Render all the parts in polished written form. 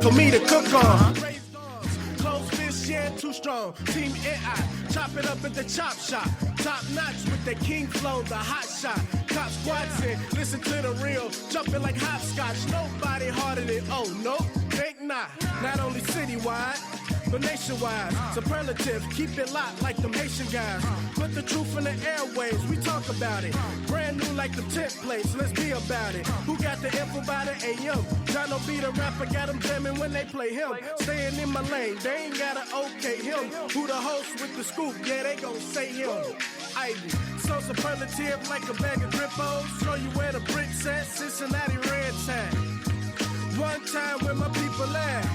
for me to cook on. Close fish, yeah, too strong. Team AI, chop it up at the chop shop. Top notch with the king flow, the hot shot. Cop squats in, listen to the real. Jumping like hopscotch, nobody harder than, oh, no, think not. Not only citywide, but nationwide. Superlative, keep it locked like them Haitian guys. Put the truth in the airwaves, we talk about it. Brand new like the templates, let's be about it. Who got the info by the AM? Jono be the rapper, got them jamming when they play him. Staying in my lane, they ain't gotta okay him. Who the host with the scoop? Yeah, they gon' say him. Ivey, so superlative like a bag of drippos. Show you where the bricks at, Cincinnati red tag. One time where my people at.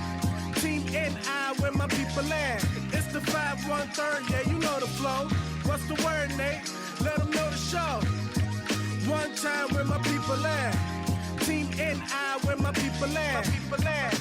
Team NI where my people at. It's the 5-1-3, yeah, you know the flow. What's the word, Nate? Let them know the show. One time where my people at. Team NI where my people at. My people at.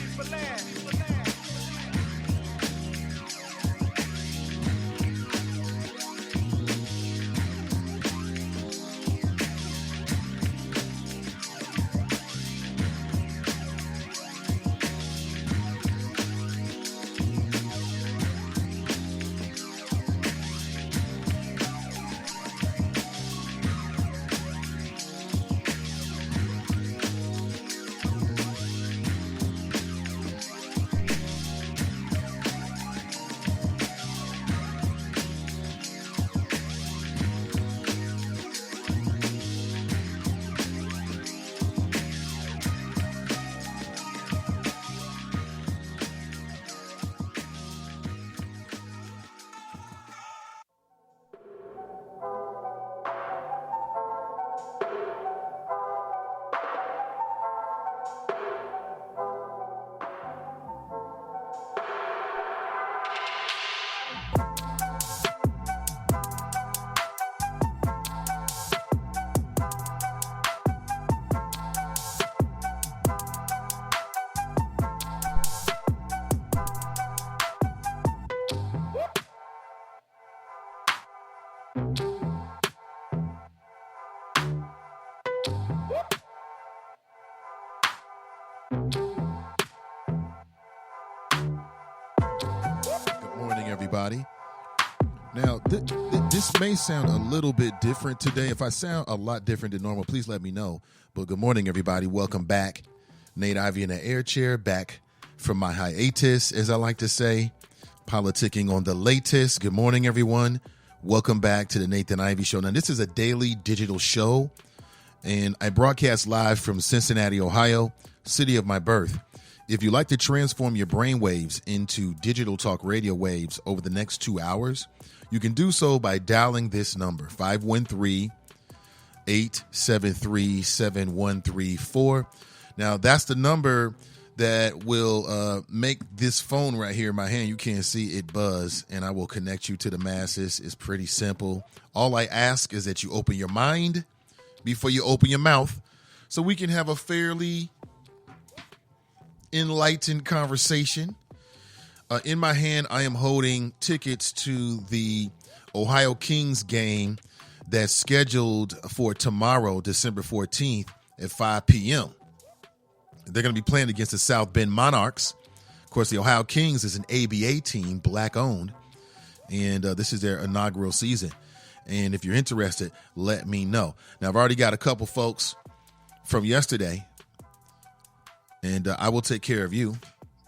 Good morning, everybody. Now, this may sound a little bit different today. If I sound a lot different than normal, please let me know. But good morning, everybody. Welcome back. Nate Ivey in the air chair, back from my hiatus, as I like to say, politicking on the latest. Good morning, everyone. Welcome back to the Nathan Ivey Show. Now, this is a daily digital show, and I broadcast live from Cincinnati, Ohio, city of my birth. If you'd like to transform your brainwaves into digital talk radio waves over the next 2 hours, you can do so by dialing this number, 513-873-7134. Now, that's the number that will make this phone right here in my hand, you can't see it, buzz, and I will connect you to the masses. It's pretty simple. All I ask is that you open your mind before you open your mouth so we can have a fairly enlightened conversation. In my hand, I am holding tickets to the Ohio Kings game that's scheduled for tomorrow, December 14th at 5 p.m. They're going to be playing against the South Bend Monarchs. Of course, the Ohio Kings is an ABA team, black-owned, and this is their inaugural season. And if you're interested, let me know. Now, I've already got a couple folks from yesterday, and I will take care of you.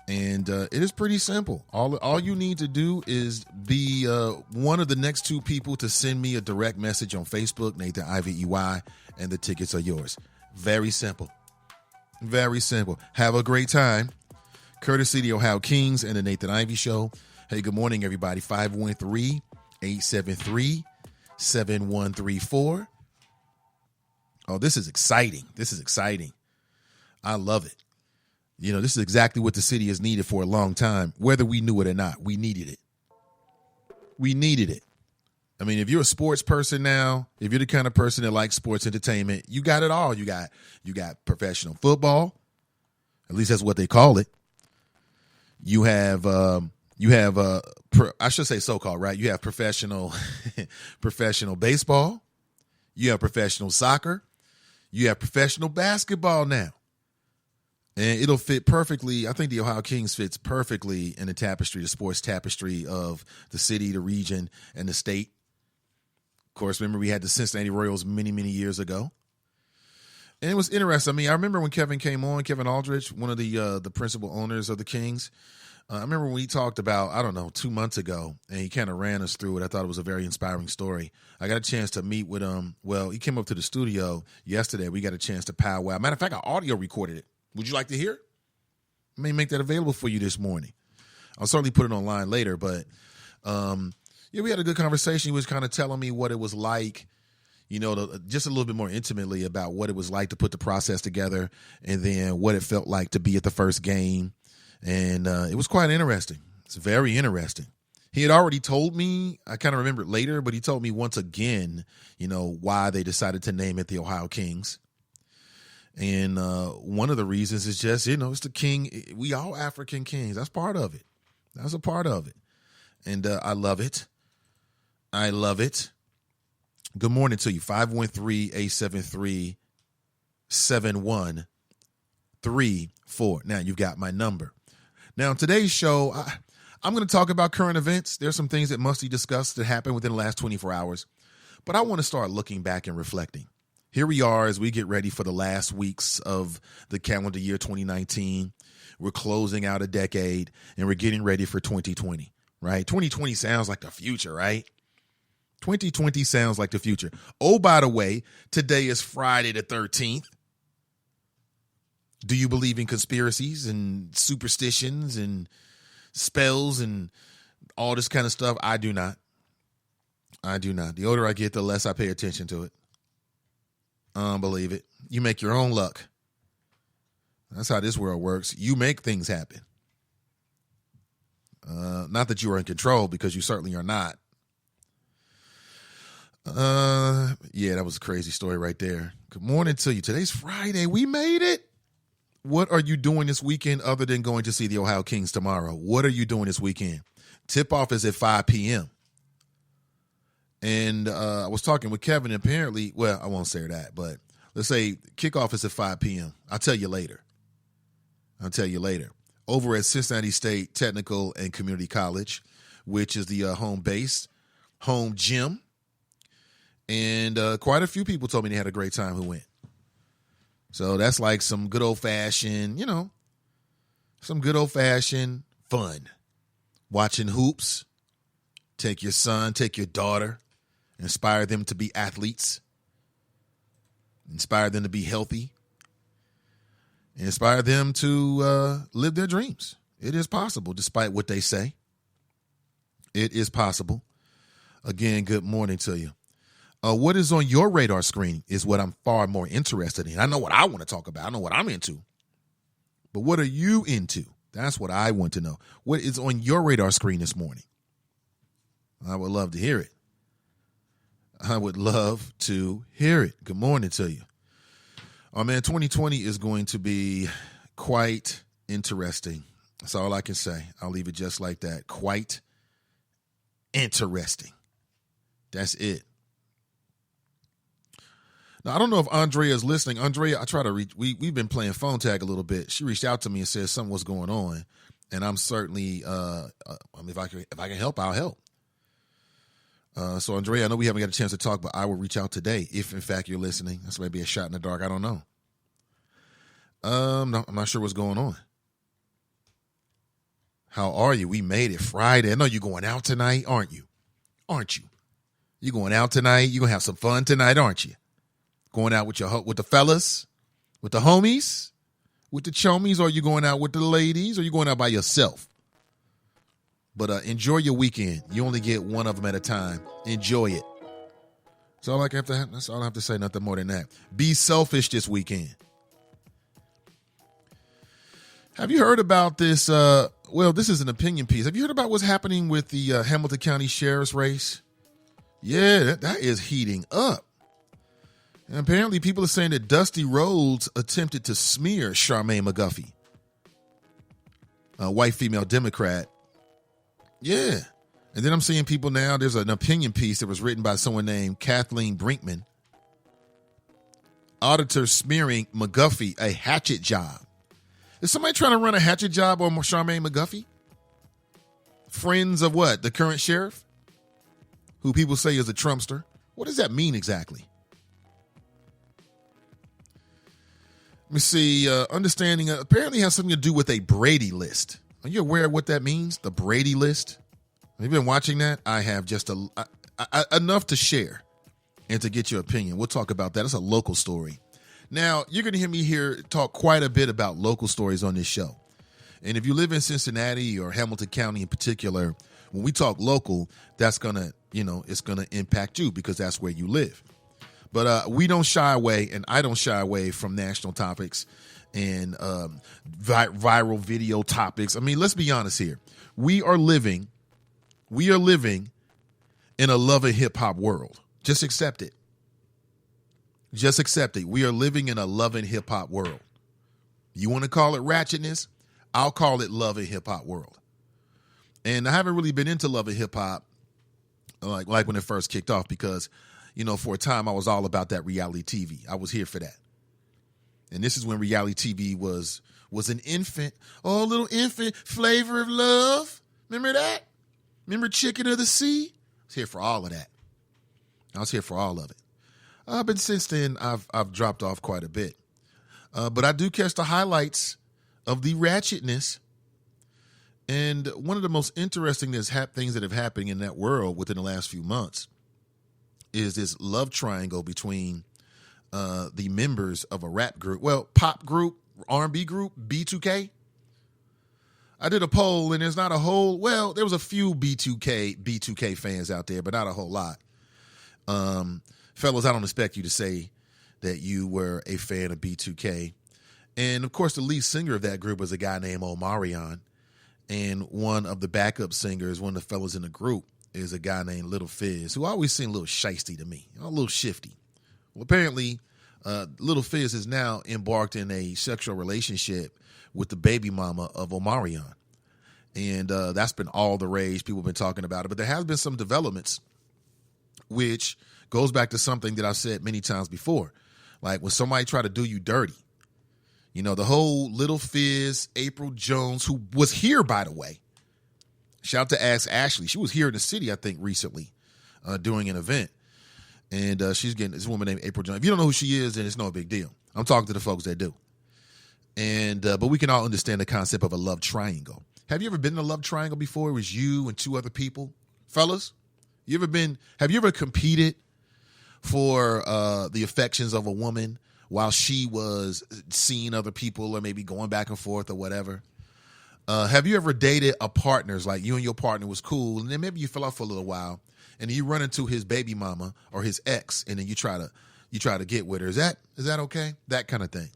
And it is pretty simple. All you need to do is be one of the next two people to send me a direct message on Facebook, Nathan Ivey EY, and the tickets are yours. Very simple. Very simple. Have a great time. Courtesy of the Ohio Kings and the Nathan Ivey Show. Hey, good morning, everybody. 513-873-7134. Oh, this is exciting. This is exciting. I love it. You know, this is exactly what the city has needed for a long time, whether we knew it or not. We needed it. We needed it. I mean, if you're a sports person now, if you're the kind of person that likes sports entertainment, you got it all. You got professional football. At least that's what they call it. You have I should say so-called, right? You have professional baseball. You have professional soccer. You have professional basketball now. And it'll fit perfectly. I think the Ohio Kings fits perfectly in the tapestry, the sports tapestry of the city, the region, and the state. Of course, remember we had the Cincinnati Royals many, many years ago. And it was interesting. I mean, I remember when Kevin came on, Kevin Aldridge, one of the principal owners of the Kings. I remember when he talked about, 2 months ago, and he kind of ran us through it. I thought it was a very inspiring story. I got a chance to meet with him. Well, he came up to the studio yesterday. We got a chance to powwow. Matter of fact, I audio recorded it. Would you like to hear it? I may make that available for you this morning. I'll certainly put it online later. But, we had a good conversation. He was kind of telling me what it was like, just a little bit more intimately about what it was like to put the process together and then what it felt like to be at the first game. And it was quite interesting. It's very interesting. He had already told me, I kind of remember it later, but he told me once again, why they decided to name it the Ohio Kings. And one of the reasons is just, it's the king. We all African kings. That's part of it. That's a part of it. And I love it. I love it. Good morning to you. 513-873-7134. Now you've got my number. Now, in today's show, I'm going to talk about current events. There's some things that must be discussed that happened within the last 24 hours. But I want to start looking back and reflecting. Here we are as we get ready for the last weeks of the calendar year 2019. We're closing out a decade, and we're getting ready for 2020, right? 2020 sounds like the future, right? 2020 sounds like the future. Oh, by the way, today is Friday the 13th. Do you believe in conspiracies and superstitions and spells and all this kind of stuff? I do not. I do not. The older I get, the less I pay attention to it. I don't believe it. You make your own luck. That's how this world works. You make things happen. Not that you are in control, because you certainly are not. That was a crazy story right there. Good morning to you. Today's Friday. We made it. What are you doing this weekend other than going to see the Ohio Kings tomorrow? What are you doing this weekend? Tip-off is at 5 p.m. And I was talking with Kevin, and apparently, I won't say that, but let's say kickoff is at 5 p.m. I'll tell you later. Over at Cincinnati State Technical and Community College, which is the home gym. And quite a few people told me they had a great time who went. So that's like some good old-fashioned, fun. Watching hoops. Take your son, take your daughter. Inspire them to be athletes. Inspire them to be healthy. Inspire them to live their dreams. It is possible, despite what they say. It is possible. Again, good morning to you. What is on your radar screen is what I'm far more interested in. I know what I want to talk about. I know what I'm into. But what are you into? That's what I want to know. What is on your radar screen this morning? I would love to hear it. Good morning to you. Oh, man, 2020 is going to be quite interesting. That's all I can say. I'll leave it just like that. Quite interesting. That's it. Now, I don't know if Andrea is listening. Andrea, I try to reach. We've been playing phone tag a little bit. She reached out to me and said something was going on, and I'm certainly, if I can help, I'll help. So, Andrea, I know we haven't got a chance to talk, but I will reach out today if, in fact, you're listening. That's maybe a shot in the dark. I don't know. No, I'm not sure what's going on. How are you? We made it Friday. I know you're going out tonight, aren't you? You going out tonight? You gonna have some fun tonight, aren't you? Going out with the fellas, with the homies, with the chomies, or are you going out with the ladies, or are you going out by yourself? But enjoy your weekend. You only get one of them at a time. Enjoy it. That's all I have to say. Nothing more than that. Be selfish this weekend. Have you heard about this? This is an opinion piece. Have you heard about what's happening with the Hamilton County Sheriff's race? Yeah, that is heating up. And apparently people are saying that Dusty Rhodes attempted to smear Charmaine McGuffey, a white female Democrat. Yeah. And then I'm seeing people now, there's an opinion piece that was written by someone named Kathleen Brinkman. Auditor smearing McGuffey a hatchet job. Is somebody trying to run a hatchet job on Charmaine McGuffey? Friends of what? The current sheriff? Who people say is a Trumpster? What does that mean exactly? Let me see. Understanding apparently has something to do with a Brady list. Are you aware of what that means? The Brady list? Have you been watching that? I have just enough to share and to get your opinion. We'll talk about that. It's a local story. Now, you're going to hear me talk quite a bit about local stories on this show. And if you live in Cincinnati or Hamilton County in particular, when we talk local, that's going to, it's going to impact you because that's where you live. But we don't shy away, and I don't shy away from national topics and viral video topics. I mean, let's be honest here. We are living in a love and hip hop world. Just accept it. Just accept it. We are living in a love and hip hop world. You want to call it ratchetness? I'll call it love and hip hop world. And I haven't really been into love and hip hop like when it first kicked off because, for a time I was all about that reality TV. I was here for that. And this is when reality TV was an infant. Oh, little infant flavor of love. Remember that? Remember Chicken of the Sea? I was here for all of that. I was here for all of it. But since then, I've dropped off quite a bit. But I do catch the highlights of the ratchetness. And one of the most interesting things that have happened in that world within the last few months is this love triangle between the members of a rap group, pop group, R&B group, B2K. I did a poll, and there's not a whole, there was a few B2K fans out there, but not a whole lot. Fellas, I don't expect you to say that you were a fan of B2K. And, of course, the lead singer of that group was a guy named Omarion. And one of the backup singers, one of the fellas in the group, is a guy named Little Fizz, who always seemed a little shisty to me, a little shifty. Well, apparently, Little Fizz is now embarked in a sexual relationship with the baby mama of Omarion. And that's been all the rage. People have been talking about it. But there has been some developments, which goes back to something that I've said many times before. Like when somebody try to do you dirty. The whole Little Fizz, April Jones, who was here, by the way. Shout out to Ask Ashley. She was here in the city, I think, recently doing an event. And she's getting this woman named April Jones. If you don't know who she is, then it's no big deal. I'm talking to the folks that do. And but we can all understand the concept of a love triangle. Have you ever been in a love triangle before? It was you and two other people. Fellas, have you ever competed for the affections of a woman while she was seeing other people or maybe going back and forth or whatever? Have you ever dated a partner's, like you and your partner was cool, and then maybe you fell off for a little while, and then you run into his baby mama or his ex, and then you try to get with her? Is that okay? That kind of thing.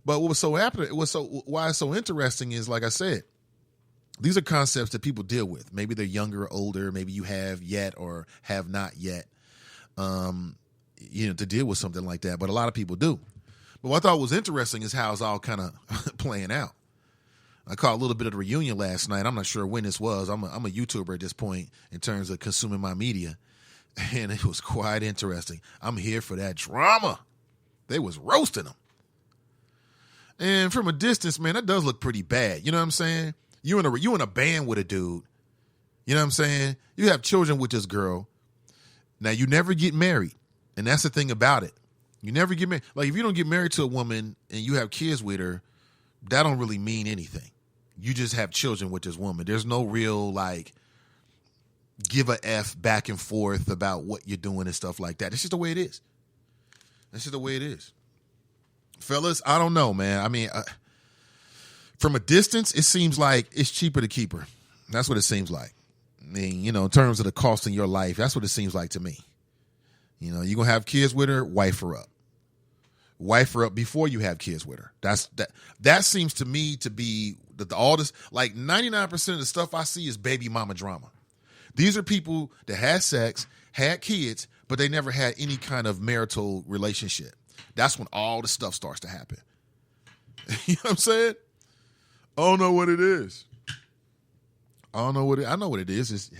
But what was so happening? Why it's so interesting is, like I said, these are concepts that people deal with. Maybe they're younger or older. Maybe you have yet or have not yet, to deal with something like that. But a lot of people do. But what I thought was interesting is how it's all kind of playing out. I caught a little bit of the reunion last night. I'm not sure when this was. I'm a YouTuber at this point in terms of consuming my media. And it was quite interesting. I'm here for that drama. They was roasting them. And from a distance, man, that does look pretty bad. You know what I'm saying? You in a band with a dude. You know what I'm saying? You have children with this girl. Now, you never get married. And that's the thing about it. You never get married. Like, if you don't get married to a woman and you have kids with her, that don't really mean anything. You just have children with this woman. There's no real, give a F back and forth about what you're doing and stuff like that. It's just the way it is. That's just the way it is. Fellas, I don't know, man. I mean, from a distance, it seems like it's cheaper to keep her. That's what it seems like. I mean, in terms of the cost in your life, that's what it seems like to me. You're going to have kids with her, wife her up. Wife her up before you have kids with her. That seems to me to be all this, 99% of the stuff I see is baby mama drama. These are people that had sex, had kids, but they never had any kind of marital relationship. That's when all the stuff starts to happen. You know what I'm saying? I don't know what it is. I know what it is. It's,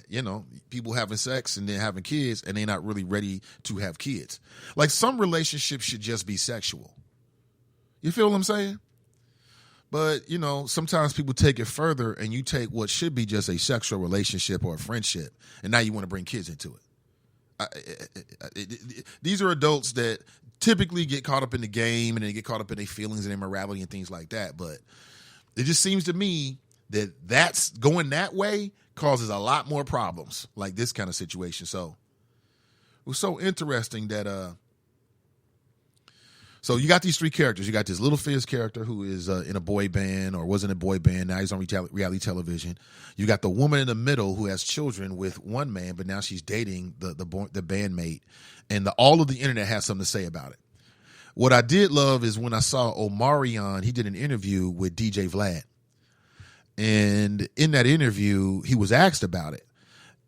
people having sex and then having kids and they're not really ready to have kids. Like, some relationships should just be sexual. You feel what I'm saying? But, sometimes people take it further, and you take what should be just a sexual relationship or a friendship, and now you want to bring kids into it. These are adults that typically get caught up in the game, and they get caught up in their feelings and their morality and things like that. But it just seems to me that that's going that way causes a lot more problems, like this kind of situation. So it was so interesting that so you got these three characters. You got this little Fizz character who is in a boy band or was in a boy band. Now he's on reality television. You got the woman in the middle who has children with one man, but now she's dating the bandmate. And all of the internet has something to say about it. What I did love is when I saw Omarion, he did an interview with DJ Vlad. And in that interview, he was asked about it.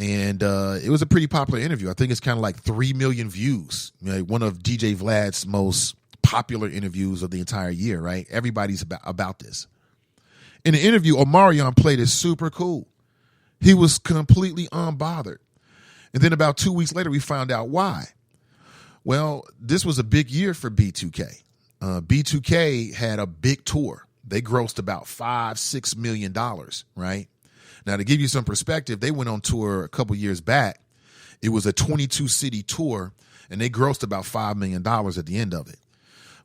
And it was a pretty popular interview. I think it's kind of like 3 million views. One of DJ Vlad's most popular interviews of the entire year, right? Everybody's about this. In the interview, Omarion played it super cool. He was completely unbothered. And then about 2 weeks later, we found out why. Well, this was a big year for B2K. B2K had a big tour. They grossed about $5-6 million, right? Now, to give you some perspective, they went on tour a couple years back. It was a 22-city tour, and they grossed about $5 million at the end of it.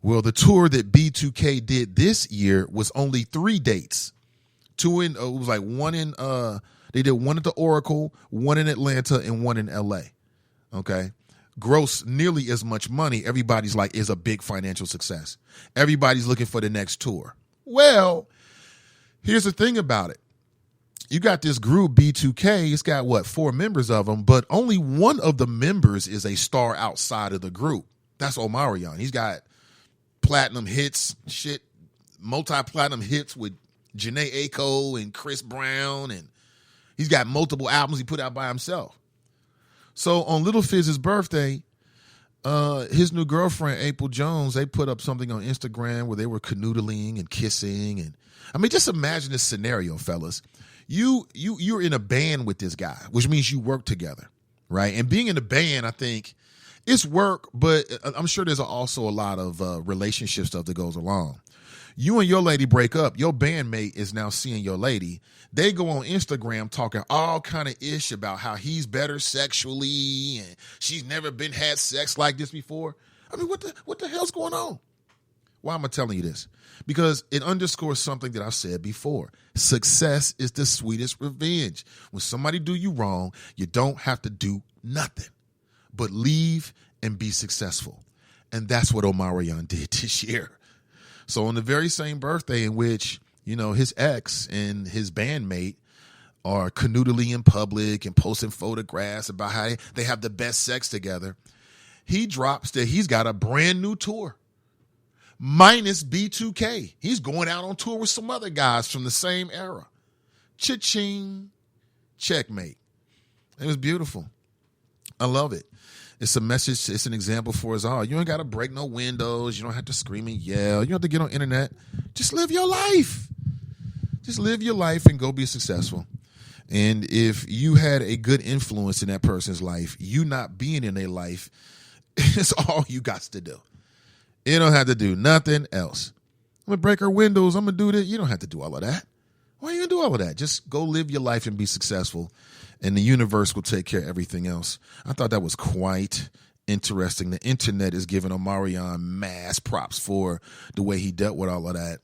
Well, the tour that B2K did this year was only 3 dates. It was like they did one at the Oracle, one in Atlanta, and one in LA. Okay. Gross nearly as much money. Everybody's like, is a big financial success. Everybody's looking for the next tour. Well, here's the thing about it. You got this group B2K. It's got 4 members of them, but only one of the members is a star outside of the group. That's Omarion. He's got platinum hits, multi-platinum hits with Janae Aiko and Chris Brown, and he's got multiple albums he put out by himself. So on Little Fizz's birthday, his new girlfriend, April Jones, they put up something on Instagram where they were canoodling and kissing. And I mean, just imagine this scenario, fellas. You're in a band with this guy, which means you work together, right? And being in a band, I think, it's work, but I'm sure there's also a lot of relationship stuff that goes along. You and your lady break up. Your bandmate is now seeing your lady. They go on Instagram talking all kind of ish about how he's better sexually and she's never had sex like this before. I mean, what the hell's going on? Why am I telling you this? Because it underscores something that I've said before. Success is the sweetest revenge. When somebody do you wrong, you don't have to do nothing but leave and be successful. And that's what Omarion did this year. So on the very same birthday in which, his ex and his bandmate are canoodling in public and posting photographs about how they have the best sex together, he drops that he's got a brand new tour. Minus B2K. He's going out on tour with some other guys from the same era. Cha-ching. Checkmate. It was beautiful. I love it. It's a message. It's an example for us all. You ain't got to break no windows. You don't have to scream and yell. You don't have to get on internet. Just live your life. Just live your life and go be successful. And if you had a good influence in that person's life, you not being in their life is all you got to do. You don't have to do nothing else. I'm going to break her windows. I'm going to do this. You don't have to do all of that. Why are you going to do all of that? Just go live your life and be successful. And the universe will take care of everything else. I thought that was quite interesting. The internet is giving Omarion mass props for the way he dealt with all of that.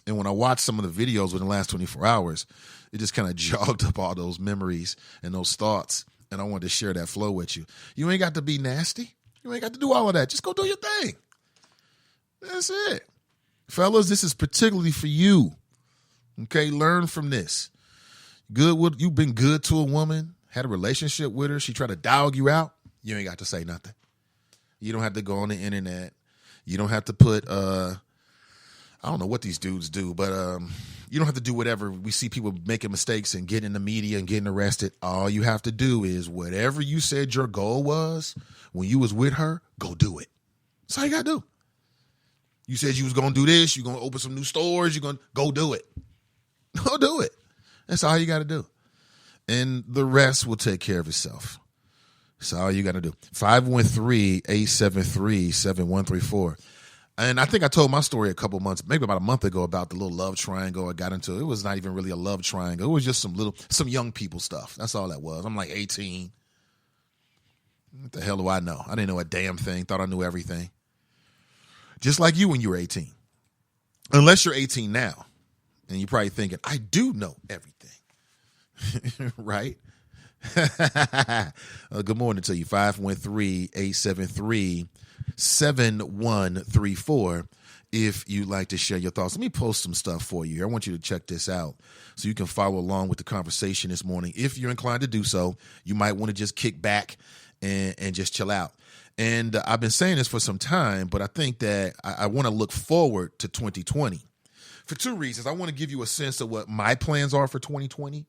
And when I watched some of the videos within the last 24 hours, it just kind of jogged up all those memories and those thoughts. And I wanted to share that flow with you. You ain't got to be nasty. You ain't got to do all of that. Just go do your thing. That's it. Fellas, this is particularly for you. Okay, learn from this. You've been good to a woman, had a relationship with her, she tried to dog you out, you ain't got to say nothing. You don't have to go on the internet. You don't have to put, I don't know what these dudes do, but you don't have to do whatever. We see people making mistakes and getting in the media and getting arrested. All you have to do is whatever you said your goal was when you was with her, go do it. That's all you got to do. You said you was going to do this, you're going to open some new stores, you're going to go do it. Go do it. That's all you got to do. And the rest will take care of itself. That's all you got to do. 513-873-7134. And I think I told my story a couple months, maybe about a month ago, about the little love triangle I got into. It was not even really a love triangle. It was just some young people stuff. That's all that was. I'm like 18. What the hell do I know? I didn't know a damn thing. Thought I knew everything. Just like you when you were 18. Unless you're 18 now. And you're probably thinking, I do know everything. Right? Good morning to you. 513-873-7134 if you'd like to share your thoughts. Let me post some stuff for you. I want you to check this out so you can follow along with the conversation this morning. If you're inclined to do so, you might want to just kick back and just chill out. And I've been saying this for some time, but I think that I want to look forward to 2020 for two reasons. I want to give you a sense of what my plans are for 2020.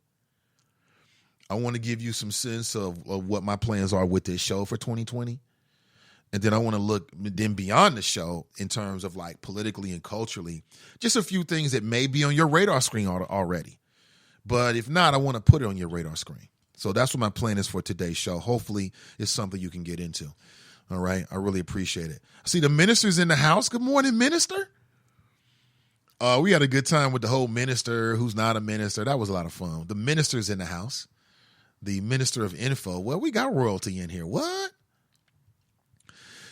I want to give you some sense of what my plans are with this show for 2020. And then I want to look then beyond the show in terms of like politically and culturally, just a few things that may be on your radar screen already. But if not, I want to put it on your radar screen. So that's what my plan is for today's show. Hopefully it's something you can get into. All right. I really appreciate it. I see the minister's in the house. Good morning, minister. We had a good time with the whole minister who's not a minister. That was a lot of fun. The minister's in the house. The minister of info. Well, we got royalty in here. What?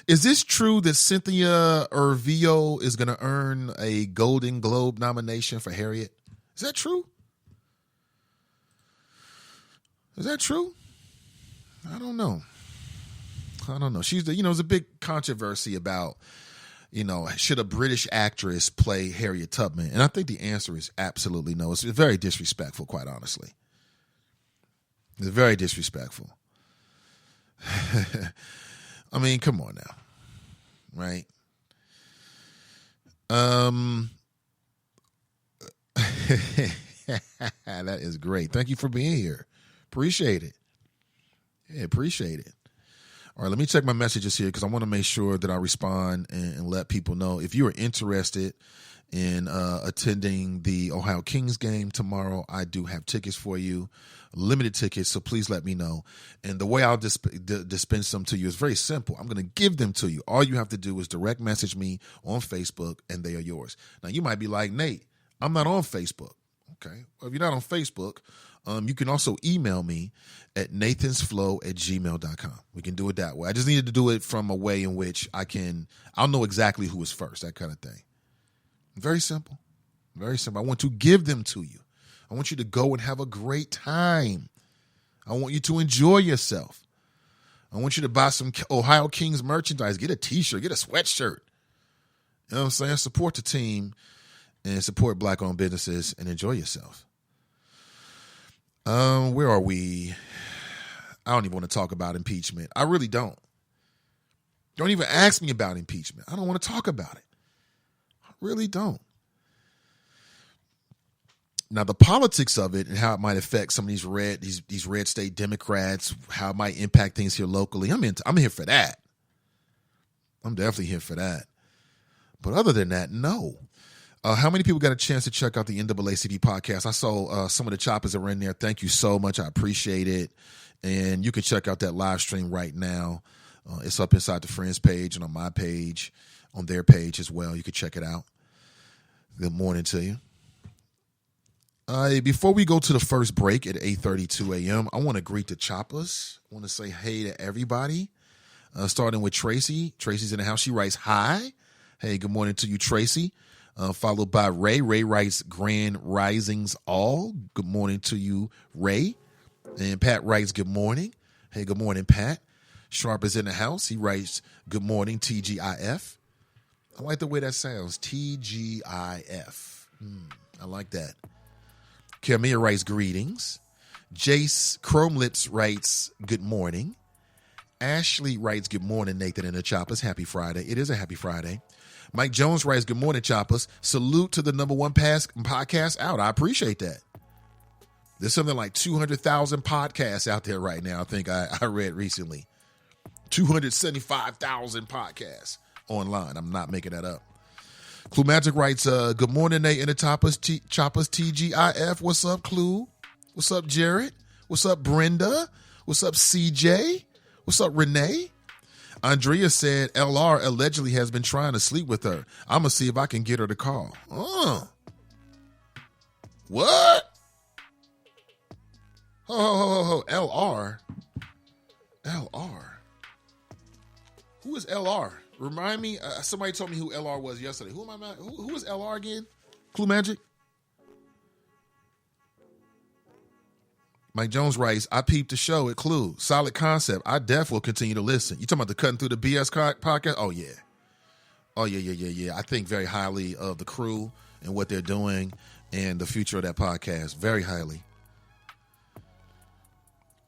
Is this true that Cynthia Erivo is going to earn a Golden Globe nomination for Harriet? Is that true? Is that true? I don't know. She's there's a big controversy about, should a British actress play Harriet Tubman? And I think the answer is absolutely no. It's very disrespectful, quite honestly. It's very disrespectful. I mean, come on now. Right? That is great. Thank you for being here. Appreciate it. Yeah, appreciate it. All right, let me check my messages here because I want to make sure that I respond and let people know. If you are interested in attending the Ohio Kings game tomorrow, I do have tickets for you, limited tickets, so please let me know. And the way I'll dispense them to you is very simple. I'm going to give them to you. All you have to do is direct message me on Facebook, and they are yours. Now, you might be like, Nate, I'm not on Facebook. Okay, well, if you're not on Facebook, you can also email me at nathansflow@gmail.com. We can do it that way. I just needed to do it from a way in which I'll know exactly who is first, that kind of thing. Very simple. Very simple. I want to give them to you. I want you to go and have a great time. I want you to enjoy yourself. I want you to buy some Ohio Kings merchandise. Get a T-shirt. Get a sweatshirt. You know what I'm saying? Support the team and support Black-owned businesses and enjoy yourself. Where are we? I don't even want to talk about impeachment. I really don't. Don't even ask me about impeachment. I don't want to talk about it. I really don't. Now, the politics of it and how it might affect some of these red state Democrats, how it might impact things here locally, I'm here for that. I'm definitely here for that. But other than that, no. How many people got a chance to check out the NAACP podcast? I saw some of the choppers that were in there. Thank you so much. I appreciate it. And you can check out that live stream right now. It's up inside the Friends page and on my page, on their page as well. You can check it out. Good morning to you. Before we go to the first break at 8:32 a.m., I want to greet the choppers. I want to say hey to everybody, starting with Tracy. Tracy's in the house. She writes, hi. Hey, good morning to you, Tracy. Followed by Ray. Ray writes, grand risings all. Good morning to you, Ray. And Pat writes, good morning. Hey, good morning, Pat. Sharp is in the house. He writes, good morning, TGIF. I like the way that sounds, TGIF. I like that. Camilla writes, greetings. Jace Chrome Lips writes, good morning. Ashley writes, good morning, Nathan and the Choppers. Happy Friday. It is a happy Friday. Mike Jones writes, good morning, Choppers. Salute to the number one podcast out. I appreciate that. There's something like 200,000 podcasts out there right now, I think I read recently. 275,000 podcasts online. I'm not making that up. Clue Magic writes, good morning, Nate and the Choppers TGIF. What's up, Clue? What's up, Jared? What's up, Brenda? What's up, CJ? What's up, Renee? Andrea said LR allegedly has been trying to sleep with her. I'm going to see if I can get her to call. What? Ho. LR? LR? Who is LR? Remind me. Somebody told me who LR was yesterday. Who am I? Who is LR again? Clue Magic? Mike Jones writes, I peeped the show at Clue. Solid concept. I definitely will continue to listen. You talking about the Cutting Through the BS podcast? Oh, yeah. I think very highly of the crew and what they're doing and the future of that podcast. Very highly.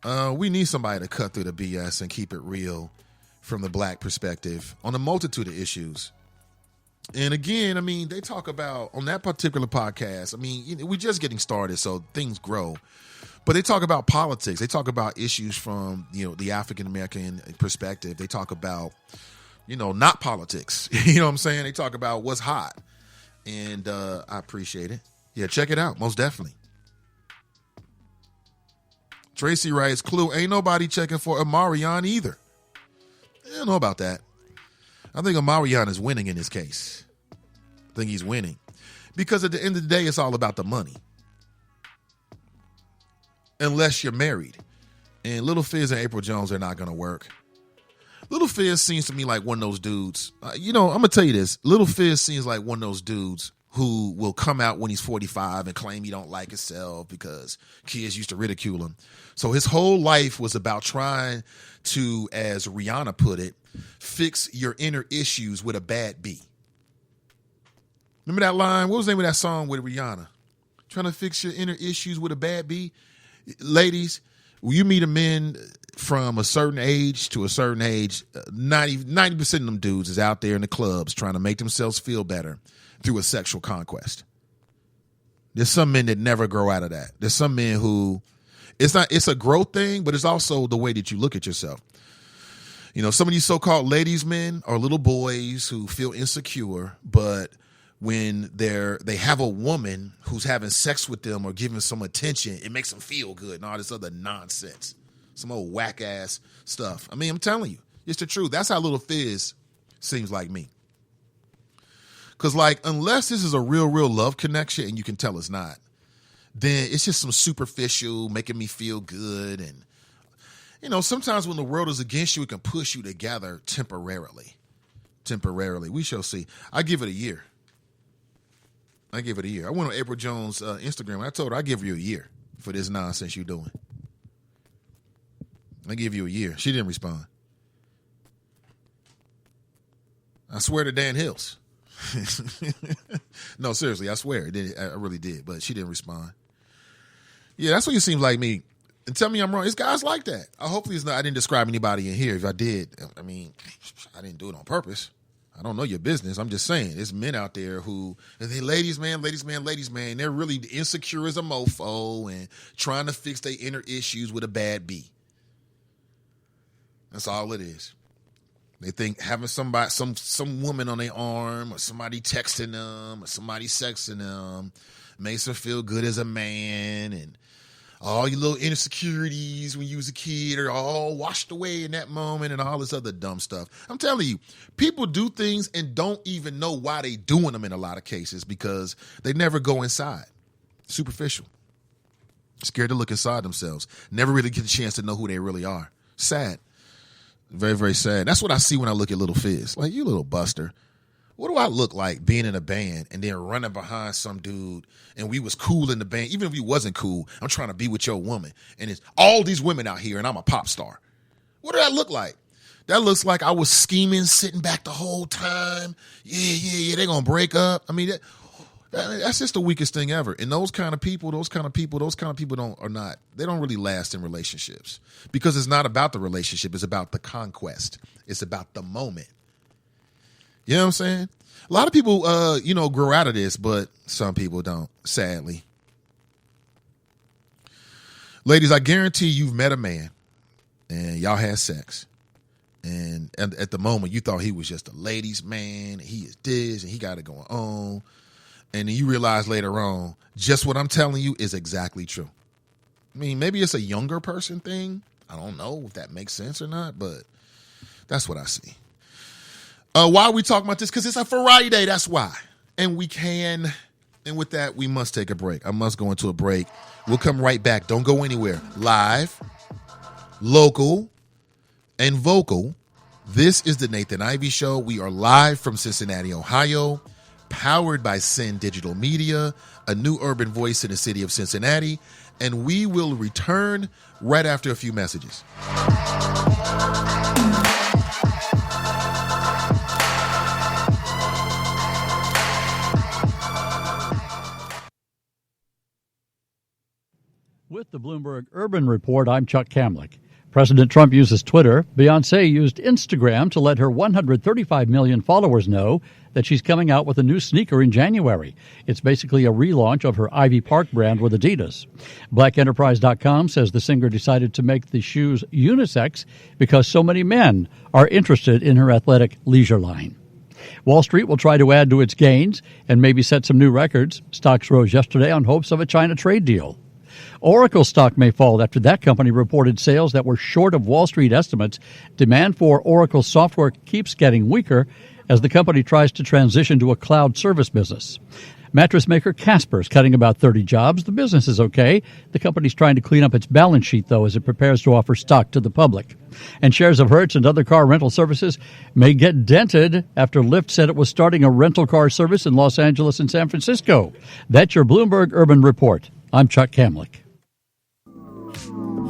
We need somebody to cut through the BS and keep it real from the black perspective on a multitude of issues. And again, I mean, they talk about, on that particular podcast, I mean, we're just getting started, so things grow. But they talk about politics. They talk about issues from, the African-American perspective. They talk about, not politics. You know what I'm saying? They talk about what's hot. And I appreciate it. Yeah, check it out. Most definitely. Tracy writes, Clue, ain't nobody checking for Amarion either. I don't know about that. I think Amarion is winning in this case. I think he's winning. Because at the end of the day, it's all about the money. Unless you're married. And Little Fizz and April Jones are not going to work. Little Fizz seems to me like one of those dudes. I'm going to tell you this. Little Fizz seems like one of those dudes who will come out when he's 45 and claim he don't like himself because kids used to ridicule him. So his whole life was about trying to, as Rihanna put it, fix your inner issues with a bad B. Remember that line? What was the name of that song with Rihanna? Trying to fix your inner issues with a bad B? Ladies, when you meet a man from a certain age to a certain age, 90% of them dudes is out there in the clubs trying to make themselves feel better through a sexual conquest. There's some men that never grow out of that. There's some men who, it's a growth thing, but it's also the way that you look at yourself. Some of these so-called ladies men are little boys who feel insecure, but when they have a woman who's having sex with them or giving some attention, it makes them feel good and all this other nonsense. Some old whack-ass stuff. I mean, I'm telling you, it's the truth. That's how Little Fizz seems like me. Because, unless this is a real love connection, and you can tell it's not, then it's just some superficial, making me feel good. And, sometimes when the world is against you, it can push you together temporarily. We shall see. I give it a year. I went on April Jones' Instagram, and I told her I give you a year for this nonsense you're doing. I give you a year. She didn't respond. I swear to Dan Hills. No, seriously, I swear. I really did, but she didn't respond. Yeah, that's what it seems like me. And tell me I'm wrong. It's guys like that. Hopefully it's not. I didn't describe anybody in here. If I did, I mean, I didn't do it on purpose. I don't know your business. I'm just saying, there's men out there who, they ladies man. They're really insecure as a mofo and trying to fix their inner issues with a bad B. That's all it is. They think having somebody, some woman on their arm or somebody texting them or somebody sexing them makes them feel good as a man, and all your little insecurities when you was a kid are all washed away in that moment and all this other dumb stuff. I'm telling you, people do things and don't even know why they doing them in a lot of cases because they never go inside. Superficial. Scared to look inside themselves. Never really get a chance to know who they really are. Sad. Very, very sad. That's what I see when I look at Little Fizz. Like, you little buster. What do I look like being in a band and then running behind some dude and we was cool in the band? Even if we wasn't cool, I'm trying to be with your woman. And it's all these women out here and I'm a pop star. What do that look like? That looks like I was scheming, sitting back the whole time. Yeah, they're going to break up. I mean, that's just the weakest thing ever. And those kind of people don't really last in relationships because it's not about the relationship. It's about the conquest. It's about the moment. You know what I'm saying? A lot of people, grow out of this, but some people don't, sadly. Ladies, I guarantee you've met a man and y'all had sex. And at the moment, you thought he was just a ladies' man. And he is this and he got it going on. And then you realize later on, just what I'm telling you is exactly true. I mean, maybe it's a younger person thing. I don't know if that makes sense or not, but That's what I see. Why are we talking about this? Because it's a Friday. That's why. And with that, we must take a break. I must go into a break. We'll come right back. Don't go anywhere. Live, local, and vocal. This is the Nathan Ivey Show. We are live from Cincinnati, Ohio, powered by Sin Digital Media, a new urban voice in the city of Cincinnati, and we will return right after a few messages. With the Bloomberg Urban Report, I'm Chuck Kamlick. President Trump uses Twitter. Beyoncé used Instagram to let her 135 million followers know that she's coming out with a new sneaker in January. It's basically a relaunch of her Ivy Park brand with Adidas. BlackEnterprise.com says the singer decided to make the shoes unisex because so many men are interested in her athletic leisure line. Wall Street will try to add to its gains and maybe set some new records. Stocks rose yesterday on hopes of a China trade deal. Oracle stock may fall after that company reported sales that were short of Wall Street estimates. Demand for Oracle software keeps getting weaker as the company tries to transition to a cloud service business. Mattress maker Casper is cutting about 30 jobs. The business is okay. The company's trying to clean up its balance sheet, though, as it prepares to offer stock to the public. And shares of Hertz and other car rental services may get dented after Lyft said it was starting a rental car service in Los Angeles and San Francisco. That's your Bloomberg Urban Report. I'm Chuck Kamlick.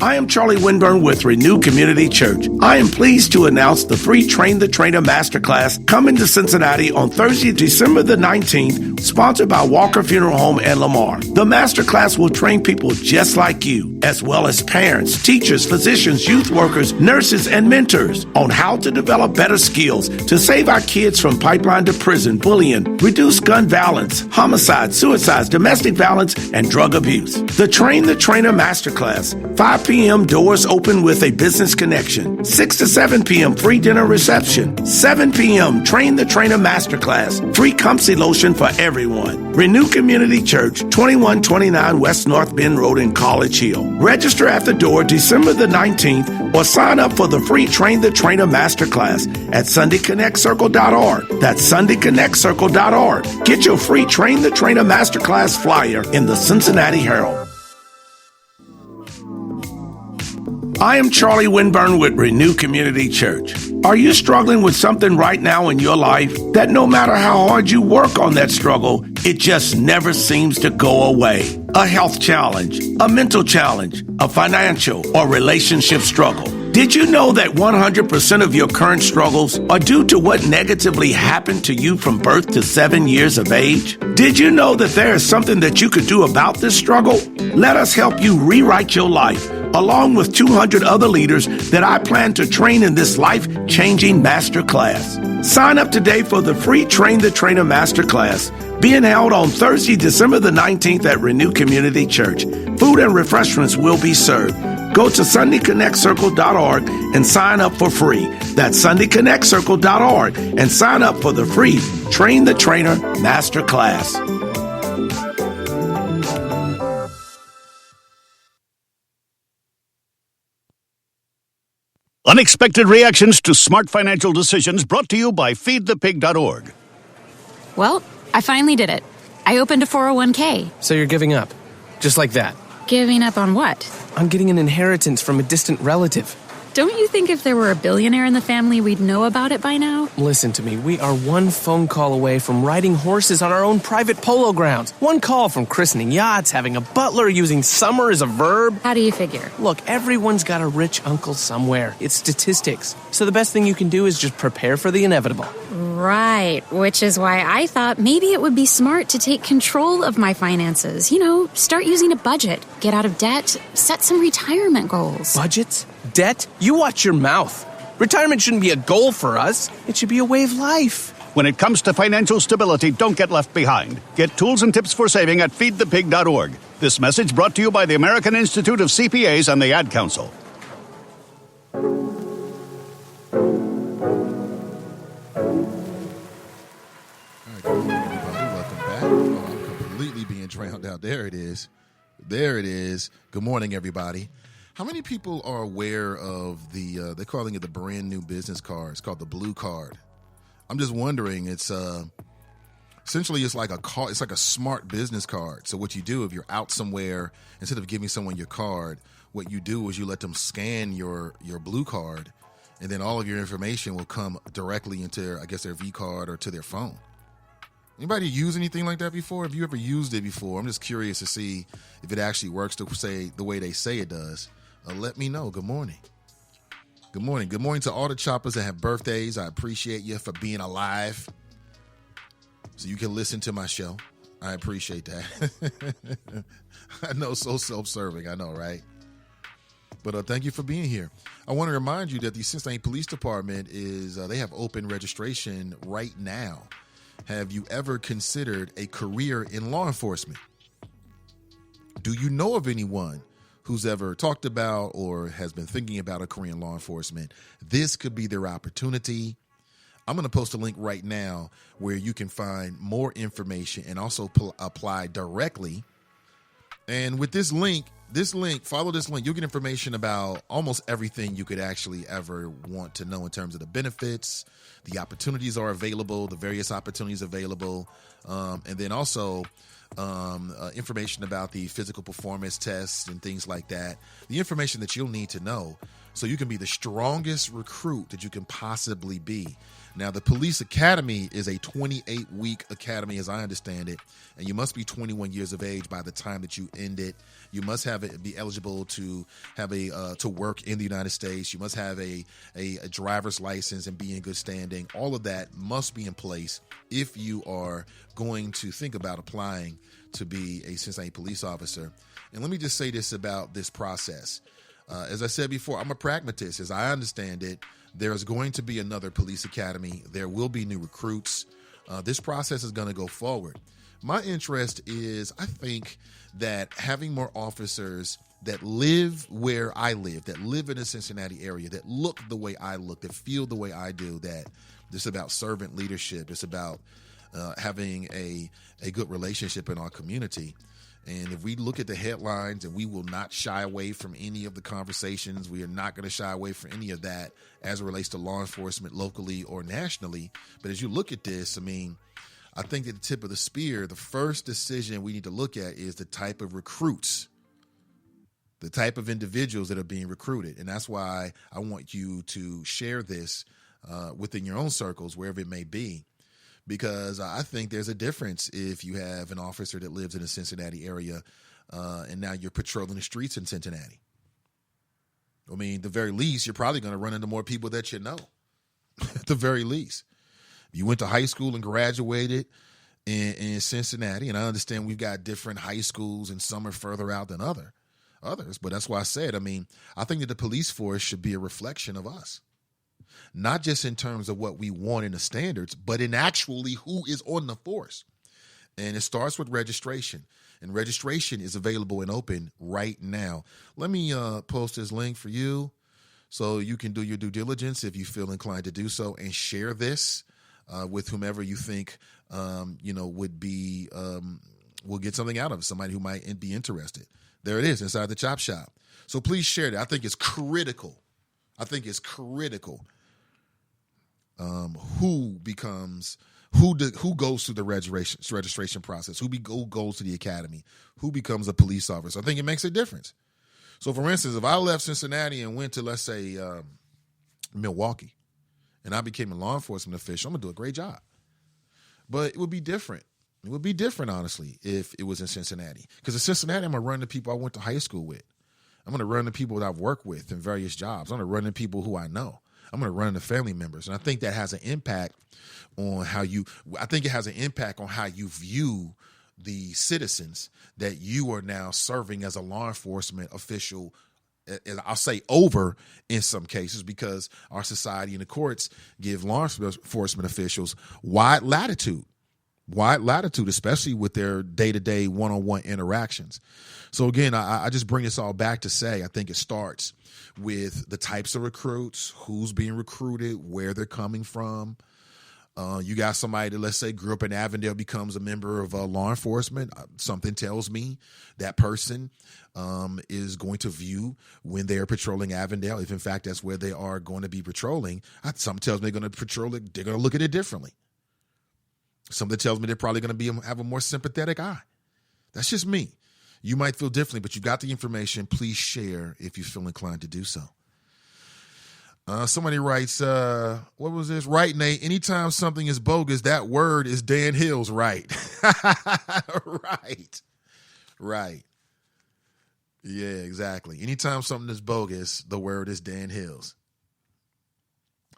I am Charlie Winburn with Renew Community Church. I am pleased to announce the free Train the Trainer Masterclass coming to Cincinnati on Thursday, December the 19th, sponsored by Walker Funeral Home and Lamar. The Masterclass will train people just like you, as well as parents, teachers, physicians, youth workers, nurses, and mentors on how to develop better skills to save our kids from pipeline to prison, bullying, reduce gun violence, homicides, suicides, domestic violence, and drug abuse. The Train the Trainer Masterclass, 5 p.m. doors open with a business connection. 6 to 7 p.m. free dinner reception. 7 p.m. Train the Trainer Masterclass. Free Comfsy lotion for everyone. Renew Community Church, 2129 West North Bend Road in College Hill. Register at the door December the 19th or sign up for the free Train the Trainer Masterclass at SundayConnectCircle.org. That's SundayConnectCircle.org. Get your free Train the Trainer Masterclass flyer in the Cincinnati Herald. I am Charlie Winburn with Renew Community Church. Are you struggling with something right now in your life that no matter how hard you work on that struggle, it just never seems to go away? A health challenge, a mental challenge, a financial or relationship struggle. Did you know that 100% of your current struggles are due to what negatively happened to you from birth to 7 years of age? Did you know that there is something that you could do about this struggle? Let us help you rewrite your life, along with 200 other leaders that I plan to train in this life-changing masterclass. Sign up today for the free Train the Trainer Masterclass, being held on Thursday, December the 19th at Renew Community Church. Food and refreshments will be served. Go to SundayConnectCircle.org and sign up for free. That's SundayConnectCircle.org and sign up for the free Train the Trainer Masterclass. Unexpected reactions to smart financial decisions brought to you by feedthepig.org. Well, I finally did it. I opened a 401k. So you're giving up? Just like that? Giving up on what? On getting an inheritance from a distant relative. Don't you think if there were a billionaire in the family, we'd know about it by now? Listen to me. We are one phone call away from riding horses on our own private polo grounds. One call from christening yachts, having a butler, using summer as a verb. How do you figure? Look, everyone's got a rich uncle somewhere. It's statistics. So the best thing you can do is just prepare for the inevitable. Right, which is why I thought maybe it would be smart to take control of my finances. You know, start using a budget, get out of debt, set some retirement goals. Budgets? Debt? You watch your mouth. Retirement shouldn't be a goal for us. It should be a way of life. When it comes to financial stability, don't get left behind. Get tools and tips for saving at feedthepig.org. This message brought to you by the American Institute of CPAs and the Ad Council. All right, good morning, everybody. Welcome back. Oh, I'm completely being drowned out. There it is. There it is. Good morning, everybody. How many people are aware of they're calling it the brand new business card? It's called the Blue Card. I'm just wondering, it's essentially it's like a smart business card. So what you do if you're out somewhere, instead of giving someone your card, what you do is you let them scan your Blue Card, and then all of your information will come directly into, I guess, their V card or to their phone. Anybody use anything like that before? Have you ever used it before? I'm just curious to see if it actually works the way they say it does. Let me know. Good morning. Good morning. Good morning to all the choppers that have birthdays. I appreciate you for being alive so you can listen to my show. I appreciate that. I know, so self-serving. I know, right? But thank you for being here. I want to remind you that the Cincinnati Police Department they have open registration right now. Have you ever considered a career in law enforcement? Do you know of anyone who's ever talked about or has been thinking about a career in law enforcement? This could be their opportunity. I'm going to post a link right now where you can find more information and also apply directly. And with this link, follow this link, you'll get information about almost everything you could actually ever want to know in terms of the benefits, the opportunities are available, the various opportunities available, and then also information about the physical performance tests and things like that, the information that you'll need to know so you can be the strongest recruit that you can possibly be. Now, the police academy is a 28-week academy, as I understand it, and you must be 21 years of age by the time that you end it. You must be eligible to have to work in the United States. You must have a driver's license and be in good standing. All of that must be in place if you are going to think about applying to be a Cincinnati police officer. And let me just say this about this process. As I said before, I'm a pragmatist. As I understand it, there's going to be another police academy. There will be new recruits. This process is going to go forward. My interest is, I think, that having more officers that live where I live, that live in the Cincinnati area, that look the way I look, that feel the way I do, that it's about servant leadership. It's about having a good relationship in our community. And if we look at the headlines, and we will not shy away from any of the conversations, we are not going to shy away from any of that as it relates to law enforcement locally or nationally. But as you look at this, I mean, I think at the tip of the spear, the first decision we need to look at is the type of recruits, the type of individuals that are being recruited. And that's why I want you to share this within your own circles, wherever it may be. Because I think there's a difference if you have an officer that lives in the Cincinnati area and now you're patrolling the streets in Cincinnati. I mean, the very least, you're probably going to run into more people that you know, at the very least. You went to high school and graduated in Cincinnati, and I understand we've got different high schools and some are further out than others. But that's why I said, I mean, I think that the police force should be a reflection of us. Not just in terms of what we want in the standards, but in actually who is on the force. And it starts with registration. And registration is available and open right now. Let me post this link for you so you can do your due diligence if you feel inclined to do so, and share this with whomever you think would be will get something out of it, somebody who might be interested. There it is inside the Chop Shop. So please share that. I think it's critical. Who goes through the registration process, who goes to the academy, who becomes a police officer. I think it makes a difference. So, for instance, if I left Cincinnati and went to, let's say, Milwaukee, and I became a law enforcement official, I'm going to do a great job. But it would be different. It would be different, honestly, if it was in Cincinnati. Because in Cincinnati, I'm going to run the people I went to high school with. I'm going to run the people that I've worked with in various jobs. I'm going to run the people who I know. I'm going to run the family members. And I think that has an impact on how you view the citizens that you are now serving as a law enforcement official. I'll say over in some cases, because our society and the courts give law enforcement officials wide latitude, especially with their day-to-day one-on-one interactions. So again, I just bring this all back to say, I think it starts with the types of recruits, who's being recruited, where they're coming from, You got somebody that, let's say, grew up in Avondale, becomes a member of law enforcement. Something tells me that person is going to view when they are patrolling Avondale, if in fact that's where they are going to be patrolling, something tells me they're going to patrol it, they're going to look at it differently. Something tells me they're probably going to have a more sympathetic eye. That's just me. You might feel differently, but you got the information. Please share if you feel inclined to do so. Somebody writes, what was this? Right, Nate. Anytime something is bogus, that word is Dan Hill's right. Right. Yeah, exactly. Anytime something is bogus, the word is Dan Hill's.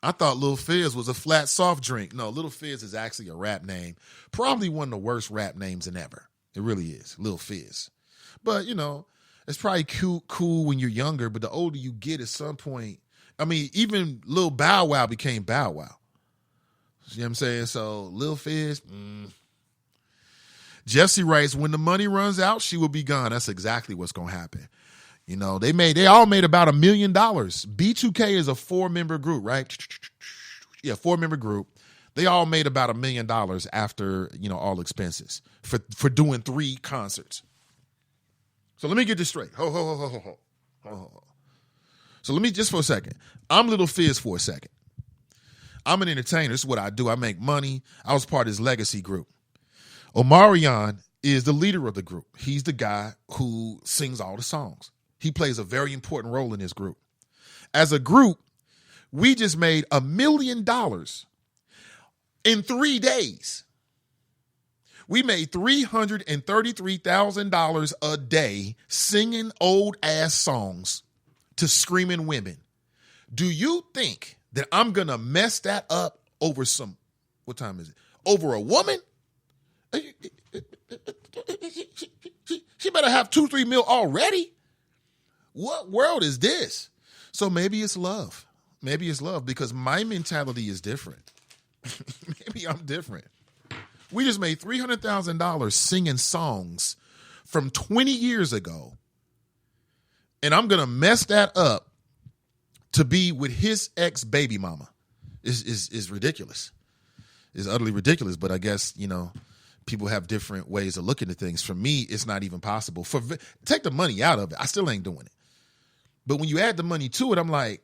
I thought Lil Fizz was a flat soft drink. No, Lil Fizz is actually a rap name. Probably one of the worst rap names in ever. It really is, Lil Fizz. But, it's probably cool when you're younger, but the older you get at some point, I mean, even Lil Bow Wow became Bow Wow. You know what I'm saying? So, Lil Fizz, Jesse writes, when the money runs out, she will be gone. That's exactly what's going to happen. They all made about $1 million. B2K is a 4-member group, right? Yeah, 4-member group. They all made about $1 million after, all expenses for doing 3 concerts. So let me get this straight. Ho. So let me, just for a second. I'm Little Fizz for a second. I'm an entertainer. This is what I do. I make money. I was part of his legacy group. Omarion is the leader of the group. He's the guy who sings all the songs. He plays a very important role in this group. As a group, we just made $1 million in 3 days. We made $333,000 a day singing old ass songs to screaming women. Do you think that I'm going to mess that up over what time is it? Over a woman? She better have 2-3 mil already. What world is this? So maybe it's love. Maybe it's love because my mentality is different. Maybe I'm different. We just made $300,000 singing songs from 20 years ago. And I'm going to mess that up to be with his ex-baby mama. Is ridiculous. It's utterly ridiculous. But I guess, people have different ways of looking at things. For me, it's not even possible. Take the money out of it. I still ain't doing it. But when you add the money to it, I'm like,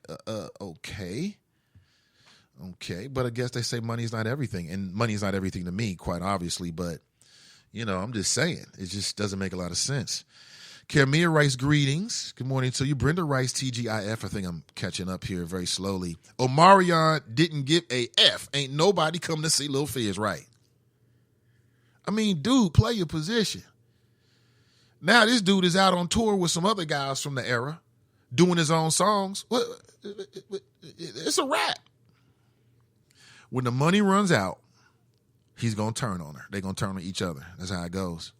okay. Okay, but I guess they say money's not everything. And money's not everything to me, quite obviously. But, I'm just saying. It just doesn't make a lot of sense. Kermia writes, greetings. Good morning to you. Brenda writes, TGIF. I think I'm catching up here very slowly. Omarion didn't give a F. Ain't nobody come to see Lil Fizz, right? I mean, dude, play your position. Now this dude is out on tour with some other guys from the era doing his own songs. It's a wrap. When the money runs out, he's going to turn on her. They're going to turn on each other. That's how it goes.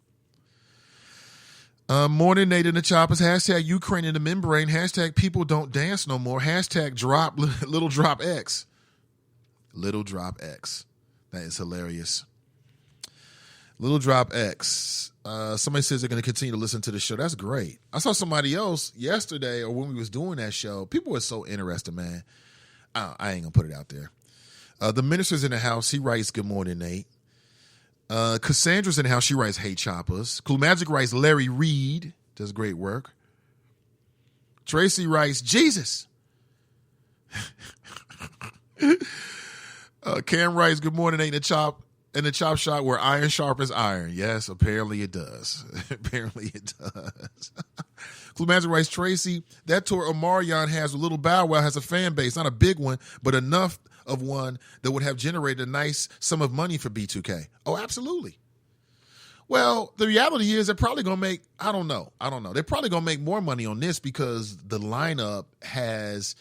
Morning, Nate in the Choppers. Hashtag Ukraine in the membrane. Hashtag people don't dance no more. Hashtag drop little drop X. Little drop X. That is hilarious. Little drop X. Somebody says they're going to continue to listen to the show. That's great. I saw somebody else yesterday or when we was doing that show. People were so interested, man. I ain't going to put it out there. The minister's in the house. He writes, good morning, Nate. Cassandra's in the house. She writes, hey, Choppers. Cool Magic writes, Larry Reed. Does great work. Tracy writes, Jesus. Cam writes, good morning, Nate in the chop shop where iron sharpens iron. Yes, apparently it does. Apparently it does. Cool Magic writes, Tracy, that tour Omarion has with Little Bow Wow has a fan base. Not a big one, but enough of one that would have generated a nice sum of money for B2K. Oh, absolutely. Well, the reality is they're probably going to make, I don't know. They're probably going to make more money on this because the lineup has,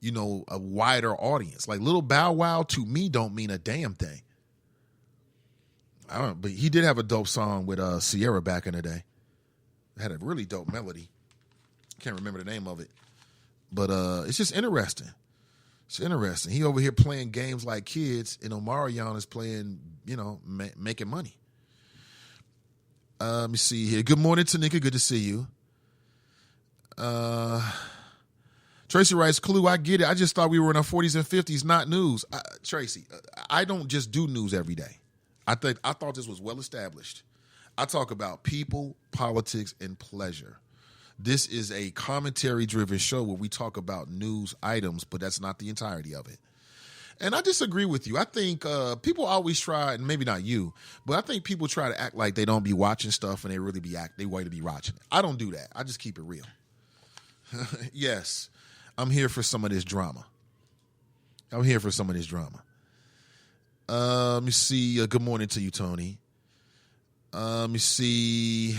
a wider audience. Like Little Bow Wow to me don't mean a damn thing. But he did have a dope song with Sierra back in the day. It had a really dope melody. Can't remember the name of it. But it's just interesting. It's interesting. He over here playing games like kids, and Omarion is playing, making money. Let me see here. Good morning, Tanika. Good to see you. Tracy writes, Clue, I get it. I just thought we were in our 40s and 50s, not news. Tracy, I don't just do news every day. I thought this was well established. I talk about people, politics, and pleasure. This is a commentary-driven show where we talk about news items, but that's not the entirety of it. And I disagree with you. I think people always try, and maybe not you, but I think people try to act like they don't be watching stuff and they really they want to be watching it. I don't do that. I just keep it real. Yes, I'm here for some of this drama. Let me see. Good morning to you, Tony. Let me see.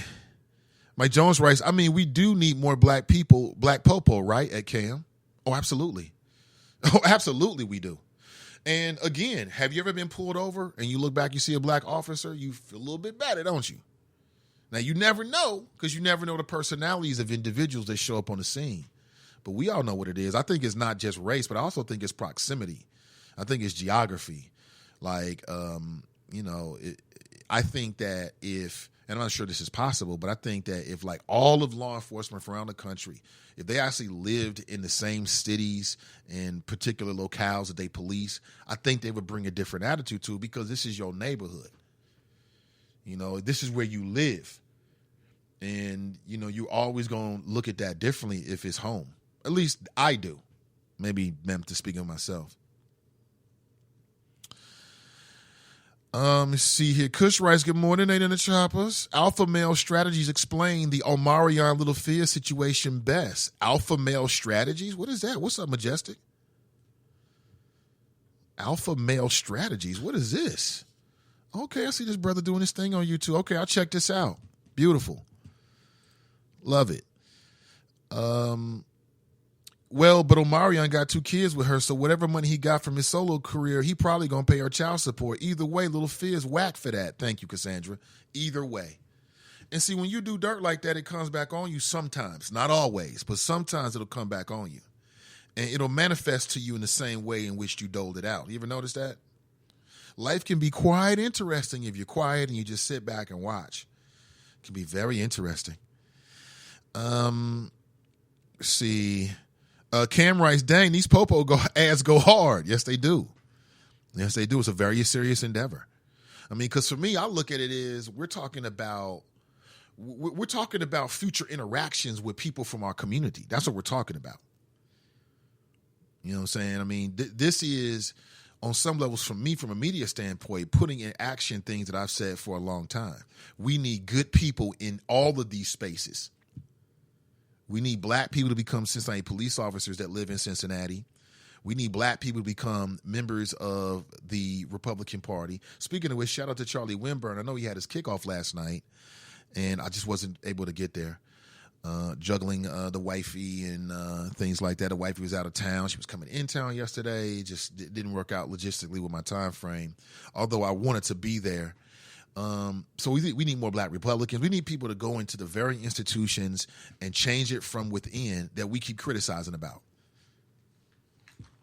Mike Jones writes, I mean, we do need more black people, black popo, right, at CAM? Oh, absolutely. Oh, absolutely we do. And again, have you ever been pulled over and you look back, you see a black officer, you feel a little bit better, don't you? Now, you never know, because you never know the personalities of individuals that show up on the scene. But we all know what it is. I think it's not just race, but I also think it's proximity. I think it's geography. Like, I think that if, and I'm not sure this is possible, but I think that if like all of law enforcement from around the country, if they actually lived in the same cities and particular locales that they police, I think they would bring a different attitude to it, because this is your neighborhood. This is where you live. And, you're always going to look at that differently if it's home. At least I do. Maybe I'm to speak of myself. Let's see here. Kush writes, good morning, Nate and the Choppers. Alpha male strategies explain the Omarion Little Fear situation best. Alpha male strategies? What is that? What's up, Majestic? Alpha male strategies? What is this? Okay, I see this brother doing this thing on YouTube. Okay, I'll check this out. Beautiful. Love it. Well, but Omarion got 2 kids with her, so whatever money he got from his solo career, he probably going to pay her child support. Either way, Little Fear's whack for that. Thank you, Cassandra. Either way. And see, when you do dirt like that, it comes back on you sometimes. Not always, but sometimes it'll come back on you. And it'll manifest to you in the same way in which you doled it out. You ever notice that? Life can be quite interesting if you're quiet and you just sit back and watch. It can be very interesting. Let's see. Cam writes, dang, these popo ads go hard. Yes, they do. Yes, they do. It's a very serious endeavor. I mean, because for me, I look at it as we're talking about future interactions with people from our community. That's what we're talking about. You know what I'm saying? I mean, this is, on some levels, for me, from a media standpoint, putting in action things that I've said for a long time. We need good people in all of these spaces. We need black people to become Cincinnati police officers that live in Cincinnati. We need black people to become members of the Republican Party. Speaking of which, shout out to Charlie Winburn. I know he had his kickoff last night, and I just wasn't able to get there. Juggling the wifey and things like that. The wifey was out of town. She was coming in town yesterday. Just didn't work out logistically with my time frame, although I wanted to be there. So we need more black Republicans. We need people to go into the very institutions and change it from within that we keep criticizing about.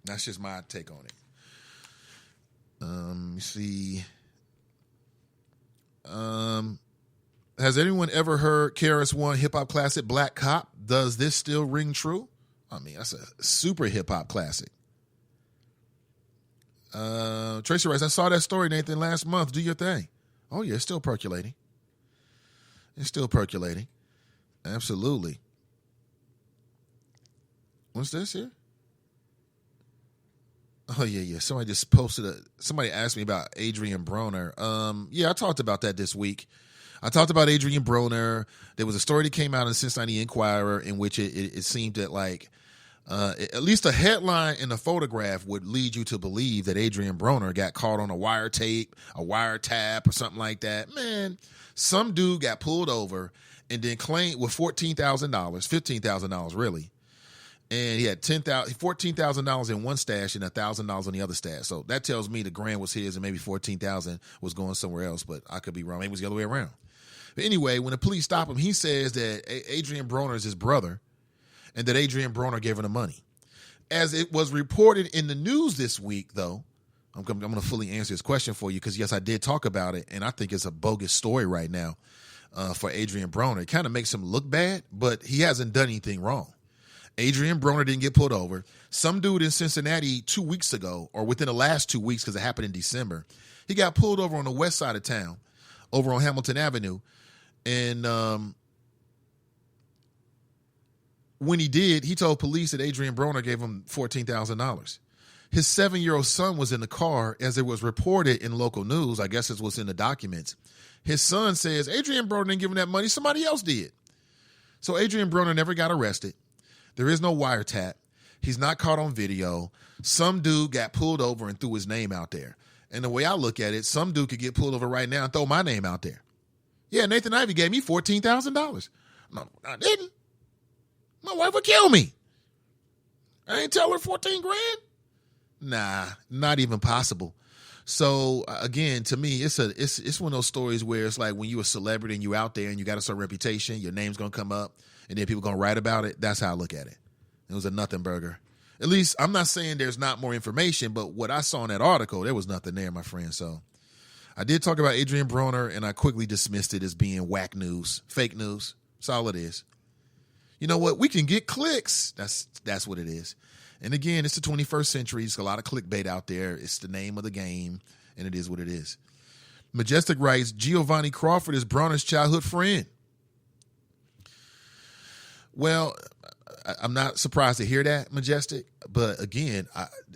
That's just my take on it. Let me see. Has anyone ever heard KRS-One hip-hop classic, Black Cop? Does this still ring true? I mean, that's a super hip-hop classic. Tracy writes, I saw that story, Nathan, last month. Do your thing. Oh, yeah, it's still percolating. It's still percolating. Absolutely. What's this here? Oh, yeah. Somebody just posted somebody asked me about Adrian Broner. Yeah, I talked about that this week. I talked about Adrian Broner. There was a story that came out in the Cincinnati Enquirer in which it seemed that, like, at least a headline in a photograph would lead you to believe that Adrian Broner got caught on a wiretap or something like that. Man, some dude got pulled over and then claimed with $14,000, $15,000 really. And he had $14,000 in one stash and $1,000 on the other stash. So that tells me the grand was his and maybe $14,000 was going somewhere else, but I could be wrong. Maybe it was the other way around. But anyway, when the police stop him, he says that Adrian Broner is his brother and that Adrian Broner gave him the money. As it was reported in the news this week, though, I'm going to fully answer this question for you because, yes, I did talk about it, and I think it's a bogus story right now for Adrian Broner. It kind of makes him look bad, but he hasn't done anything wrong. Adrian Broner didn't get pulled over. Some dude in Cincinnati 2 weeks ago, or within the last 2 weeks, because it happened in December, he got pulled over on the west side of town, over on Hamilton Avenue. And when he did, he told police that Adrian Broner gave him $14,000. His 7-year-old son was in the car, as it was reported in local news. I guess it was in the documents. His son says, Adrian Broner didn't give him that money. Somebody else did. So Adrian Broner never got arrested. There is no wiretap. He's not caught on video. Some dude got pulled over and threw his name out there. And the way I look at it, some dude could get pulled over right now and throw my name out there. Yeah, Nathan Ivey gave me $14,000. No, I didn't. My wife would kill me. I ain't tell her 14 grand. Nah, not even possible. So again, to me, it's one of those stories where it's like when you're a celebrity and you out there and you got a certain reputation, your name's gonna come up, and then people gonna write about it. That's how I look at it. It was a nothing burger. At least I'm not saying there's not more information, but what I saw in that article, there was nothing there, my friend. So I did talk about Adrian Broner, and I quickly dismissed it as being whack news, fake news. That's all it is. You know what? We can get clicks. That's what it is. And again, it's the 21st century. There's a lot of clickbait out there. It's the name of the game, and it is what it is. Majestic writes, Giovanni Crawford is Broner's childhood friend. Well, I'm not surprised to hear that, Majestic. But again,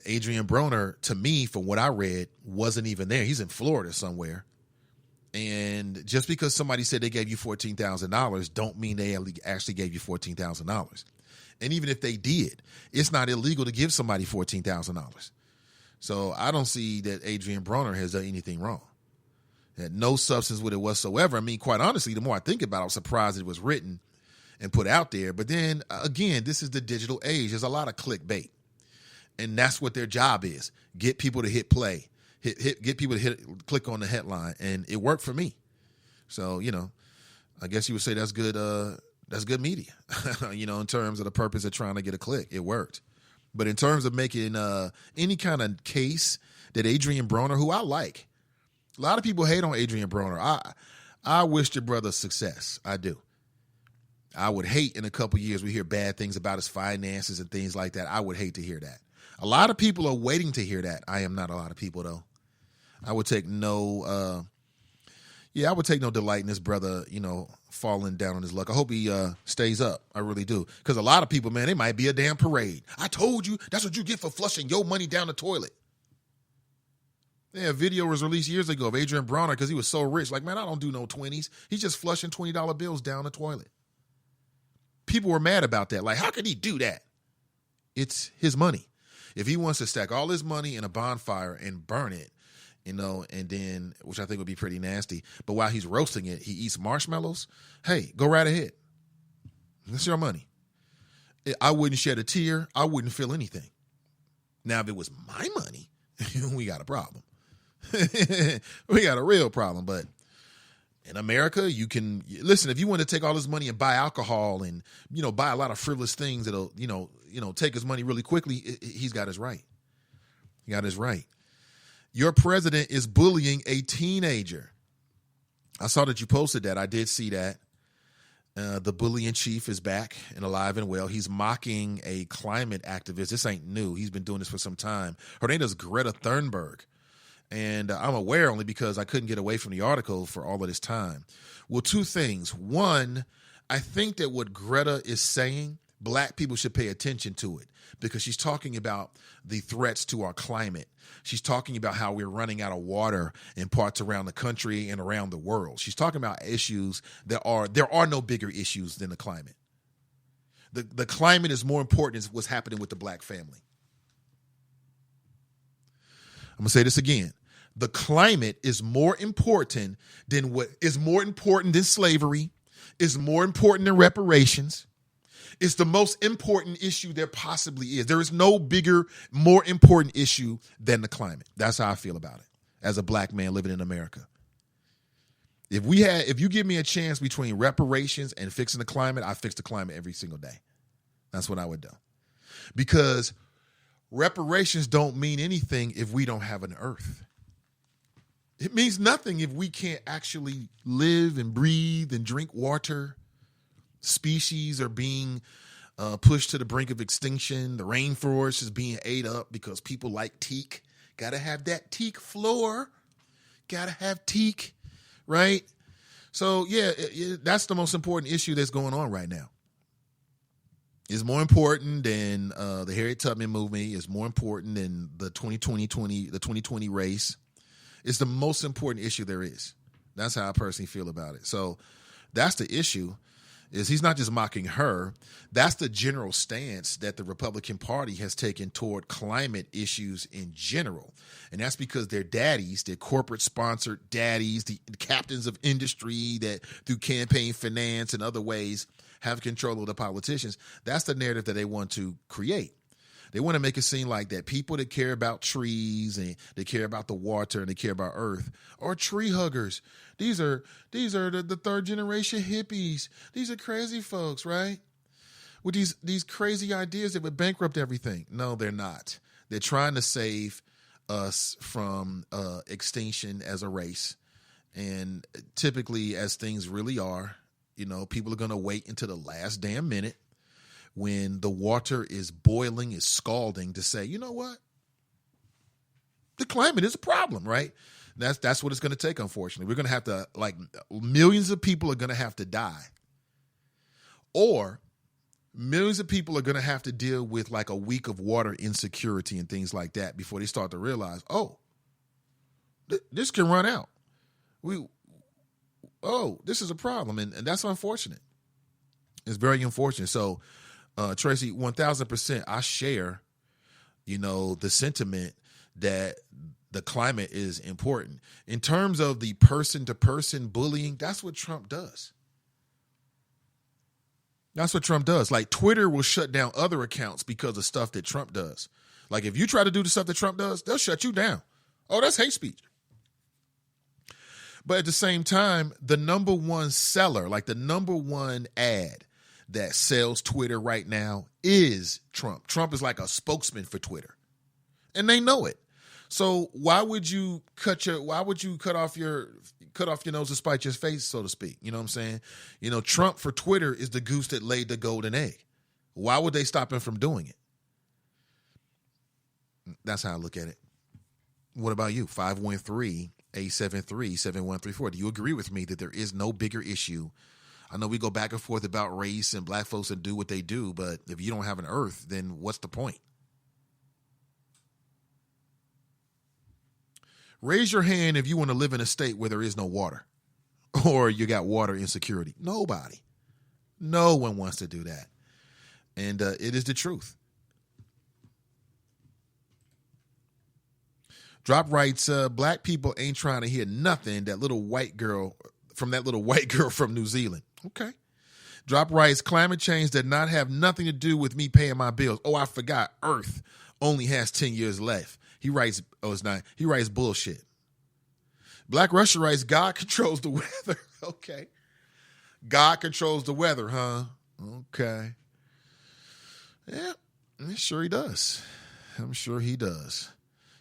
Adrian Broner, to me, from what I read, wasn't even there. He's in Florida somewhere. And just because somebody said they gave you $14,000 don't mean they actually gave you $14,000. And even if they did, it's not illegal to give somebody $14,000. So I don't see that Adrian Broner has done anything wrong. Had no substance with it whatsoever. I mean, quite honestly, the more I think about it, I'm surprised it was written and put out there. But then, again, this is the digital age. There's a lot of clickbait. And that's what their job is. Get people to hit play. Get people to click on the headline. And it worked for me. So, I guess you would say that's good media, in terms of the purpose of trying to get a click. It worked. But in terms of making any kind of case that Adrian Broner, who I like, a lot of people hate on Adrian Broner. I wish the brother success. I do. I would hate in a couple years we hear bad things about his finances and things like that. I would hate to hear that. A lot of people are waiting to hear that. I am not a lot of people, though. I would take no delight in this brother, falling down on his luck. I hope he stays up. I really do. Because a lot of people, man, it might be a damn parade. I told you, that's what you get for flushing your money down the toilet. Yeah, a video was released years ago of Adrian Broner because he was so rich. Like, man, I don't do no 20s. He's just flushing $20 bills down the toilet. People were mad about that. Like, how could he do that? It's his money. If he wants to stack all his money in a bonfire and burn it, and then, which I think would be pretty nasty, but while he's roasting it, he eats marshmallows, hey, go right ahead. That's your money. I wouldn't shed a tear. I wouldn't feel anything. Now, if it was my money, we got a problem. We got a real problem. But in America, you can listen. If you want to take all his money and buy alcohol and buy a lot of frivolous things that'll take his money really quickly, he's got his right. He got his right. Your president is bullying a teenager. I saw that you posted that. I did see that. The bullying chief is back and alive and well. He's mocking a climate activist. This ain't new. He's been doing this for some time. Her name is Greta Thunberg. And I'm aware only because I couldn't get away from the article for all of this time. Well, two things. One, I think that what Greta is saying, black people should pay attention to it because she's talking about the threats to our climate. She's talking about how we're running out of water in parts around the country and around the world. She's talking about issues there are no bigger issues than the climate. The climate is more important than what's happening with the black family. I'm going to say this again. The climate is more important than slavery, is more important than reparations. It's the most important issue there possibly is. There is no bigger, more important issue than the climate. That's how I feel about it as a black man living in America. If you give me a chance between reparations and fixing the climate, I fix the climate every single day. That's what I would do. Because reparations don't mean anything if we don't have an earth. It means nothing if we can't actually live and breathe and drink water. Species are being pushed to the brink of extinction. The rainforest is being ate up because people like teak. Got to have that teak floor. Got to have teak, right? So, yeah, that's the most important issue that's going on right now. It's more important than the Harriet Tubman movie. It's more important than the 2020 race. It's the most important issue there is. That's how I personally feel about it. So that's the issue. Is he's not just mocking her. That's the general stance that the Republican Party has taken toward climate issues in general. And that's because their daddies, their corporate-sponsored daddies, the captains of industry that through campaign finance and other ways have control of the politicians, that's the narrative that they want to create. They want to make it seem like that people that care about trees and they care about the water and they care about earth are tree huggers. These are the third generation hippies. These are crazy folks, right? With these crazy ideas that would bankrupt everything. No, they're not. They're trying to save us from extinction as a race. And typically, as things really are, people are going to wait until the last damn minute when the water is boiling, is scalding, to say, you know what? The climate is a problem, right? That's what it's going to take, unfortunately. We're going to have to, millions of people are going to have to die. Or millions of people are going to have to deal with a week of water insecurity and things like that before they start to realize, this can run out. This is a problem. And that's unfortunate. It's very unfortunate. So, Tracy, 1,000%, I share, the sentiment that the climate is important. In terms of the person-to-person bullying, that's what Trump does. That's what Trump does. Twitter will shut down other accounts because of stuff that Trump does. If you try to do the stuff that Trump does, they'll shut you down. Oh, that's hate speech. But at the same time, the number one seller, the number one ad that sells Twitter right now is Trump. Trump is like a spokesman for Twitter. And they know it. So why would you cut off your nose to spite your face, so to speak? You know what I'm saying? Trump for Twitter is the goose that laid the golden egg. Why would they stop him from doing it? That's how I look at it. What about you? 513-873-7134. Do you agree with me that there is no bigger issue? I know we go back and forth about race and black folks that do what they do, but if you don't have an earth, then what's the point? Raise your hand if you want to live in a state where there is no water or you got water insecurity. Nobody. No one wants to do that. And it is the truth. Drop writes, black people ain't trying to hear nothing that little white girl from New Zealand. Okay. Drop writes, climate change did not have nothing to do with me paying my bills. Oh, I forgot. Earth only has 10 years left. He writes, it's not. He writes bullshit. Black Russia writes, God controls the weather. Okay. God controls the weather, huh? Okay. Yeah, I'm sure he does.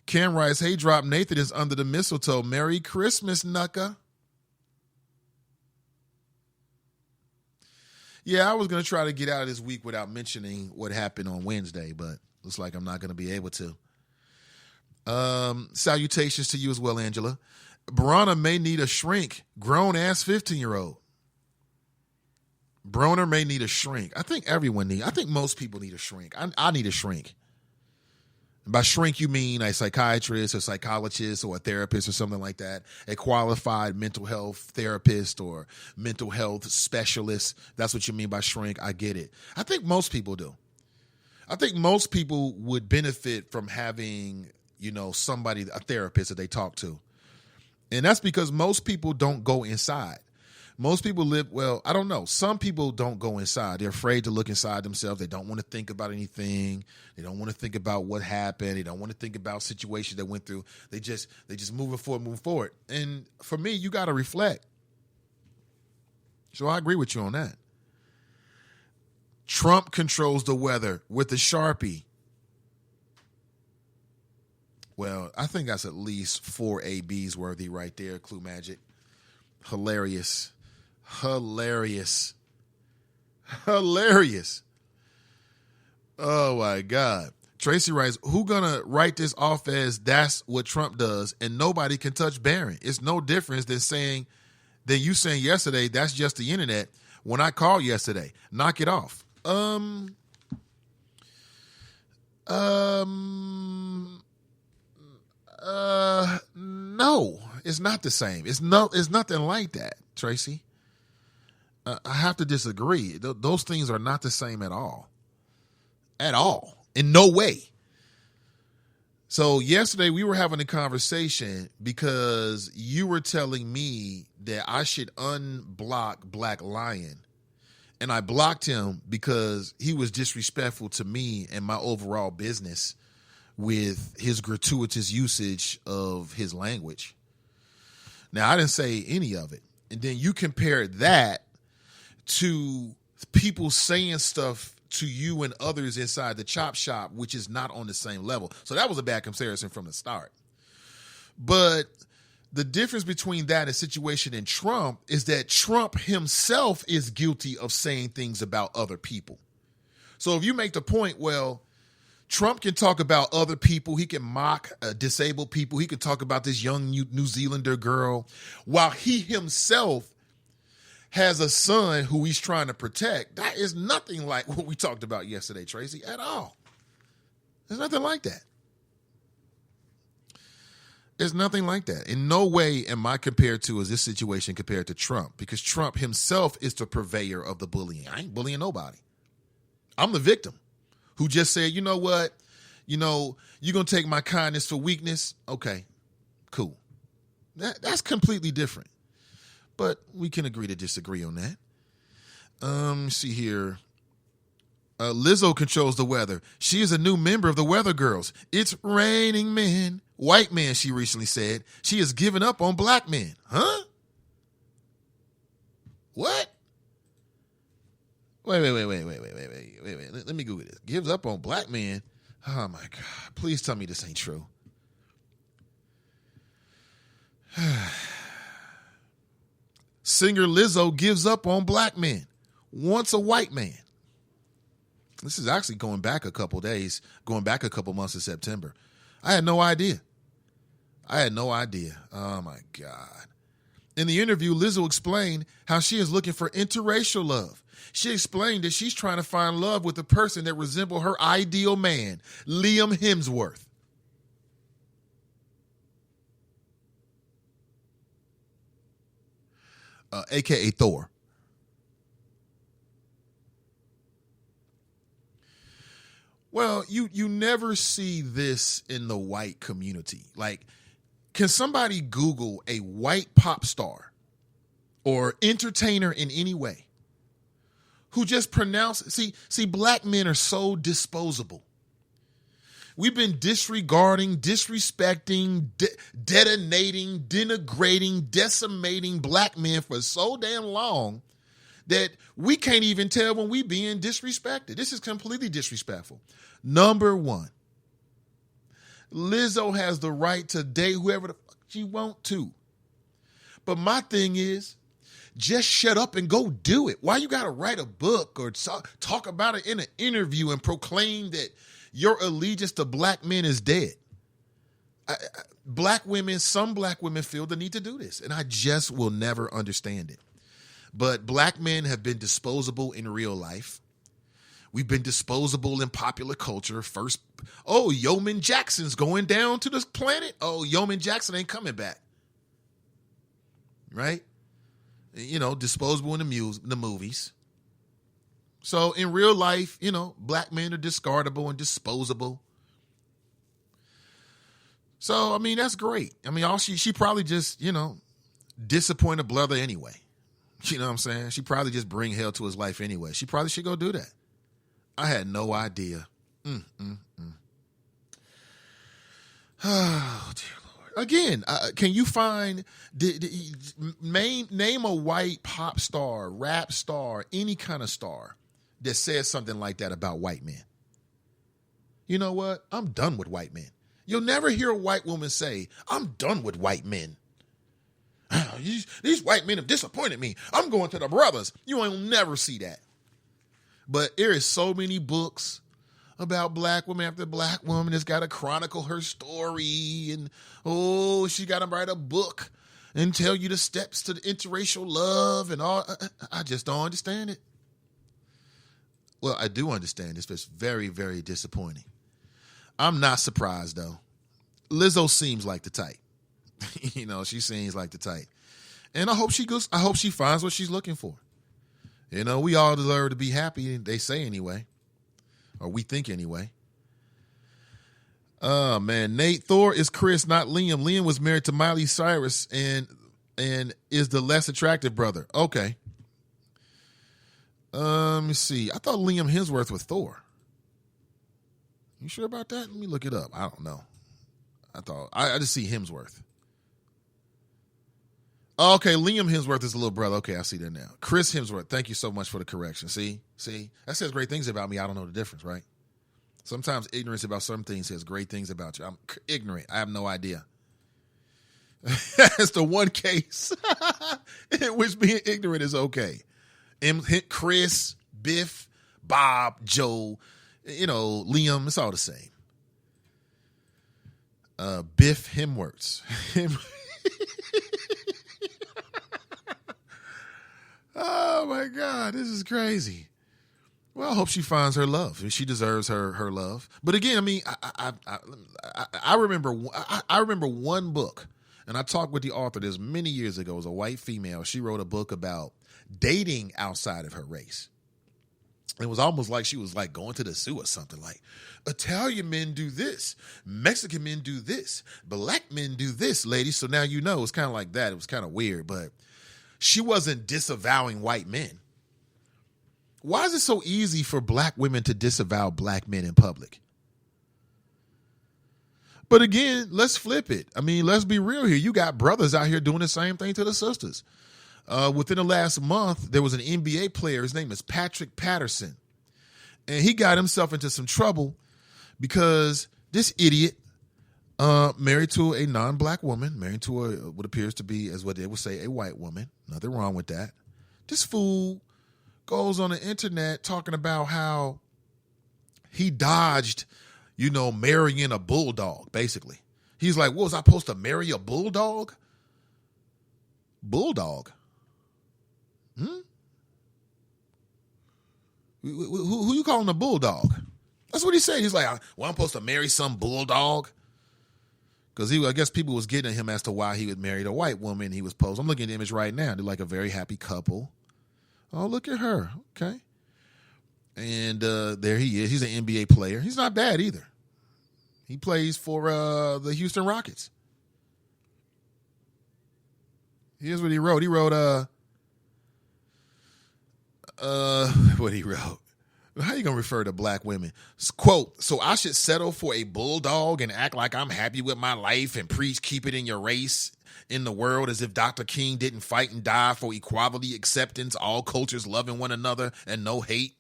Cam writes, hey, Drop, Nathan is under the mistletoe. Merry Christmas, Nucka. Yeah, I was going to try to get out of this week without mentioning what happened on Wednesday, but looks like I'm not going to be able to. Salutations to you as well, Angela. Bronna may need a shrink. Grown-ass 15-year-old. Broner may need a shrink. I think most people need a shrink. I need a shrink. By shrink, you mean a psychiatrist or psychologist or a therapist or something like that, a qualified mental health therapist or mental health specialist. That's what you mean by shrink. I get it. I think most people do. I think most people would benefit from having, somebody, a therapist that they talk to. And that's because most people don't go inside. Most people I don't know. Some people don't go inside. They're afraid to look inside themselves. They don't want to think about anything. They don't want to think about what happened. They don't want to think about situations they went through. They just move forward. And for me, you got to reflect. So I agree with you on that. Trump controls the weather with a Sharpie. Well, I think that's at least 4 ABs worthy right there, Clue Magic. Hilarious. Oh, my God. Tracy writes, who gonna write this off as that's what Trump does and nobody can touch Barron? It's no difference than you saying yesterday that's just the internet when I called yesterday. Knock it off. No, it's not the same. It's nothing like that, Tracy. I have to disagree. Those things are not the same at all. At all. In no way. So yesterday we were having a conversation because you were telling me that I should unblock Black Lion. And I blocked him because he was disrespectful to me and my overall business with his gratuitous usage of his language. Now, I didn't say any of it. And then you compared that to people saying stuff to you and others inside the chop shop, which is not on the same level. So that was a bad comparison from the start. But the difference between that and situation in Trump is that Trump himself is guilty of saying things about other people. So if you make the point, well, Trump can talk about other people. He can mock disabled people. He can talk about this young New Zealander girl while he himself has a son who he's trying to protect. That is nothing like what we talked about yesterday, Tracy, at all. There's nothing like that. There's nothing like that. In no way am I compared to this situation compared to Trump, because Trump himself is the purveyor of the bullying. I ain't bullying nobody. I'm the victim who just said, you know what? You're going to take my kindness for weakness? Okay, cool. That's completely different. But we can agree to disagree on that. Let's see here. Lizzo controls the weather. She is a new member of the Weather Girls. It's raining men. White men, she recently said. She has given up on black men. Huh? What? Wait. Let me Google this. Gives up on black men? Oh, my God. Please tell me this ain't true. Singer Lizzo gives up on black men, wants a white man. This is actually going back a couple months in September. I had no idea. Oh, my God. In the interview, Lizzo explained how she is looking for interracial love. She explained that she's trying to find love with a person that resembles her ideal man, Liam Hemsworth. A.K.A. Thor. Well, you never see this in the white community. Like, can somebody Google a white pop star or entertainer in any way who just see, black men are so disposable. We've been disregarding, disrespecting, detonating, denigrating, decimating black men for so damn long that we can't even tell when we being disrespected. This is completely disrespectful. Number one, Lizzo has the right to date whoever the fuck she want to. But my thing is, just shut up and go do it. Why you got to write a book or talk about it in an interview and proclaim that your allegiance to black men is dead? Some black women feel the need to do this, and I just will never understand it. But black men have been disposable in real life. We've been disposable in popular culture. First, Yeoman Jackson's going down to this planet. Yeoman Jackson ain't coming back. Right? Disposable in the movies. So in real life, black men are discardable and disposable. So, that's great. She probably just, disappoint a brother anyway. You know what I'm saying? She probably just bring hell to his life anyway. She probably should go do that. I had no idea. Oh, dear Lord. Again, can you find, name a white pop star, rap star, any kind of star that says something like that about white men? You know what? I'm done with white men. You'll never hear a white woman say, I'm done with white men. These white men have disappointed me. I'm going to the brothers. You will never see that. But there is so many books about black women after black woman has got to chronicle her story. And, she got to write a book and tell you the steps to the interracial love and all. I just don't understand it. Well, I do understand this, but it's very, very disappointing. I'm not surprised, though. Lizzo seems like the type. She seems like the type. And I hope she finds what she's looking for. We all deserve to be happy, they say anyway. Or we think anyway. Oh, man. Nate, Thor is Chris, not Liam. Liam was married to Miley Cyrus and is the less attractive brother. Okay. Let me see. I thought Liam Hemsworth was Thor. You sure about that? Let me look it up. I don't know. I just see Hemsworth. Okay, Liam Hemsworth is the little brother. Okay, I see that now. Chris Hemsworth, thank you so much for the correction. See? That says great things about me. I don't know the difference, right? Sometimes ignorance about some things says great things about you. I'm ignorant. I have no idea. That's the one case in which being ignorant is okay. Chris, Biff, Bob, Joe, Liam, it's all the same. Biff Hemsworth. Oh, my God. This is crazy. Well, I hope she finds her love. She deserves her love. But again, I mean, I remember one book, and I talked with the author this many years ago. It was a white female. She wrote a book about dating outside of her race. It was almost like she was like going to the zoo or something, like Italian men do this, Mexican men do this, black men do this, ladies. So now it's kind of like that. It was kind of weird, but she wasn't disavowing white men. Why is it so easy for black women to disavow black men in public? But again, let's flip it. I mean, let's be real here. You got brothers out here doing the same thing to the sisters. Within the last month, there was an NBA player. His name is Patrick Patterson. And he got himself into some trouble because this idiot, married to a non-black woman, married to what appears to be, as what they would say, a white woman. Nothing wrong with that. This fool goes on the internet talking about how he dodged, marrying a bulldog, basically. He's like, what, was I supposed to marry a bulldog? Bulldog? Who you calling a bulldog? That's what he said. He's like, well, I'm supposed to marry some bulldog? Because I guess people was getting at him as to why he would marry a white woman. He was posed. I'm looking at the image right now. They're like a very happy couple. Oh, look at her. Okay. And there he is. He's an NBA player. He's not bad either. He plays for the Houston Rockets. Here's what he wrote. He wrote, what he wrote. How you going to refer to black women? Quote, so I should settle for a bulldog and act like I'm happy with my life and preach keep it in your race in the world as if Dr. King didn't fight and die for equality, acceptance, all cultures loving one another, and no hate.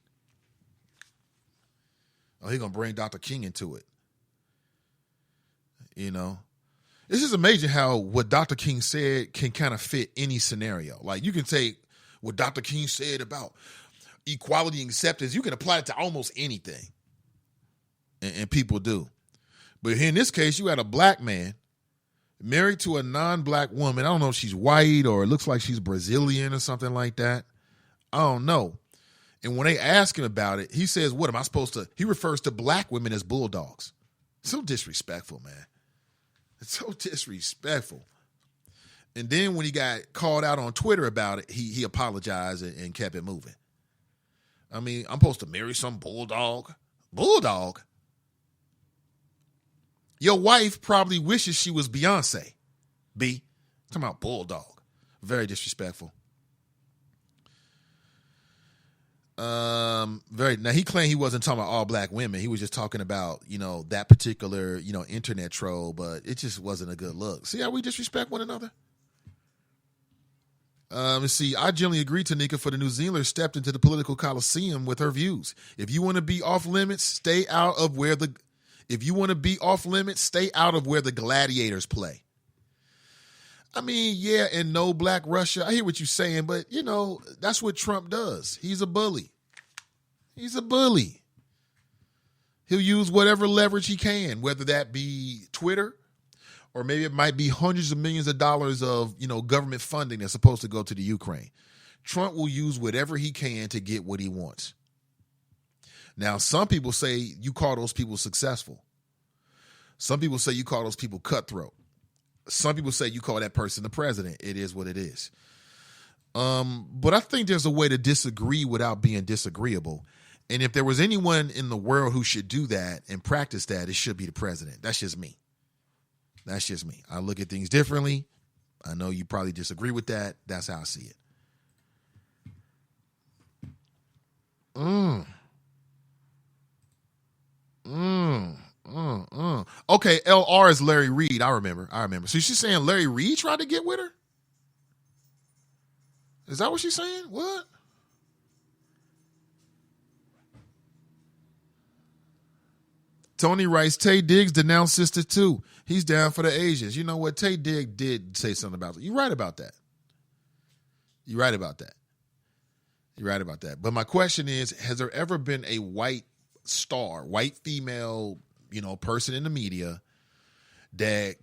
Oh, he's going to bring Dr. King into it. It's just amazing how what Dr. King said can kind of fit any scenario. Like you can take what Dr. King said about equality and acceptance, you can apply it to almost anything. And people do. But in this case, you had a black man married to a non-black woman. I don't know if she's white or it looks like she's Brazilian or something like that. I don't know. And when they ask him about it, he says, what am I supposed to? He refers to black women as bulldogs. So disrespectful, man. It's so disrespectful. And then when he got called out on Twitter about it, he apologized and kept it moving. I mean, I'm supposed to marry some bulldog? Bulldog? Your wife probably wishes she was Beyonce. B. Talking about bulldog. Very disrespectful. Now he claimed he wasn't talking about all black women. He was just talking about, that particular, internet troll, but it just wasn't a good look. See how we disrespect one another? See, I generally agree, Tanika, for the New Zealanders stepped into the political coliseum with her views. If you want to be off limits, stay out of where the gladiators play. I mean, yeah, and no Black Russia. I hear what you're saying, but, that's what Trump does. He's a bully. He's a bully. He'll use whatever leverage he can, whether that be Twitter or maybe it might be hundreds of millions of dollars of, government funding that's supposed to go to the Ukraine. Trump will use whatever he can to get what he wants. Now, some people say you call those people successful. Some people say you call those people cutthroat. Some people say you call that person the president. It is what it is. But I think there's a way to disagree without being disagreeable. And if there was anyone in the world who should do that and practice that, it should be the president. That's just me. I look at things differently. I know you probably disagree with that. That's how I see it. Okay, LR is Larry Reed. I remember. So she's saying Larry Reed tried to get with her? Is that what she's saying? What? Tony writes, Tay Diggs denounced Sister 2. He's down for the Asians. You know what? Tay Diggs did say something about it. You're right about that. But my question is, has there ever been a white star, white female, person in the media that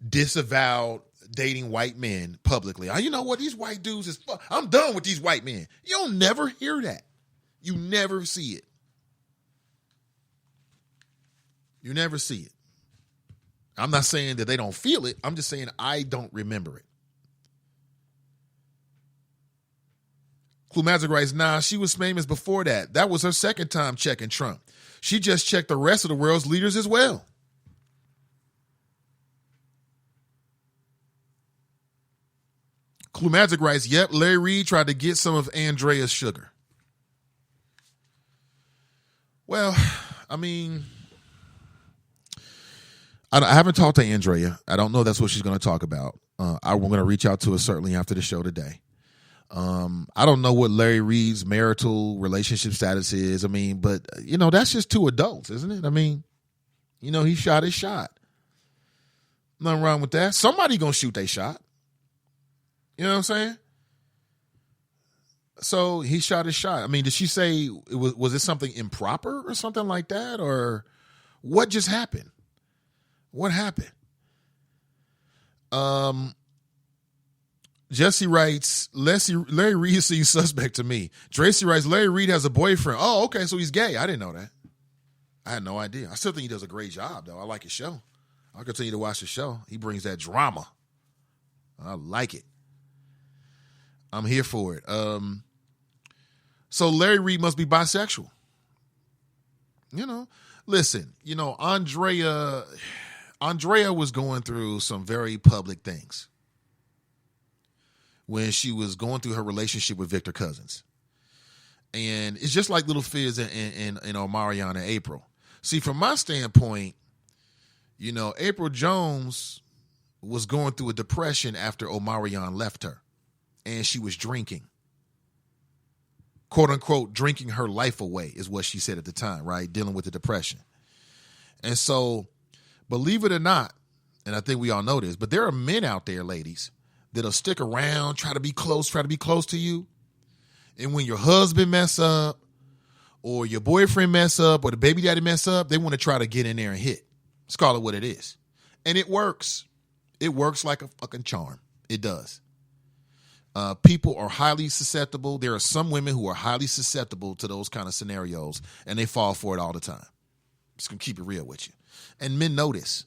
disavowed dating white men publicly? You know what? These white dudes is I'm done with these white men. You'll never hear that. You never see it. You never see it. I'm not saying that they don't feel it. I'm just saying I don't remember it. Clue Magic writes, nah, she was famous before that. That was her second time checking Trump. She just checked the rest of the world's leaders as well. Clue Magic writes, yep, Larry Reed tried to get some of Andrea's sugar. Well, I mean, I haven't talked to Andrea. I don't know that's what she's going to talk about. I'm going to reach out to her certainly after the show today. I don't know what Larry Reed's marital relationship status is. I mean, but, that's just two adults, isn't it? I mean, he shot his shot. Nothing wrong with that. Somebody going to shoot their shot. You know what I'm saying? So he shot his shot. I mean, did she say, was it something improper or something like that? Or what just happened? What happened? Jesse writes, Larry Reed seems suspect to me. Tracy writes, Larry Reed has a boyfriend. Oh, okay, so he's gay. I didn't know that. I had no idea. I still think he does a great job, though. I like his show. I'll continue to watch the show. He brings that drama. I like it. I'm here for it. So Larry Reed must be bisexual. Listen, Andrea was going through some very public things when she was going through her relationship with Victor Cousins. And it's just like Little Fizz and Omarion and April. See, from my standpoint, April Jones was going through a depression after Omarion left her. And she was drinking. Quote unquote, drinking her life away is what she said at the time, right? Dealing with the depression. And so, believe it or not, and I think we all know this, but there are men out there, ladies, that'll stick around, try to be close to you. And when your husband mess up, or your boyfriend mess up, or the baby daddy mess up, they want to try to get in there and hit. Let's call it what it is. And it works. It works like a fucking charm. It does. People are highly susceptible. There are some women who are highly susceptible to those kind of scenarios, and they fall for it all the time. Just gonna keep it real with you. And men know this.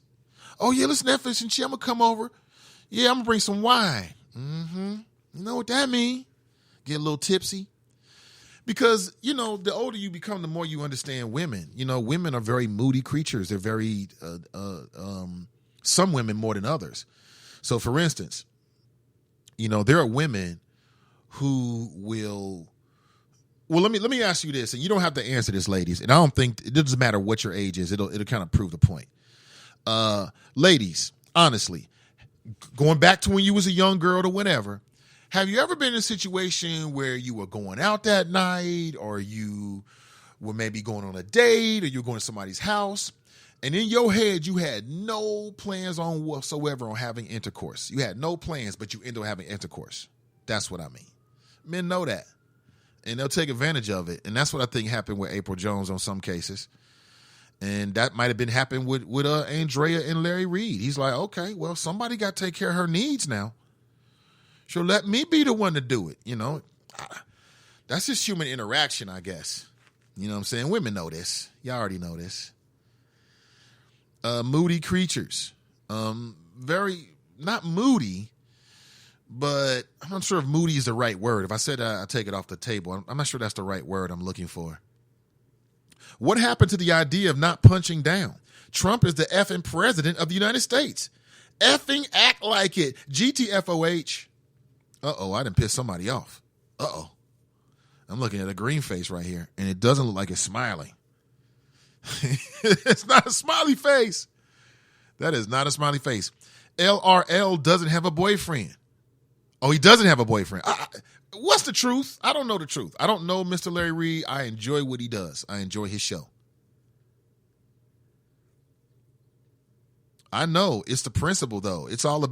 Oh, yeah, let's Netflix and chill. I'm gonna come over. Yeah, I'm gonna bring some wine. Mm-hmm. You know what that mean? Get a little tipsy. Because, the older you become, the more you understand women. Women are very moody creatures. They're very, some women more than others. So, for instance, there are women who will. Well, let me ask you this, and you don't have to answer this, ladies. And I don't think it doesn't matter what your age is. It'll kind of prove the point. Ladies, honestly, going back to when you was a young girl or whatever, have you ever been in a situation where you were going out that night, or you were maybe going on a date, or you were going to somebody's house, and in your head, you had no plans on whatsoever on having intercourse. You had no plans, but you ended up having intercourse. That's what I mean. Men know that, and they'll take advantage of it. And that's what I think happened with April Jones on some cases. And that might have been happening with Andrea and Larry Reed. He's like, okay, well, somebody got to take care of her needs now. So let me be the one to do it, That's just human interaction, I guess. You know what I'm saying? Women know this. Y'all already know this. Moody creatures. Very, not moody, but I'm not sure if moody is the right word. If I said that, I take it off the table. I'm not sure that's the right word I'm looking for. What happened to the idea of not punching down? Trump is the effing president of the United States. Effing act like it. GTFOH. Uh-oh, I done pissed somebody off. Uh-oh. I'm looking at a green face right here, and it doesn't look like it's smiling. It's not a smiley face. That is not a smiley face. LRL doesn't have a boyfriend. Oh, he doesn't have a boyfriend. What's the truth? I don't know the truth. I don't know Mr. Larry Reed. I enjoy what he does. I enjoy his show. I know it's the principle, though. It's all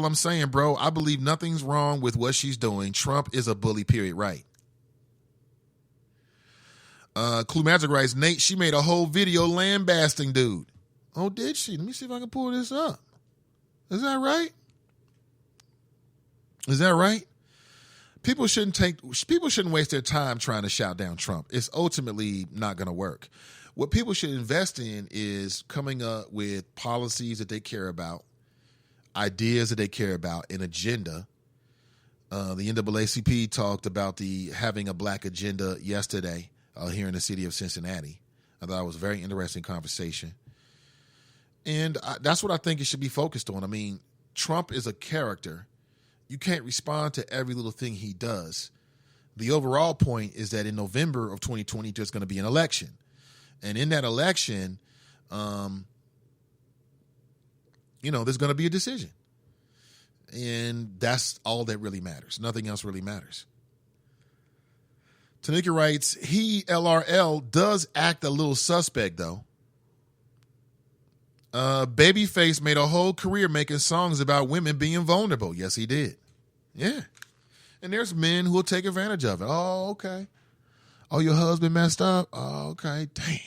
I'm saying, bro. I believe nothing's wrong with what she's doing. Trump is a bully, period, right? Clue Magic writes, Nate, she made a whole video lambasting dude. Oh, did she? Let me see if I can pull this up. Is that right? Is that right? People shouldn't waste their time trying to shout down Trump. It's ultimately not going to work. What people should invest in is coming up with policies that they care about, ideas that they care about, an agenda. The NAACP talked about having a black agenda yesterday here in the city of Cincinnati. I thought it was a very interesting conversation. And that's what I think it should be focused on. I mean, Trump is a character. You can't respond to every little thing he does. The overall point is that in November of 2020, there's going to be an election. And in that election, there's going to be a decision. And that's all that really matters. Nothing else really matters. Tanika writes, he, LRL, does act a little suspect, though. Babyface made a whole career making songs about women being vulnerable. Yes, he did. Yeah. And there's men who will take advantage of it. Oh, okay. Oh, your husband messed up? Oh, okay. Damn.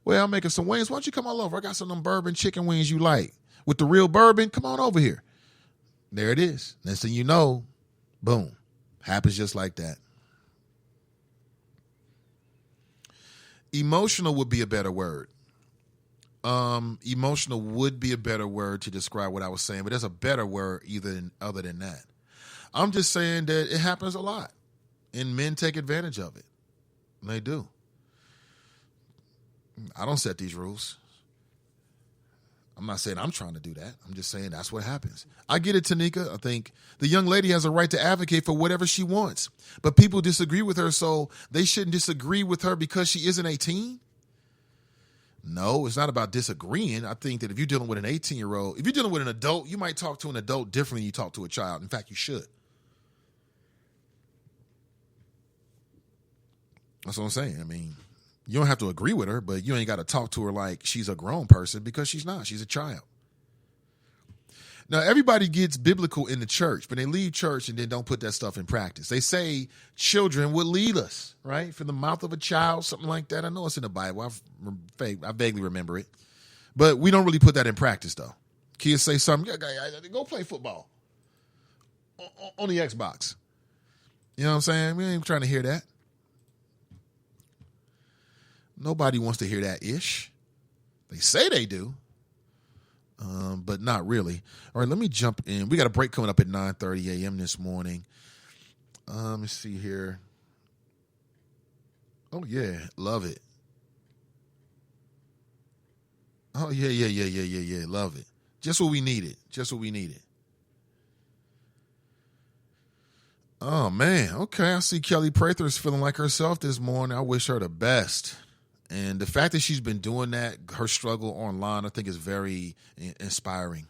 Well, I'm making some wings. Why don't you come all over? I got some of them bourbon chicken wings you like. With the real bourbon, come on over here. There it is. Next thing you know, boom. Happens just like that. Emotional would be a better word. Emotional would be a better word to describe what I was saying, but there's a better word other than that. I'm just saying that it happens a lot, and men take advantage of it. They do. I don't set these rules. I'm not saying I'm trying to do that. I'm just saying that's what happens. I get it, Tanika. I think the young lady has a right to advocate for whatever she wants, but people disagree with her, so they shouldn't disagree with her because she isn't 18? No, it's not about disagreeing. I think that if you're dealing with an 18-year-old, if you're dealing with an adult, you might talk to an adult differently than you talk to a child. In fact, you should. That's what I'm saying. I mean, you don't have to agree with her, but you ain't got to talk to her like she's a grown person because she's not. She's a child. Now, everybody gets biblical in the church, but they leave church and then don't put that stuff in practice. They say children would lead us, right? From the mouth of a child, something like that. I know it's in the Bible. I vaguely remember it. But we don't really put that in practice, though. Kids say something, go play football on the Xbox. You know what I'm saying? We ain't trying to hear that. Nobody wants to hear that ish. They say they do. But not really. All right, let me jump in. We got a break coming up at 9:30 a.m. this morning. Let me see here. Oh, yeah. Love it. Oh, yeah. Love it. Just what we needed. Oh, man. Okay, I see Kelly Prather is feeling like herself this morning. I wish her the best. And the fact that she's been doing that, her struggle online, I think is very inspiring.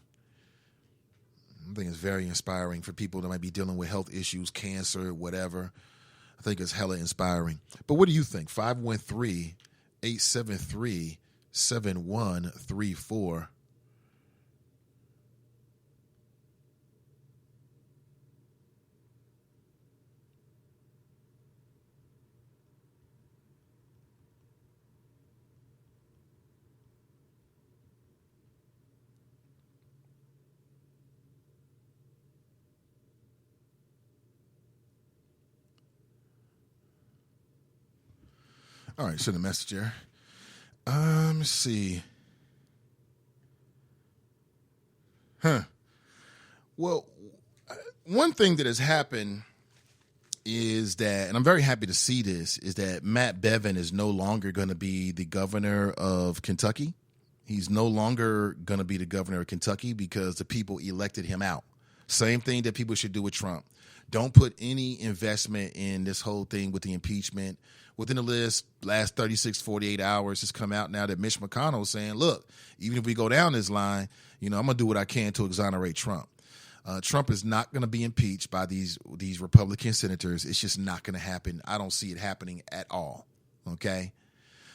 I think it's very inspiring for people that might be dealing with health issues, cancer, whatever. I think it's hella inspiring. But what do you think? 513-873-7134. All right, send a message here. Let's see. Well, one thing that has happened is that, and I'm very happy to see this, is that Matt Bevin is no longer going to be the governor of Kentucky. He's no longer going to be the governor of Kentucky because the people elected him out. Same thing that people should do with Trump. Don't put any investment in this whole thing with the impeachment. Within the last 36, 48 hours, it's come out now that Mitch McConnell is saying, look, even if we go down this line, I'm going to do what I can to exonerate Trump. Trump is not going to be impeached by these Republican senators. It's just not going to happen. I don't see it happening at all. Okay?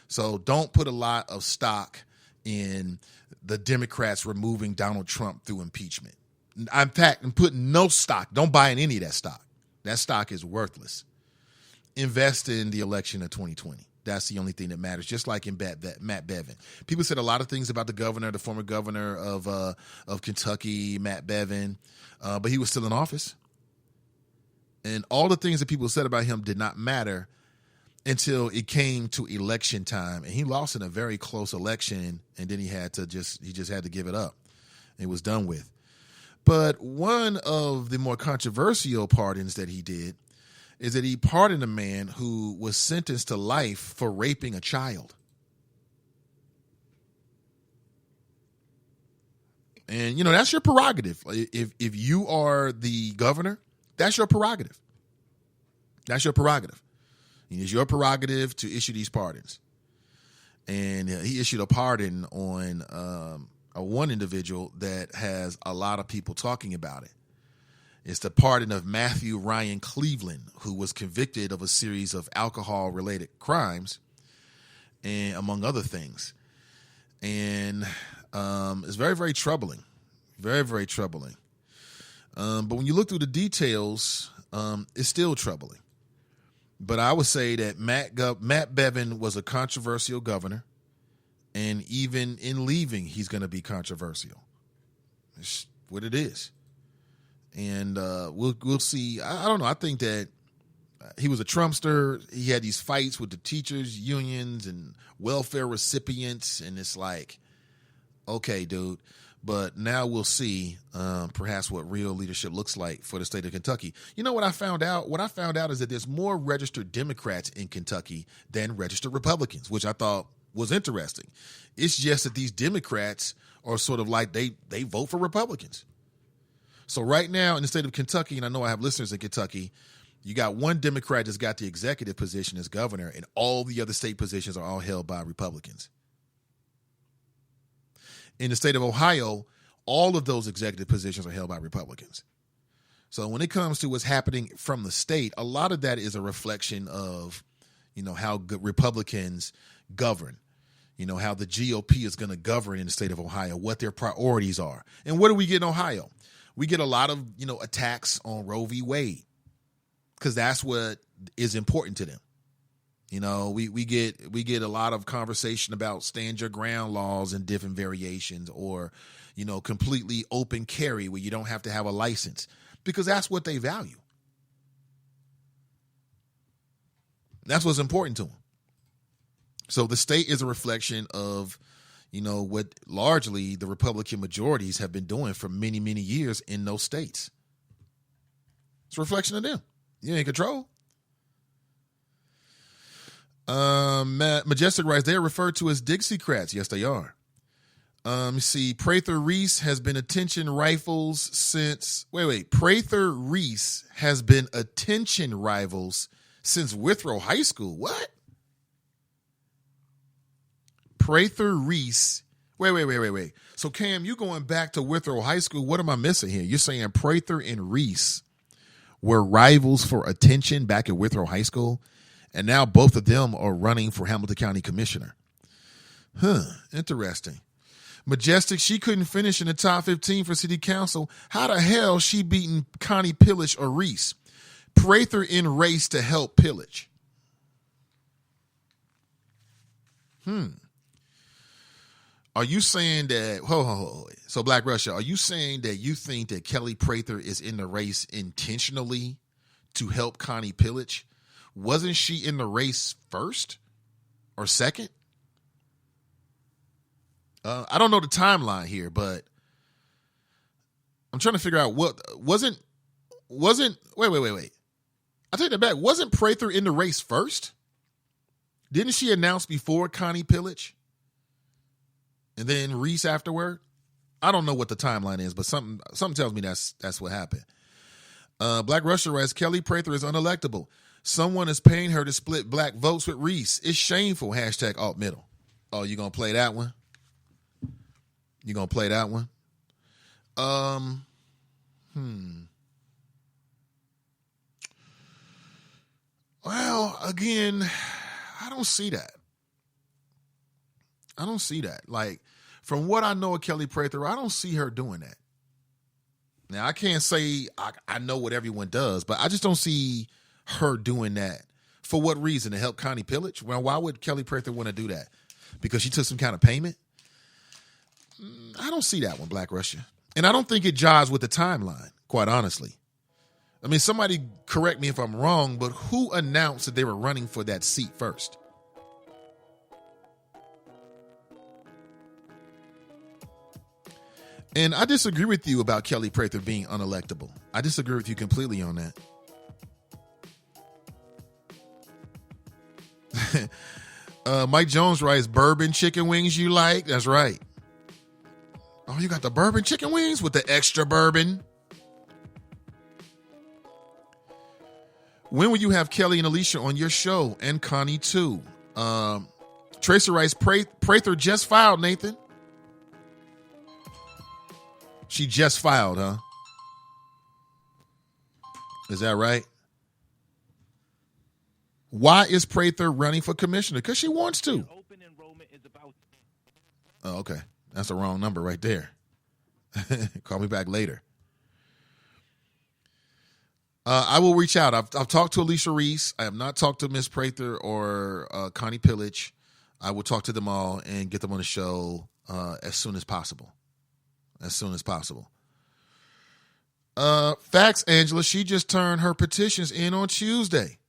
So don't put a lot of stock in the Democrats removing Donald Trump through impeachment. In fact, I'm putting no stock. Don't buy in any of that stock. That stock is worthless. Invest in the election of 2020. That's the only thing that matters, just like in Matt Bevin. People said a lot of things about the former governor of Kentucky, Matt Bevin, but he was still in office. And all the things that people said about him did not matter until it came to election time. And he lost in a very close election, and then he just had to give it up. It was done with. But one of the more controversial pardons that he did is that he pardoned a man who was sentenced to life for raping a child. And, that's your prerogative. If you are the governor, that's your prerogative. That's your prerogative. It's your prerogative to issue these pardons. And he issued a pardon on one individual that has a lot of people talking about it. It's the pardon of Matthew Ryan Cleveland, who was convicted of a series of alcohol-related crimes, and among other things. And it's very, very troubling. Very, very troubling. But when you look through the details, it's still troubling. But I would say that Matt Bevin was a controversial governor, and even in leaving, he's going to be controversial. It's what it is. And we'll see. I don't know. I think that he was a Trumpster. He had these fights with the teachers' unions and welfare recipients, and it's like, okay, dude. But now we'll see perhaps what real leadership looks like for the state of Kentucky. You know what I found out? What I found out is that there's more registered Democrats in Kentucky than registered Republicans, which I thought was interesting. It's just that these Democrats are sort of like they vote for Republicans. So right now in the state of Kentucky, and I know I have listeners in Kentucky, you got one Democrat that's got the executive position as governor, and all the other state positions are all held by Republicans. In the state of Ohio, all of those executive positions are held by Republicans. So when it comes to what's happening from the state, a lot of that is a reflection of, how good Republicans govern, how the GOP is going to govern in the state of Ohio, what their priorities are. And what do we get in Ohio? We get a lot of, attacks on Roe v. Wade because that's what is important to them. We get a lot of conversation about stand your ground laws and different variations, or, completely open carry where you don't have to have a license, because that's what they value. That's what's important to them. So the state is a reflection of, what largely the Republican majorities have been doing for many, many years in those states. It's a reflection of them. You're in control. Majestic writes, they are referred to as Dixiecrats. Yes, they are. See, Prather Reese has been attention rifles since... Prather Reese has been attention rivals since Withrow High School. What? Prather Reese. Wait. So, Cam, you going back to Withrow High School. What am I missing here? You're saying Prather and Reese were rivals for attention back at Withrow High School, and now both of them are running for Hamilton County Commissioner. Interesting. Majestic, she couldn't finish in the top 15 for city council. How the hell she beating Connie Pillage or Reese? Prather in race to help Pillage. Are you saying that, so Black Russia, are you saying that you think that Kelly Prather is in the race intentionally to help Connie Pillage? Wasn't she in the race first? or second. I don't know the timeline here, but I'm trying to figure out what wasn't. Wait. I take that back. Wasn't Prather in the race first? Didn't she announce before Connie Pillage? And then Reese afterward? I don't know what the timeline is, but something tells me that's what happened. Black Russia writes, Kelly Prather is unelectable. Someone is paying her to split black votes with Reese. It's shameful. # alt middle. Oh, you gonna play that one? You gonna play that one? Well, again, I don't see that. Like, from what I know of Kelly Prather, I don't see her doing that. Now, I can't say I know what everyone does, but I just don't see her doing that. For what reason? To help Connie Pillage? Well, why would Kelly Prather want to do that? Because she took some kind of payment? I don't see that one, Black Russia. And I don't think it jives with the timeline, quite honestly. I mean, somebody correct me if I'm wrong, but who announced that they were running for that seat first? And I disagree with you about Kelly Prather being unelectable. I disagree with you completely on that. Mike Jones writes, bourbon chicken wings you like? That's right. Oh, you got the bourbon chicken wings with the extra bourbon? When will you have Kelly and Alicia on your show? And Connie too. Tracer writes, Prather just filed, Nathan. She just filed, huh? Is that right? Why is Prather running for commissioner? Because she wants to. Oh, okay. That's the wrong number right there. Call me back later. I will reach out. I've talked to Alicia Reese. I have not talked to Miss Prather or Connie Pillage. I will talk to them all and get them on the show as soon as possible. Facts, Angela. She just turned her petitions in on Tuesday.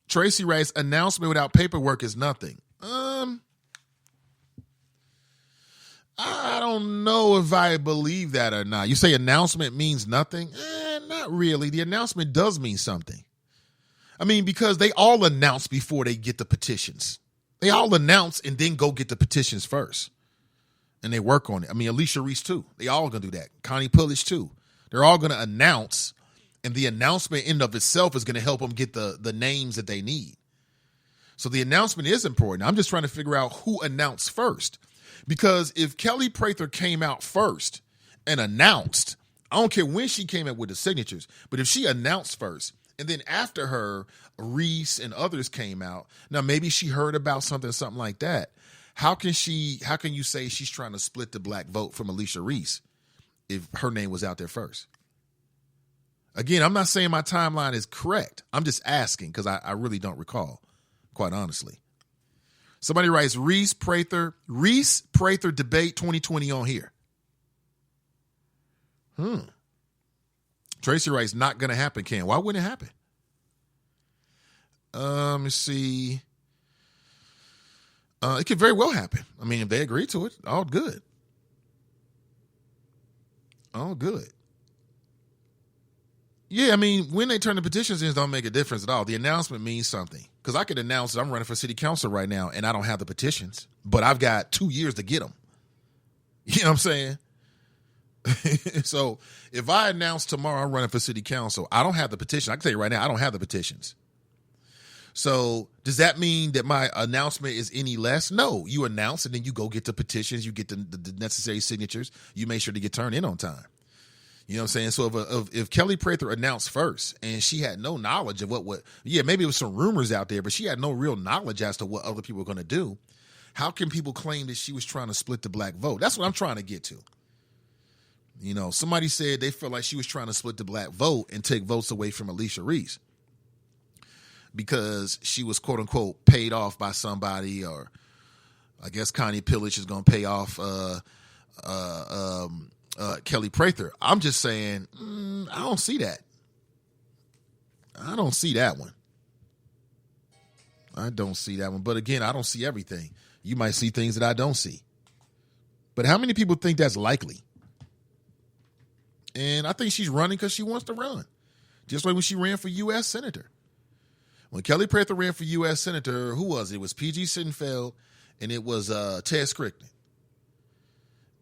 Tracy writes, announcement without paperwork is nothing. I don't know if I believe that or not. You say announcement means nothing? Not really. The announcement does mean something. I mean, because they all announce before they get the petitions. They all announce and then go get the petitions first. And they work on it. I mean, Alicia Reese too. They all going to do that. Connie Pillage too. They're all going to announce, and the announcement in of itself is going to help them get the names that they need. So the announcement is important. I'm just trying to figure out who announced first. Because if Kelly Prather came out first and announced, I don't care when she came out with the signatures, but if she announced first, and then after her, Reese and others came out, now maybe she heard about something like that. How can you say she's trying to split the black vote from Alicia Reese if her name was out there first? Again, I'm not saying my timeline is correct. I'm just asking because I really don't recall, quite honestly. Somebody writes, Reese Prather debate 2020 on here. Tracy writes, not going to happen, Ken. Why wouldn't it happen? Let me see. It could very well happen. I mean, if they agree to it, all good. All good. Yeah, I mean, when they turn the petitions in, it don't make a difference at all. The announcement means something. Because I could announce that I'm running for city council right now, and I don't have the petitions. But I've got 2 years to get them. You know what I'm saying? So if I announce tomorrow I'm running for city council, I don't have the petition. I can tell you right now, I don't have the petitions. So does that mean that my announcement is any less? No, you announce and then you go get the petitions, you get the necessary signatures, you make sure to get turned in on time. You know what I'm saying? So if Kelly Prather announced first and she had no knowledge of maybe it was some rumors out there, but she had no real knowledge as to what other people were going to do, how can people claim that she was trying to split the black vote? That's what I'm trying to get to. You know, somebody said they felt like she was trying to split the black vote and take votes away from Alicia Reese because she was, quote unquote, paid off by somebody, or I guess Connie Pillage is going to pay off Kelly Prather. I'm just saying, I don't see that. I don't see that one. I don't see that one. But again, I don't see everything. You might see things that I don't see. But how many people think that's likely? And I think she's running because she wants to run. Just like when she ran for U.S. Senator. When Kelly Prather ran for U.S. Senator, who was it? It was P.G. Sittenfeld and it was Ted Scrickland.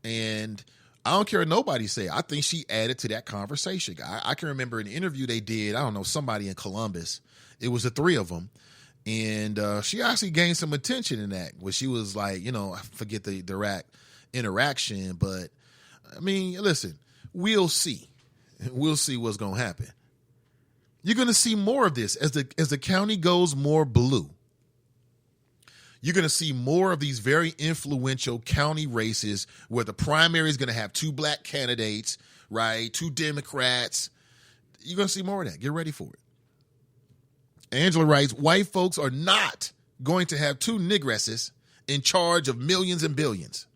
And I don't care what nobody say. I think she added to that conversation. I can remember an interview they did, I don't know, somebody in Columbus. It was the three of them. And she actually gained some attention in that, where she was like, I forget the direct interaction, but I mean, listen, we'll see. We'll see what's going to happen. You're going to see more of this as the county goes more blue. You're going to see more of these very influential county races where the primary is going to have 2 black candidates, right? 2 Democrats. You're going to see more of that. Get ready for it. Angela writes, white folks are not going to have 2 nigresses in charge of millions and billions.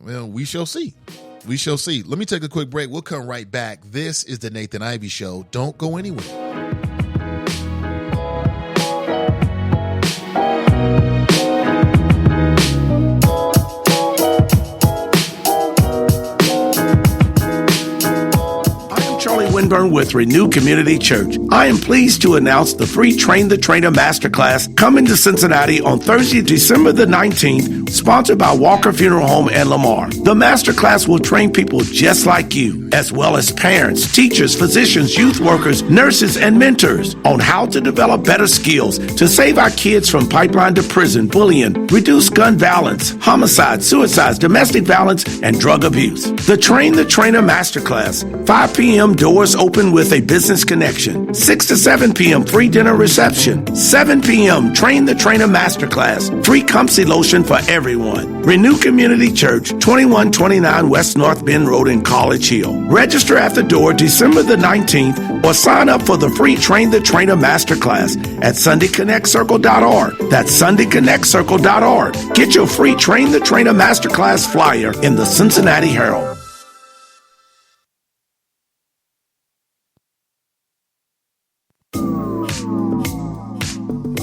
Well, we shall see. We shall see. Let me take a quick break. We'll come right back. This is the Nathan Ivey Show. Don't go anywhere. Winburn with Renew Community Church. I am pleased to announce the free Train the Trainer Masterclass coming to Cincinnati on Thursday, December the 19th, sponsored by Walker Funeral Home and Lamar. The Masterclass will train people just like you, as well as parents, teachers, physicians, youth workers, nurses, and mentors on how to develop better skills to save our kids from pipeline to prison, bullying, reduce gun violence, homicide, suicides, domestic violence, and drug abuse. The Train the Trainer Masterclass, 5 p.m. doors open with a business connection. 6 to 7 p.m. free dinner reception. 7 p.m. Train the Trainer Masterclass. Free Comfsy lotion for everyone. Renew Community Church, 2129 West North Bend Road in College Hill. Register at the door December the 19th or sign up for the free Train the Trainer Masterclass at SundayConnectCircle.org. That's SundayConnectCircle.org. Get your free Train the Trainer Masterclass flyer in the Cincinnati Herald.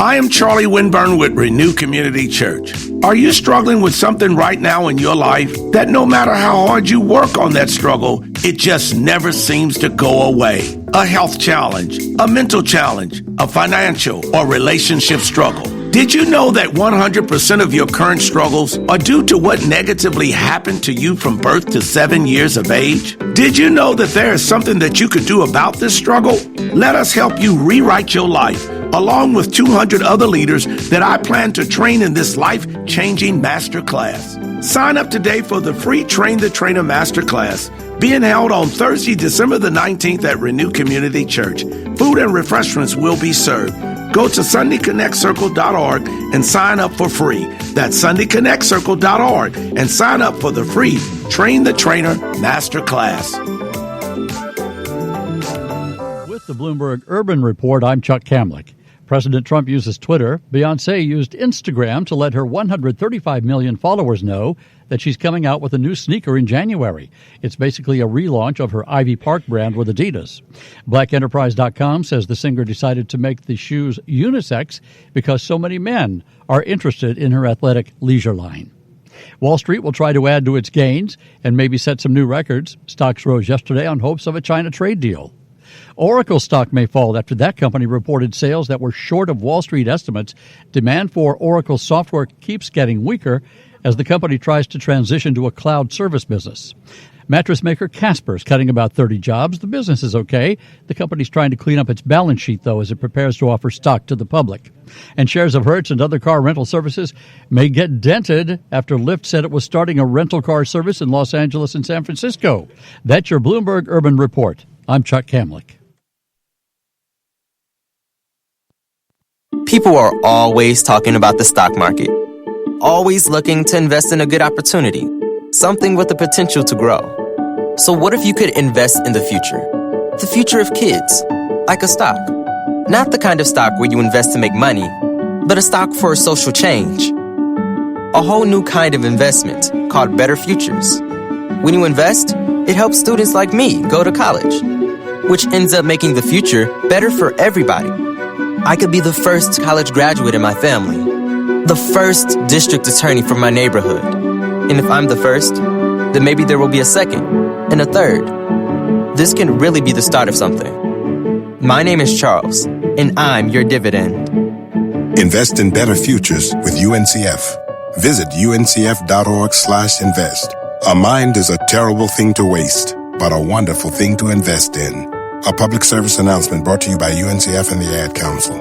I am Charlie Winburn with Renew Community Church. Are you struggling with something right now in your life that no matter how hard you work on that struggle, it just never seems to go away? A health challenge, a mental challenge, a financial or relationship struggle. Did you know that 100% of your current struggles are due to what negatively happened to you from birth to 7 years of age? Did you know that there is something that you could do about this struggle? Let us help you rewrite your life, along with 200 other leaders that I plan to train in this life-changing masterclass. Sign up today for the free Train the Trainer Masterclass, being held on Thursday, December the 19th at Renew Community Church. Food and refreshments will be served. Go to SundayConnectCircle.org and sign up for free. That's SundayConnectCircle.org and sign up for the free Train the Trainer Masterclass. With the Bloomberg Urban Report, I'm Chuck Kamlick. President Trump uses Twitter. Beyoncé used Instagram to let her 135 million followers know that she's coming out with a new sneaker in January. It's basically a relaunch of her Ivy Park brand with Adidas. BlackEnterprise.com says the singer decided to make the shoes unisex because so many men are interested in her athletic leisure line. Wall Street will try to add to its gains and maybe set some new records. Stocks rose yesterday on hopes of a China trade deal. Oracle stock may fall after that company reported sales that were short of Wall Street estimates. Demand for Oracle software keeps getting weaker as the company tries to transition to a cloud service business. Mattress maker Casper is cutting about 30 jobs. The business is okay. The company's trying to clean up its balance sheet, though, as it prepares to offer stock to the public. And shares of Hertz and other car rental services may get dented after Lyft said it was starting a rental car service in Los Angeles and San Francisco. That's your Bloomberg Urban Report. I'm Chuck Kamlick. People are always talking about the stock market, always looking to invest in a good opportunity, something with the potential to grow. So what if you could invest in the future of kids, like a stock? Not the kind of stock where you invest to make money, but a stock for social change. A whole new kind of investment called Better Futures. When you invest, it helps students like me go to college. which ends up making the future better for everybody. I could be the first college graduate in my family, the first district attorney for my neighborhood. And if I'm the first, then maybe there will be a second and a third. This can really be the start of something. My name is Charles, and I'm your dividend. Invest in better futures with UNCF. Visit uncf.org/invest. A mind is a terrible thing to waste, but a wonderful thing to invest in. A public service announcement brought to you by UNCF and the Ad Council.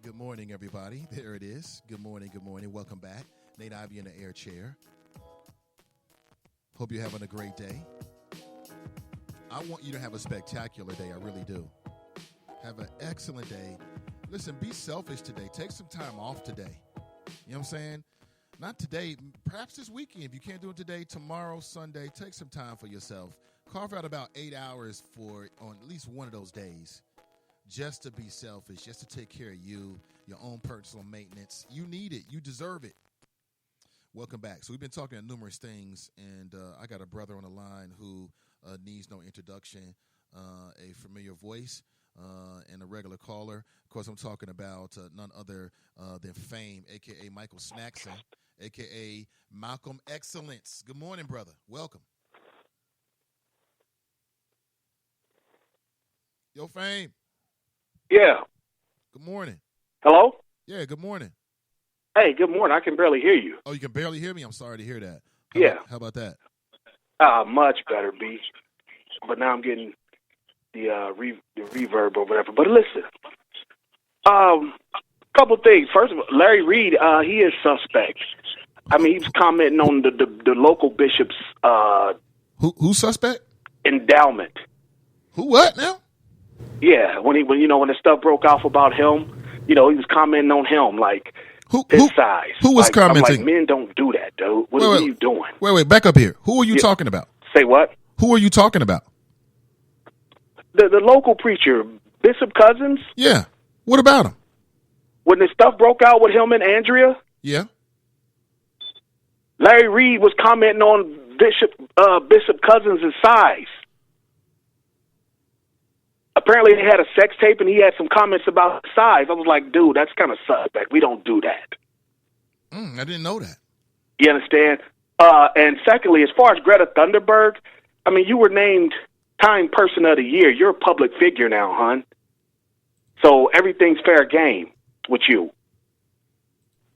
Good morning, everybody. There it is. Good morning. Good morning. Welcome back. Nate Ivey in the air chair. Hope you're having a great day. I want you to have a spectacular day. I really do. Have an excellent day. Listen, be selfish today. Take some time off today. You know what I'm saying? Not today. Perhaps this weekend. If you can't do it today, tomorrow, Sunday, take some time for yourself. Carve out about 8 hours on at least one of those days just to be selfish, just to take care of you, your own personal maintenance. You need it. You deserve it. Welcome back. So we've been talking about numerous things, and I got a brother on the line who needs no introduction, a familiar voice and a regular caller. Of course, I'm talking about none other than Fame, a.k.a. Michael Snackson, a.k.a. Malcolm Excellence. Good morning, brother. Welcome. Yo, Fame. Yeah. Good morning. Hello? Yeah, good morning. Hey, good morning. I can barely hear you. Oh, you can barely hear me? I'm sorry to hear that. How about that? Much better, B. But now I'm getting the reverb or whatever. But listen, couple things. First of all, Larry Reed, he is suspect. I mean, he was commenting on the local bishop's Who's suspect? endowment. Who? What now? Yeah, when the stuff broke off about him, he was commenting on him like his size. Who was commenting? I'm like, men don't do that, dude. What are you doing? Wait, back up here. Who are you talking about? Say what? Who are you talking about? The local preacher, Bishop Cousins. Yeah. What about him? When the stuff broke out with him and Andrea. Yeah. Larry Reed was commenting on Bishop Cousins' size. Apparently, they had a sex tape, and he had some comments about size. I was like, dude, that's kind of suspect. We don't do that. I didn't know that. You understand? And secondly, as far as Greta Thunberg, I mean, you were named Time Person of the Year. You're a public figure now, hon. So everything's fair game with you.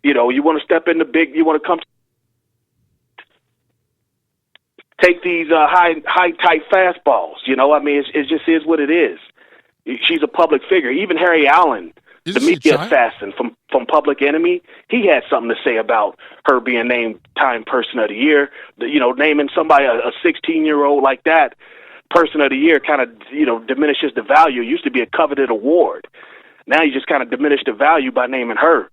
You want to step in you want to come take these high tight fastballs. I mean, it just is what it is. She's a public figure. Even Harry Allen, the media assassin from Public Enemy, he had something to say about her being named Time Person of the Year. Naming somebody a 16-year-old like that Person of the Year kind of diminishes the value. It used to be a coveted award. Now you just kind of diminish the value by naming her.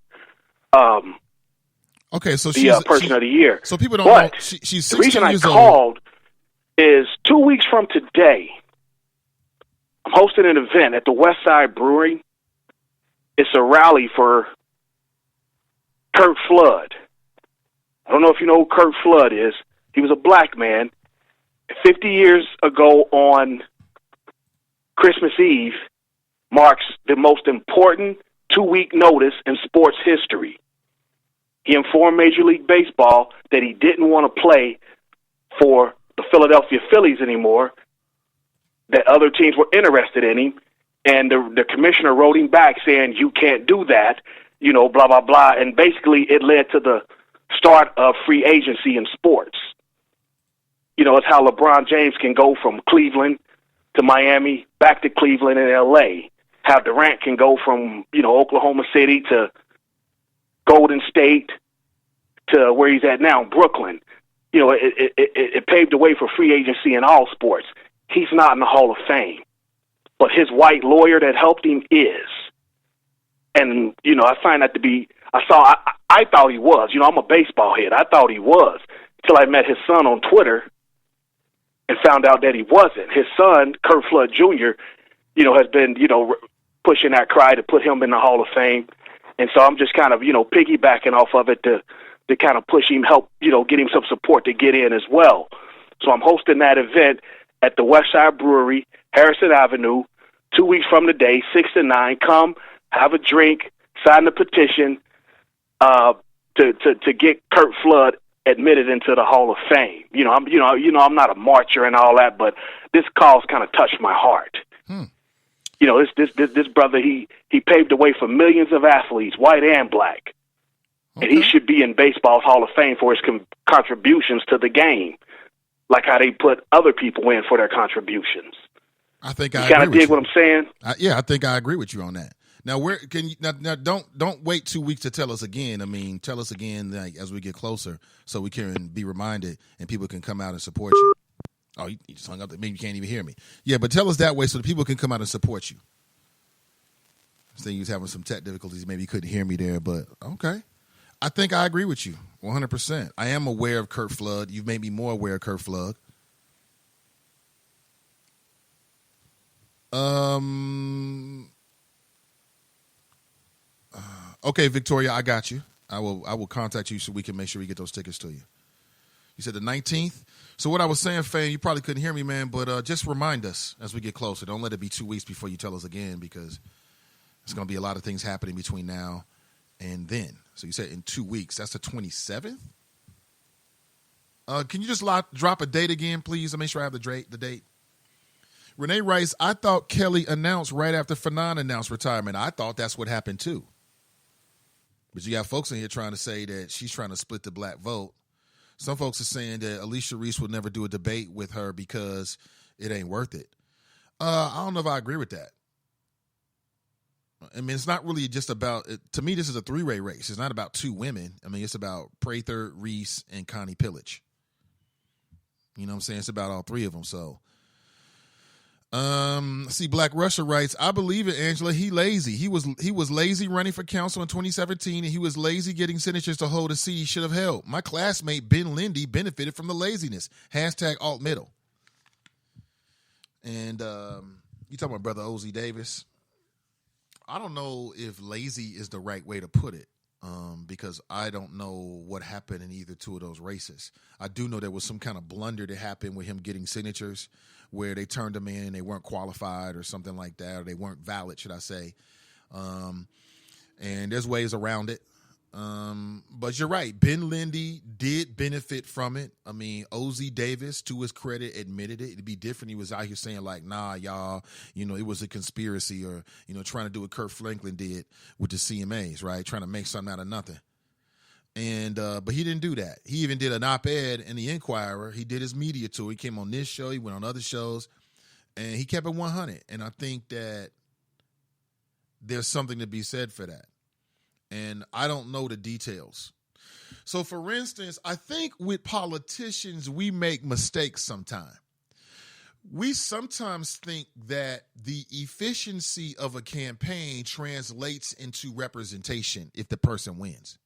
Okay, so she's Person of the Year. So people don't know she's 16 years old. The reason I old. called is 2 weeks from today, I'm hosting an event at the West Side Brewery. It's a rally for Kurt Flood. I don't know if you know who Kurt Flood is. He was a black man. 50 years ago on Christmas Eve marks the most important 2-week notice in sports history. He informed Major League Baseball that he didn't want to play for the Philadelphia Phillies anymore, that other teams were interested in him, and the commissioner wrote him back saying, you can't do that, blah, blah, blah, and basically it led to the start of free agency in sports. It's how LeBron James can go from Cleveland to Miami, back to Cleveland and L.A., how Durant can go from, Oklahoma City to Golden State to where he's at now, Brooklyn. It paved the way for free agency in all sports. He's not in the Hall of Fame, but his white lawyer that helped him is. And, I find that to be, I thought he was. I'm a baseball head. I thought he was until I met his son on Twitter and found out that he wasn't. His son, Kurt Flood Jr., has been, pushing that cry to put him in the Hall of Fame. And so I'm just kind of, piggybacking off of it to kind of push him, help, get him some support to get in as well. So I'm hosting that event at the Westside Brewery, Harrison Avenue, 2 weeks from today, 6 to 9. Come, have a drink, sign the petition to get Curt Flood admitted into the Hall of Fame. I'm not a marcher and all that, but this cause kind of touched my heart. This brother, he paved the way for millions of athletes, white and black. Okay. And he should be in baseball's Hall of Fame for his contributions to the game, like how they put other people in for their contributions. I think I kind of dig what I'm saying. I think I agree with you on that. Now, where can you now? Don't wait 2 weeks to tell us again. I mean, tell us again as we get closer, so we can be reminded and people can come out and support you. Oh, you just hung up. Maybe you can't even hear me. Yeah, but tell us that way so the people can come out and support you. I think he was having some tech difficulties. Maybe you couldn't hear me there, but okay. I think I agree with you 100%. I am aware of Curt Flood. You've made me more aware of Curt Flood. Okay, Victoria, I got you. I will contact you so we can make sure we get those tickets to you. You said the 19th? So what I was saying, Fane, you probably couldn't hear me, man, but just remind us as we get closer. Don't let it be 2 weeks before you tell us again, because there's going to be a lot of things happening between now and then. So you said in 2 weeks. That's the 27th? Can you just drop a date again, please? I'll make sure I have the date. Renee writes, I thought Kelly announced right after Fanon announced retirement. I thought that's what happened too. But you got folks in here trying to say that she's trying to split the black vote. Some folks are saying that Alicia Reese will never do a debate with her because it ain't worth it. I don't know if I agree with that. I mean, it's not really just about, to me, this is a three-way race. It's not about two women. I mean, it's about Prather, Reese, and Connie Pillage. You know what I'm saying? It's about all three of them. So, see, Black Russia writes, I believe it, Angela. He lazy. He was lazy running for council in 2017, and he was lazy getting senators to hold a seat he should have held. My classmate Ben Lindy benefited from the laziness. # alt middle. And you talking about Brother Ozzie Davis? I don't know if lazy is the right way to put it, because I don't know what happened in either two of those races. I do know there was some kind of blunder that happened with him getting signatures where they turned them in and they weren't qualified or something like that, or they weren't valid, should I say. And there's ways around it. But you're right. Ben Lindy did benefit from it. I mean, Ozzie Davis, to his credit, admitted it. It'd be different. He was out here saying like, nah, y'all, it was a conspiracy, or, trying to do what Kurt Franklin did with the CMAs, right? Trying to make something out of nothing. And, but he didn't do that. He even did an op-ed in the Inquirer. He did his media tour. He came on this show. He went on other shows, and he kept it 100. And I think that there's something to be said for that. And I don't know the details. So, for instance, I think with politicians, we make mistakes sometimes. We sometimes think that the efficiency of a campaign translates into representation if the person wins.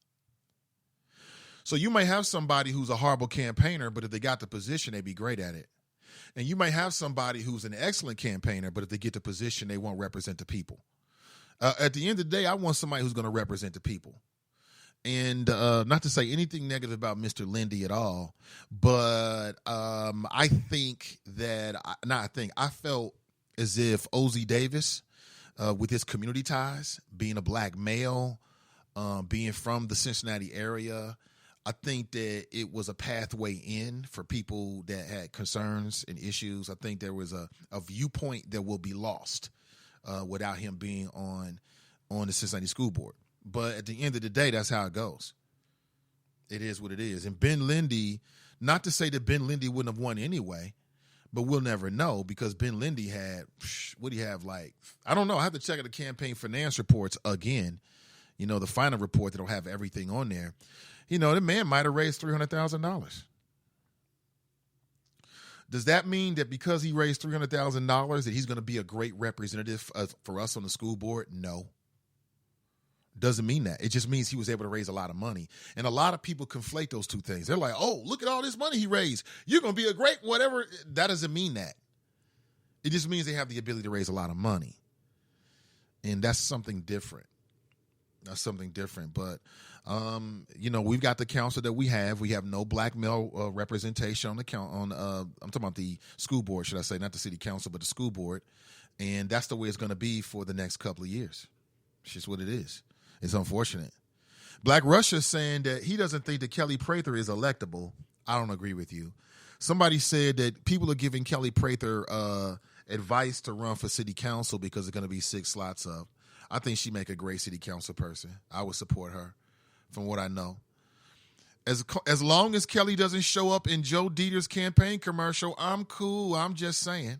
So you might have somebody who's a horrible campaigner, but if they got the position, they'd be great at it. And you might have somebody who's an excellent campaigner, but if they get the position, they won't represent the people. At the end of the day, I want somebody who's going to represent the people. And not to say anything negative about Mr. Lindy at all, but I think that, I felt as if Ozzie Davis, with his community ties, being a black male, being from the Cincinnati area, I think that it was a pathway in for people that had concerns and issues. I think there was a viewpoint that will be lost without him being on the Cincinnati School Board. But at the end of the day, that's how it goes. It is what it is. And Ben Lindy, not to say that Ben Lindy wouldn't have won anyway, but we'll never know, because Ben Lindy had, what do you have, like, I don't know. I have to check out the campaign finance reports again. The final report that'll have everything on there. The man might have raised $300,000. Does that mean that because he raised $300,000 that he's going to be a great representative for us on the school board? No. Doesn't mean that. It just means he was able to raise a lot of money. And a lot of people conflate those two things. They're like, oh, look at all this money he raised. You're going to be a great whatever. That doesn't mean that. It just means they have the ability to raise a lot of money. And that's something different. That's something different. But, we've got the council that we have. We have no black male representation on the I'm talking about the school board, should I say, not the city council, but the school board. And that's the way it's going to be for the next couple of years. It's just what it is. It's unfortunate. Black Russia is saying that he doesn't think that Kelly Prather is electable. I don't agree with you. Somebody said that people are giving Kelly Prather advice to run for city council because there's going to be 6 slots up. I think she'd make a great city council person. I would support her from what I know. As long as Kelly doesn't show up in Joe Dieter's campaign commercial, I'm cool. I'm just saying.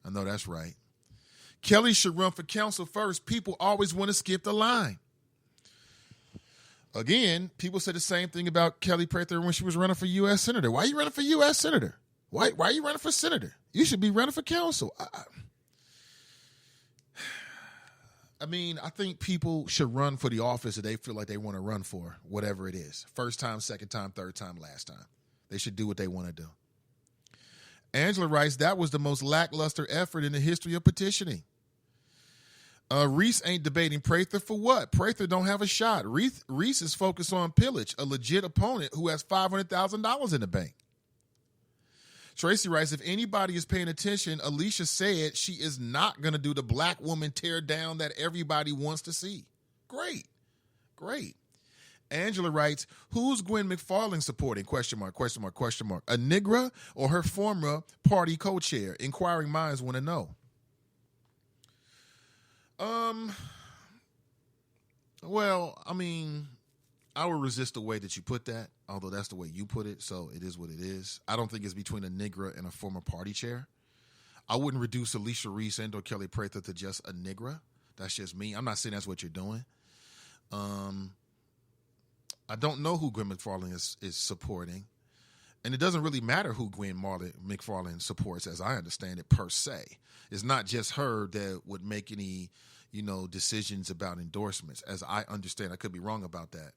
I know that's right. Kelly should run for council first. People always want to skip the line. Again, people said the same thing about Kelly Prather when she was running for U.S. Senator. Why are you running for U.S. Senator? Why are you running for Senator? You should be running for council. I think people should run for the office that they feel like they want to run for, whatever it is. First time, second time, third time, last time. They should do what they want to do. Angela writes, that was the most lackluster effort in the history of petitioning. Reese ain't debating Prather for what? Prather don't have a shot. Reese is focused on Pillage, a legit opponent who has $500,000 in the bank. Tracy writes, if anybody is paying attention, Alicia said she is not going to do the black woman tear down that everybody wants to see. Great. Angela writes, who's Gwen McFarland supporting? Question mark. A Negra or her former party co-chair? Inquiring minds want to know. I would resist the way that you put that, although that's the way you put it, so it is what it is. I don't think it's between a Negra and a former party chair. I wouldn't reduce Alicia Reese and or Kelly Prather to just a Negra. That's just me. I'm not saying that's what you're doing. I don't know who Gwen McFarland is supporting, and it doesn't really matter who Gwen McFarland supports, as I understand it, per se. It's not just her that would make any, decisions about endorsements, as I understand. I could be wrong about that.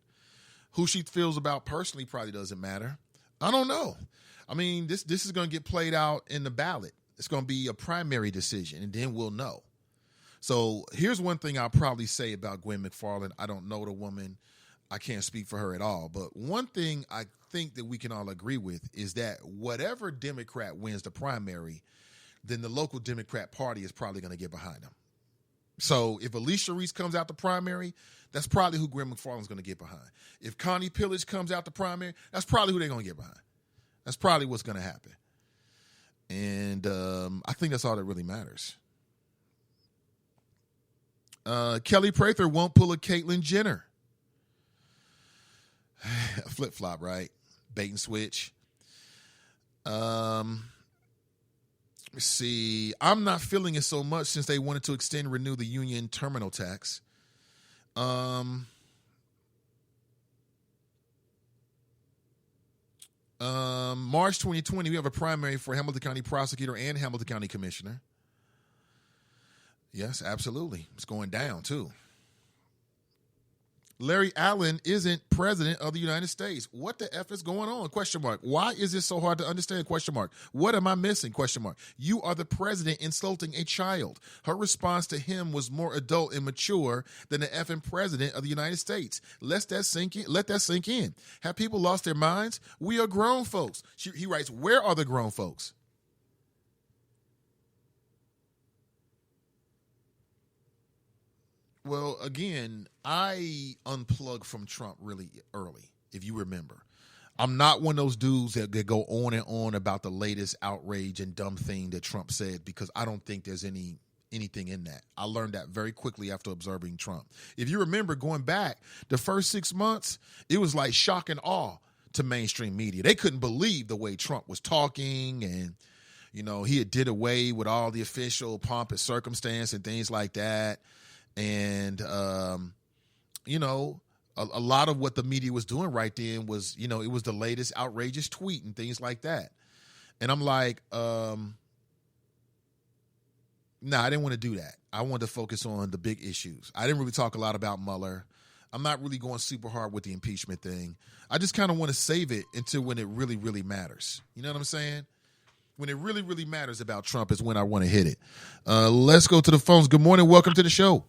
Who she feels about personally probably doesn't matter. I don't know. This is going to get played out in the ballot. It's going to be a primary decision, and then we'll know. So here's one thing I'll probably say about Gwen McFarland. I don't know the woman. I can't speak for her at all. But one thing I think that we can all agree with is that whatever Democrat wins the primary, then the local Democrat Party is probably going to get behind them. So if Alicia Reese comes out the primary, that's probably who Gwen McFarland's going to get behind. If Connie Pillage comes out the primary, that's probably who they're going to get behind. That's probably what's going to happen. And I think that's all that really matters. Kelly Prather won't pull a Caitlyn Jenner. Flip-flop, right? Bait and switch. Let's see. I'm not feeling it so much since they wanted to extend and renew the union terminal tax. March 2020, we have a primary for Hamilton County Prosecutor and Hamilton County Commissioner. Yes, absolutely. It's going down, too. Larry Allen isn't president of the United States. What the F is going on? Question mark. Why is this so hard to understand? Question mark. What am I missing? Question mark. You are the president insulting a child. Her response to him was more adult and mature than the effing president of the United States. Let that sink in. Have people lost their minds? We are grown folks. He writes, where are the grown folks? Well, again, I unplugged from Trump really early, if you remember. I'm not one of those dudes that go on and on about the latest outrage and dumb thing that Trump said, because I don't think there's anything in that. I learned that very quickly after observing Trump. If you remember going back, the first 6 months, it was like shock and awe to mainstream media. They couldn't believe the way Trump was talking, and he had did away with all the official pomp and circumstance and things like that. And, a lot of what the media was doing right then was, it was the latest outrageous tweet and things like that. And I'm like, I didn't want to do that. I wanted to focus on the big issues. I didn't really talk a lot about Mueller. I'm not really going super hard with the impeachment thing. I just kind of want to save it until when it really, really matters. You know what I'm saying? When it really, really matters about Trump is when I want to hit it. Let's go to the phones. Good morning. Welcome to the show.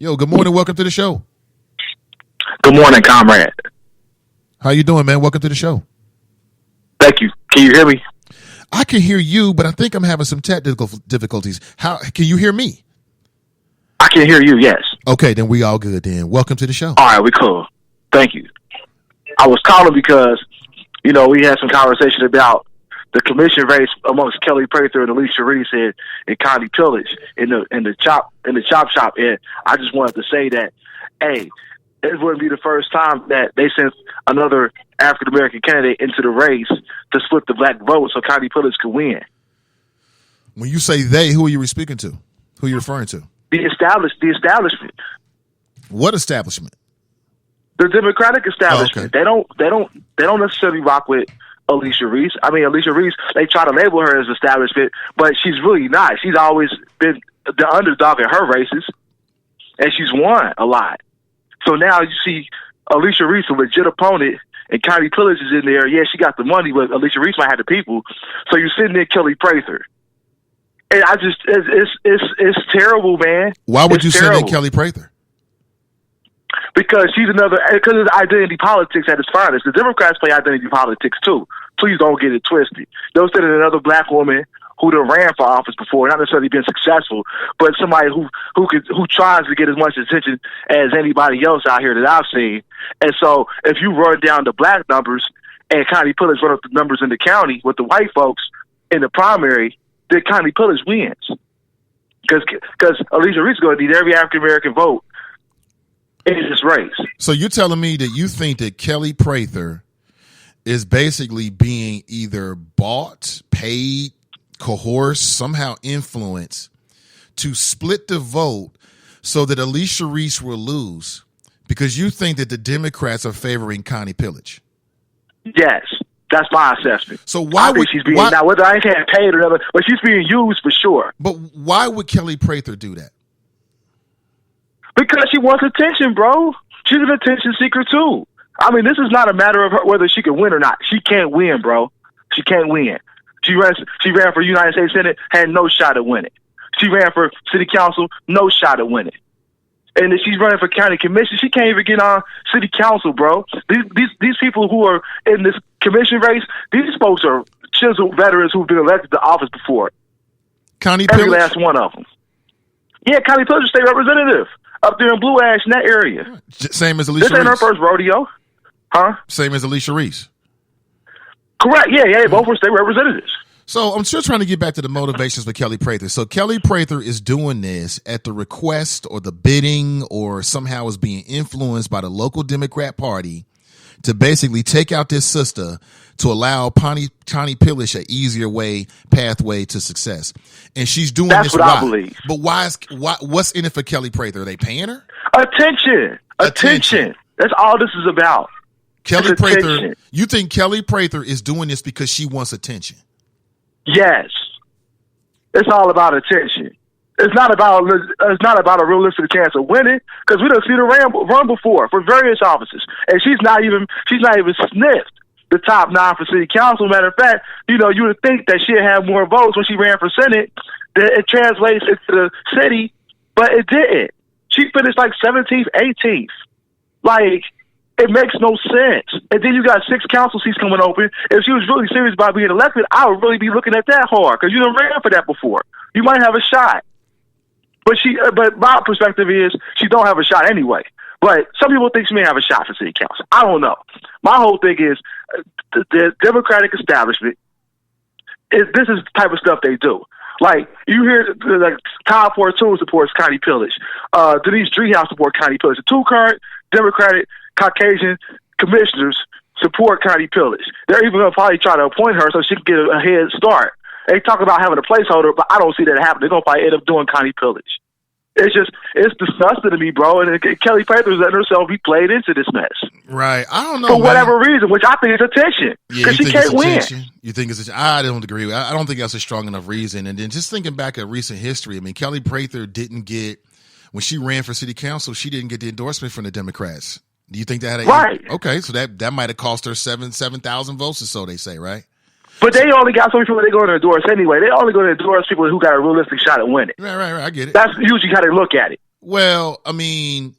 Yo, good morning. Welcome to the show. Good morning, comrade. How you doing, man? Welcome to the show. Thank you. Can you hear me? I can hear you, but I think I'm having some technical difficulties. How can you hear me? I can hear you, yes. Okay, then we all good then. Welcome to the show. All right, we cool. Thank you. I was calling because, we had some conversation about the commission race amongst Kelly Prather and Alicia Reese and Connie Pillage in the chop shop. And I just wanted to say that, hey, it wouldn't be the first time that they sent another African American candidate into the race to split the black vote so Connie Pillage could win. When you say they, who are you speaking to? Who are you referring to? The establishment. What establishment? The Democratic establishment. Oh, okay. They don't necessarily rock with Alicia Reese. I mean, Alicia Reese, they try to label her as establishment, but she's really not. She's always been the underdog in her races, and she's won a lot. So now you see Alicia Reese, a legit opponent, and Connie Pillage is in there. Yeah, she got the money, but Alicia Reese might have the people. So you're sitting there, Kelly Prather. And it's terrible, man. Why would you send in Kelly Prather? Because because it's identity politics at its finest. The Democrats play identity politics too. Please don't get it twisted. They'll send in another black woman who done ran for office before, not necessarily been successful, but somebody who tries to get as much attention as anybody else out here that I've seen. And so if you run down the black numbers and Connie Pillage run up the numbers in the county with the white folks in the primary, then Connie Pillage wins. Because Alicia Reese is going to need every African American vote in this race. So you're telling me that you think that Kelly Prather is basically being either bought, paid, coerced, somehow influenced to split the vote so that Alicia Reese will lose because you think that the Democrats are favoring Connie Pillage? Yes, that's my assessment. So why would she's being now? Whether I ain't getting paid or whatever, but she's being used for sure. But why would Kelly Prather do that? Because she wants attention, bro. She's an attention seeker too. I mean, this is not a matter of her, whether she can win or not. She can't win, bro. She can't win. She ran for United States Senate, had no shot at winning. She ran for city council, no shot at winning. And if she's running for county commission, she can't even get on city council, bro. These people who are in this commission race, these folks are chiseled veterans who've been elected to office before. Connie Every Pillage? last one of them. Yeah, Connie Pillage, state representative up there in Blue Ash in that area. Same as Alicia Reese. This ain't her first rodeo. Huh? Same as Alicia Reese. Correct. Yeah, both were state representatives. So I'm still trying to get back to the motivations for Kelly Prather. So Kelly Prather is doing this at the request or the bidding or somehow is being influenced by the local Democrat Party to basically take out this sister to allow Connie Pillage an easier pathway to success. And she's doing That's this. That's what I believe. But what's in it for Kelly Prather? Are they paying her? Attention. That's all this is about. Kelly Prather, you think Kelly Prather is doing this because she wants attention? Yes. It's all about attention. It's not about a realistic chance of winning because we don't see her run before for various offices, and she's not even sniffed the top 9 for city council. Matter of fact, you would think that she'd have more votes when she ran for Senate. That it translates into the city, but it didn't. She finished like 17th, 18th. Like, it makes no sense. And then you got 6 council seats coming open. If she was really serious about being elected, I would really be looking at that hard because you done ran for that before. You might have a shot. But my perspective is she don't have a shot anyway. But some people think she may have a shot for city council. I don't know. My whole thing is the Democratic establishment, this is the type of stuff they do. Like, you hear, like, Todd Fortune supports Connie Pillage. Denise Driehaus supports Connie Pillage. The 2 current Democratic Caucasian commissioners support Connie Pillage. They're even going to probably try to appoint her so she can get a head start. They talk about having a placeholder, but I don't see that happening. They're going to probably end up doing Connie Pillage. It's disgusting to me, bro. And Kelly Prather's letting herself be played into this mess. Right. I don't know. For whatever reason, which I think is attention. Because she can't win. You think it's I don't agree. I don't think that's a strong enough reason. And then just thinking back at recent history, I mean, Kelly Prather didn't get, when she ran for city council, she didn't get the endorsement from the Democrats. Do you think that had right? Okay, so that might have cost her 7,000 votes or so, they say, right? But they only got so many people they going to endorse anyway. They only going to endorse people who got a realistic shot at winning. Right. I get it. That's usually how they look at it. Well, I mean,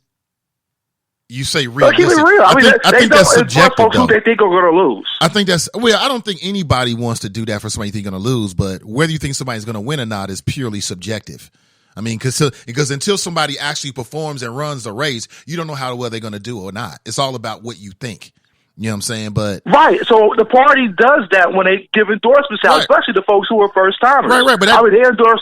you say Keep realistic. it real. I think that's subjective, folks who though. they think are going to lose. I think that's I don't think anybody wants to do that for somebody you think going to lose, but whether you think somebody's going to win or not is purely subjective. I mean, because until somebody actually performs and runs the race, you don't know how well they're going to do or not. It's all about what you think. You know what I'm saying? But right. So the party does that when they give endorsements out, especially the folks who are first timers. Right. But they endorse.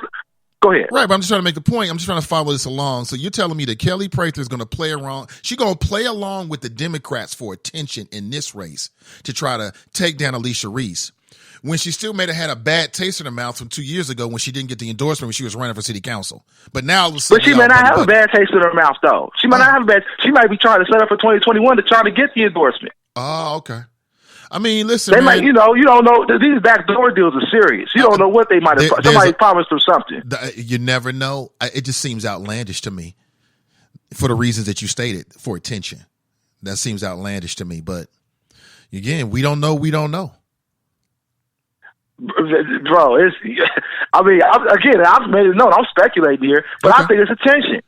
Go ahead. Right, but I'm just trying to make the point. I'm just trying to follow this along. So you're telling me that Kelly Prather is going to play around. She's going to play along with the Democrats for attention in this race to try to take down Alicia Reese, when she still had a bad taste in her mouth from 2 years ago when she didn't get the endorsement when she was running for city council. But now, but she may not have a bad taste in her mouth, though. She might not have a bad. She might be trying to set up for 2021 to try to get the endorsement. Oh, okay. I mean, listen, they man, might, you don't know. These backdoor deals are serious. You don't know what they might have. Somebody promised them something. You never know. It just seems outlandish to me for the reasons that you stated, for attention. That seems outlandish to me. But again, we don't know. We don't know. Bro, I've made it known. I'm speculating here, but I think it's attention.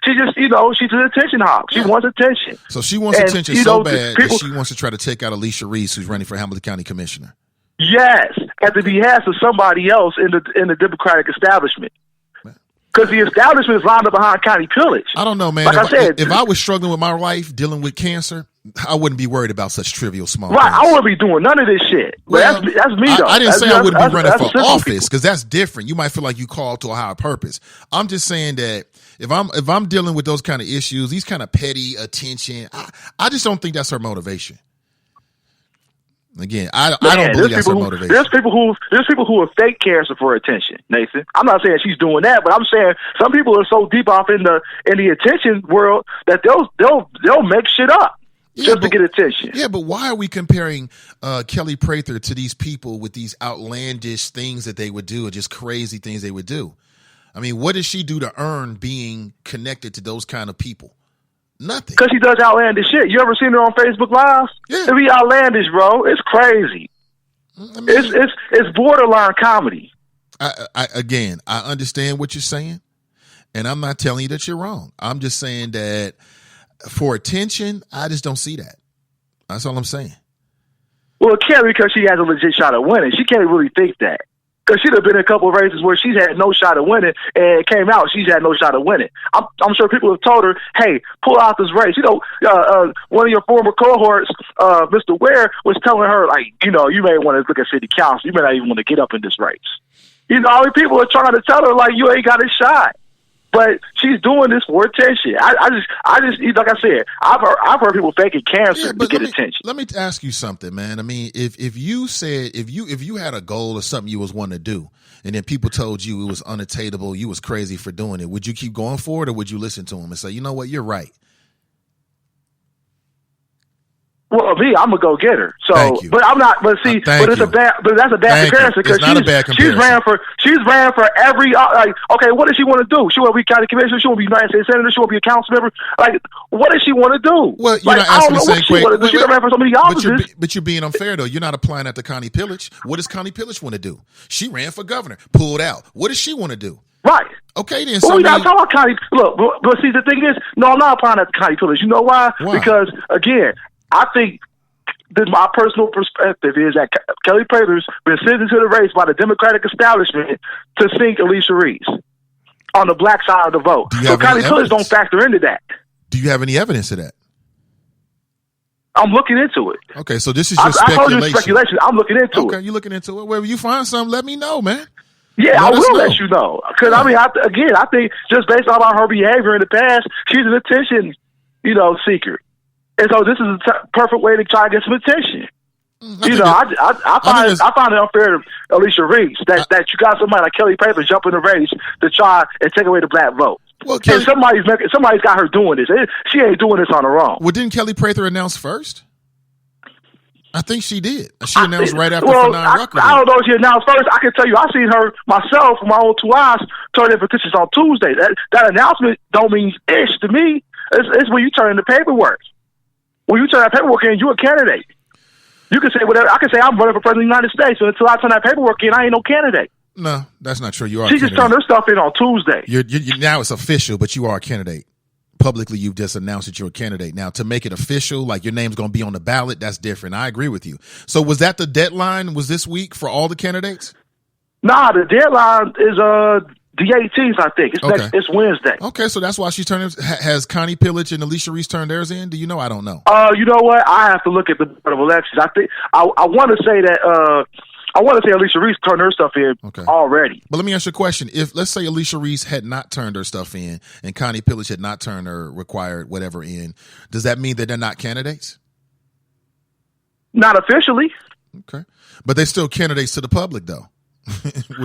She just, she's an attention hog. She wants attention. So she wants attention so bad that she wants to try to take out Alicia Reese, who's running for Hamilton County Commissioner. Yes, at the behest of somebody else in the Democratic establishment. Because the establishment is lined up behind County Pillage. I don't know, man. Like I said, if I was struggling with my life, dealing with cancer, I wouldn't be worried about such trivial small things. I wouldn't be doing none of this shit. Well, that's me, though. I didn't say I wouldn't be running for office, because that's different. You might feel like you called to a higher purpose. I'm just saying that if I'm dealing with those kind of issues, these kind of petty attention, I just don't think that's her motivation. Again, I don't believe that's her motivation. There's people who are fake cancer for attention, Nathan. I'm not saying she's doing that, but I'm saying some people are so deep off in the attention world that they'll make shit up just to get attention. Yeah, but why are we comparing Kelly Prather to these people with these outlandish things that they would do, or just crazy things they would do? I mean, what does she do to earn being connected to those kind of people? Nothing. Because she does outlandish shit. You ever seen her on Facebook Live? Yeah. It be outlandish, bro. It's crazy. I mean, it's borderline comedy. I understand what you're saying, and I'm not telling you that you're wrong. I'm just saying that for attention, I just don't see that. That's all I'm saying. Well, it can't, because she has a legit shot at winning. She can't really think that. Because she'd have been in a couple of races where she's had no shot at winning, and it came out she's had no shot at winning. I'm sure people have told her, hey, pull out this race. One of your former cohorts, Mr. Ware, was telling her, like, you may want to look at city council. You may not even want to get up in this race. People are trying to tell her, like, you ain't got a shot. But she's doing this for attention. I just like I said, I've heard people faking cancer to get attention. Let me ask you something, man. I mean, if you had a goal or something you was wanting to do, and then people told you it was unattainable, you was crazy for doing it, would you keep going for it, or would you listen to them and say, you know what, you're right? Well, me, I'm a go getter. So, Thank you. But I'm not. But see, but that's a bad comparison, because she's ran for every. Okay, what does she want to do? She want to be county commissioner. She want to be United States senator. She want to be a council member. Like, what does she want to do? Well, you're not asking the same question. She ran for so many offices. But you're being unfair, though. You're not applying that to Connie Pillage. What does Connie Pillage want to do? She ran for governor, pulled out. What does she want to do? Right. Okay, then. Well, we're not talking about Connie. Look, but see, the thing is, no, I'm not applying that to Connie Pillage. You know why? Because again, I think my personal perspective is that Kelly Prather's been sent into the race by the Democratic establishment to sink Alicia Reese on the black side of the vote. So Connie Pillage don't factor into that. Do you have any evidence of that? I'm looking into it. Okay, so this is your speculation. I told you speculation. I'm looking into it. Okay, you're looking into it. Well, if you find something, let me know, man. Yeah, I will let you know. Because, I mean, I think just based on her behavior in the past, she's an attention, seeker. And so this is a perfect way to try to get some attention. I find it unfair to Alicia Reese that you got somebody like Kelly Prather jump in the race to try and take away the black vote. Well, and somebody's got her doing this. She ain't doing this on her own. Well, didn't Kelly Prather announce first? I think she did. She announced right after Fernand Rucker. I don't know if she announced first. I can tell you, I seen her myself with my own two eyes turn in petitions on Tuesday. That announcement don't mean ish to me. It's when you turn in the paperwork. When you turn that paperwork in, you're a candidate. You can say whatever. I can say I'm running for president of the United States, but until I turn that paperwork in, I ain't no candidate. No, that's not true. You are. She just turned her stuff in on Tuesday. You're now it's official, but you are a candidate. Publicly, you've just announced that you're a candidate. Now, to make it official, like your name's going to be on the ballot, that's different. I agree with you. So, was that the deadline? Was this week for all the candidates? Nah, the deadline is the 18th, I think. It's Wednesday. Okay, so that's why she's turning. Has Connie Pillage and Alicia Reese turned theirs in? Do you know? I don't know. You know what? I have to look at the Board of Elections. I think I want to say that. I want to say Alicia Reese turned her stuff in already. But let me ask you a question. If, let's say, Alicia Reese had not turned her stuff in and Connie Pillage had not turned her required whatever in, does that mean that they're not candidates? Not officially. Okay. But they're still candidates to the public, though.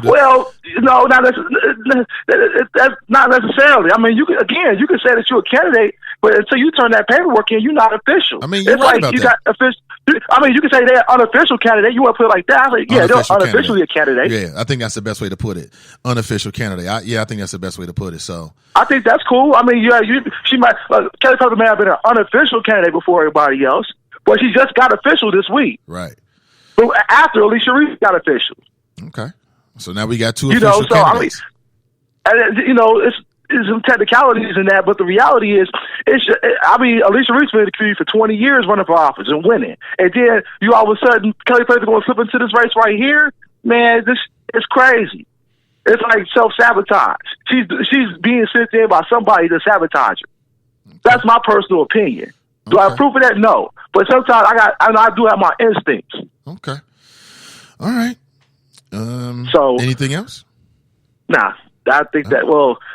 Well, no, not necessarily. I mean, you can say that you're a candidate, but until you turn that paperwork in, you're not official. I mean, you're right about that. You can say they're unofficial candidate. You want to put it like that? They're unofficially a candidate. Yeah, I think that's the best way to put it. Unofficial candidate. I think that's the best way to put it. So I think that's cool. I mean, she might. Kelly Pepper may have been an unofficial candidate before everybody else, but she just got official this week. Right. But after Alicia Reese got official. Okay. So now we got two official candidates. There's some technicalities in that, but the reality is, Alicia Reese been in the community for 20 years running for office and winning. And then you all of a sudden, Kelly Prather going to slip into this race right here? Man, this is crazy. It's like self-sabotage. She's being sent in by somebody to sabotage her. Okay. That's my personal opinion. Do I approve of that? No. But sometimes I do have my instincts. Okay. All right. So anything else? Nah. I think that,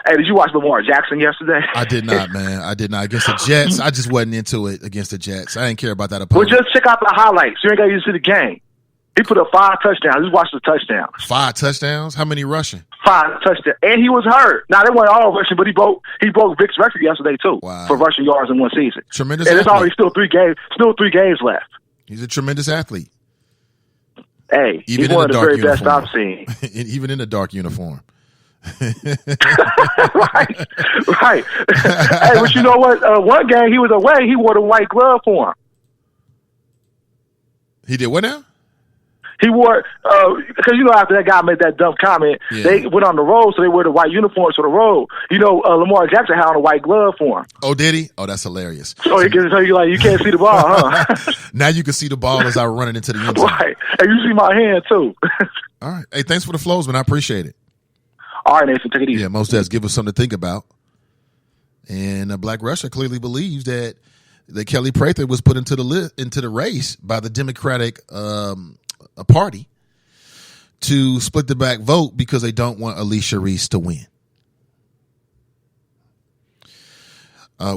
hey, did you watch Lamar Jackson yesterday? I did not, man. I did not. Against the Jets, I just wasn't into it against the Jets. I didn't care about that opponent. Well, just check out the highlights. You ain't got to see the game. He put up 5 touchdowns. Just watch the touchdowns. 5 touchdowns? How many rushing? 5 touchdowns. And he was hurt. Now, they weren't all rushing, but he broke Vic's record yesterday, too, for rushing yards in one season. Tremendous and athlete. there's already still 3 games left. He's a tremendous athlete. Hey, he's one of the very best I've seen. Even in the dark uniform. right. Hey, but you know what? One game he was away, he wore the white glove for him. He did what now? He wore, because after that guy made that dumb comment, they went on the road, so they wear the white uniforms for the road. Lamar Jackson had on a white glove for him. Oh, did he? Oh, that's hilarious. So you can't see the ball, huh? Now you can see the ball as I run it into the end zone. Right. And you see my hand, too. All right. Hey, thanks for the flows, man. I appreciate it. All right, Nathan, take it easy. Yeah, most does give us something to think about. And Black Russia clearly believes that Kelly Prather was put into the race by the Democratic Party to split the black vote because they don't want Alicia Reese to win.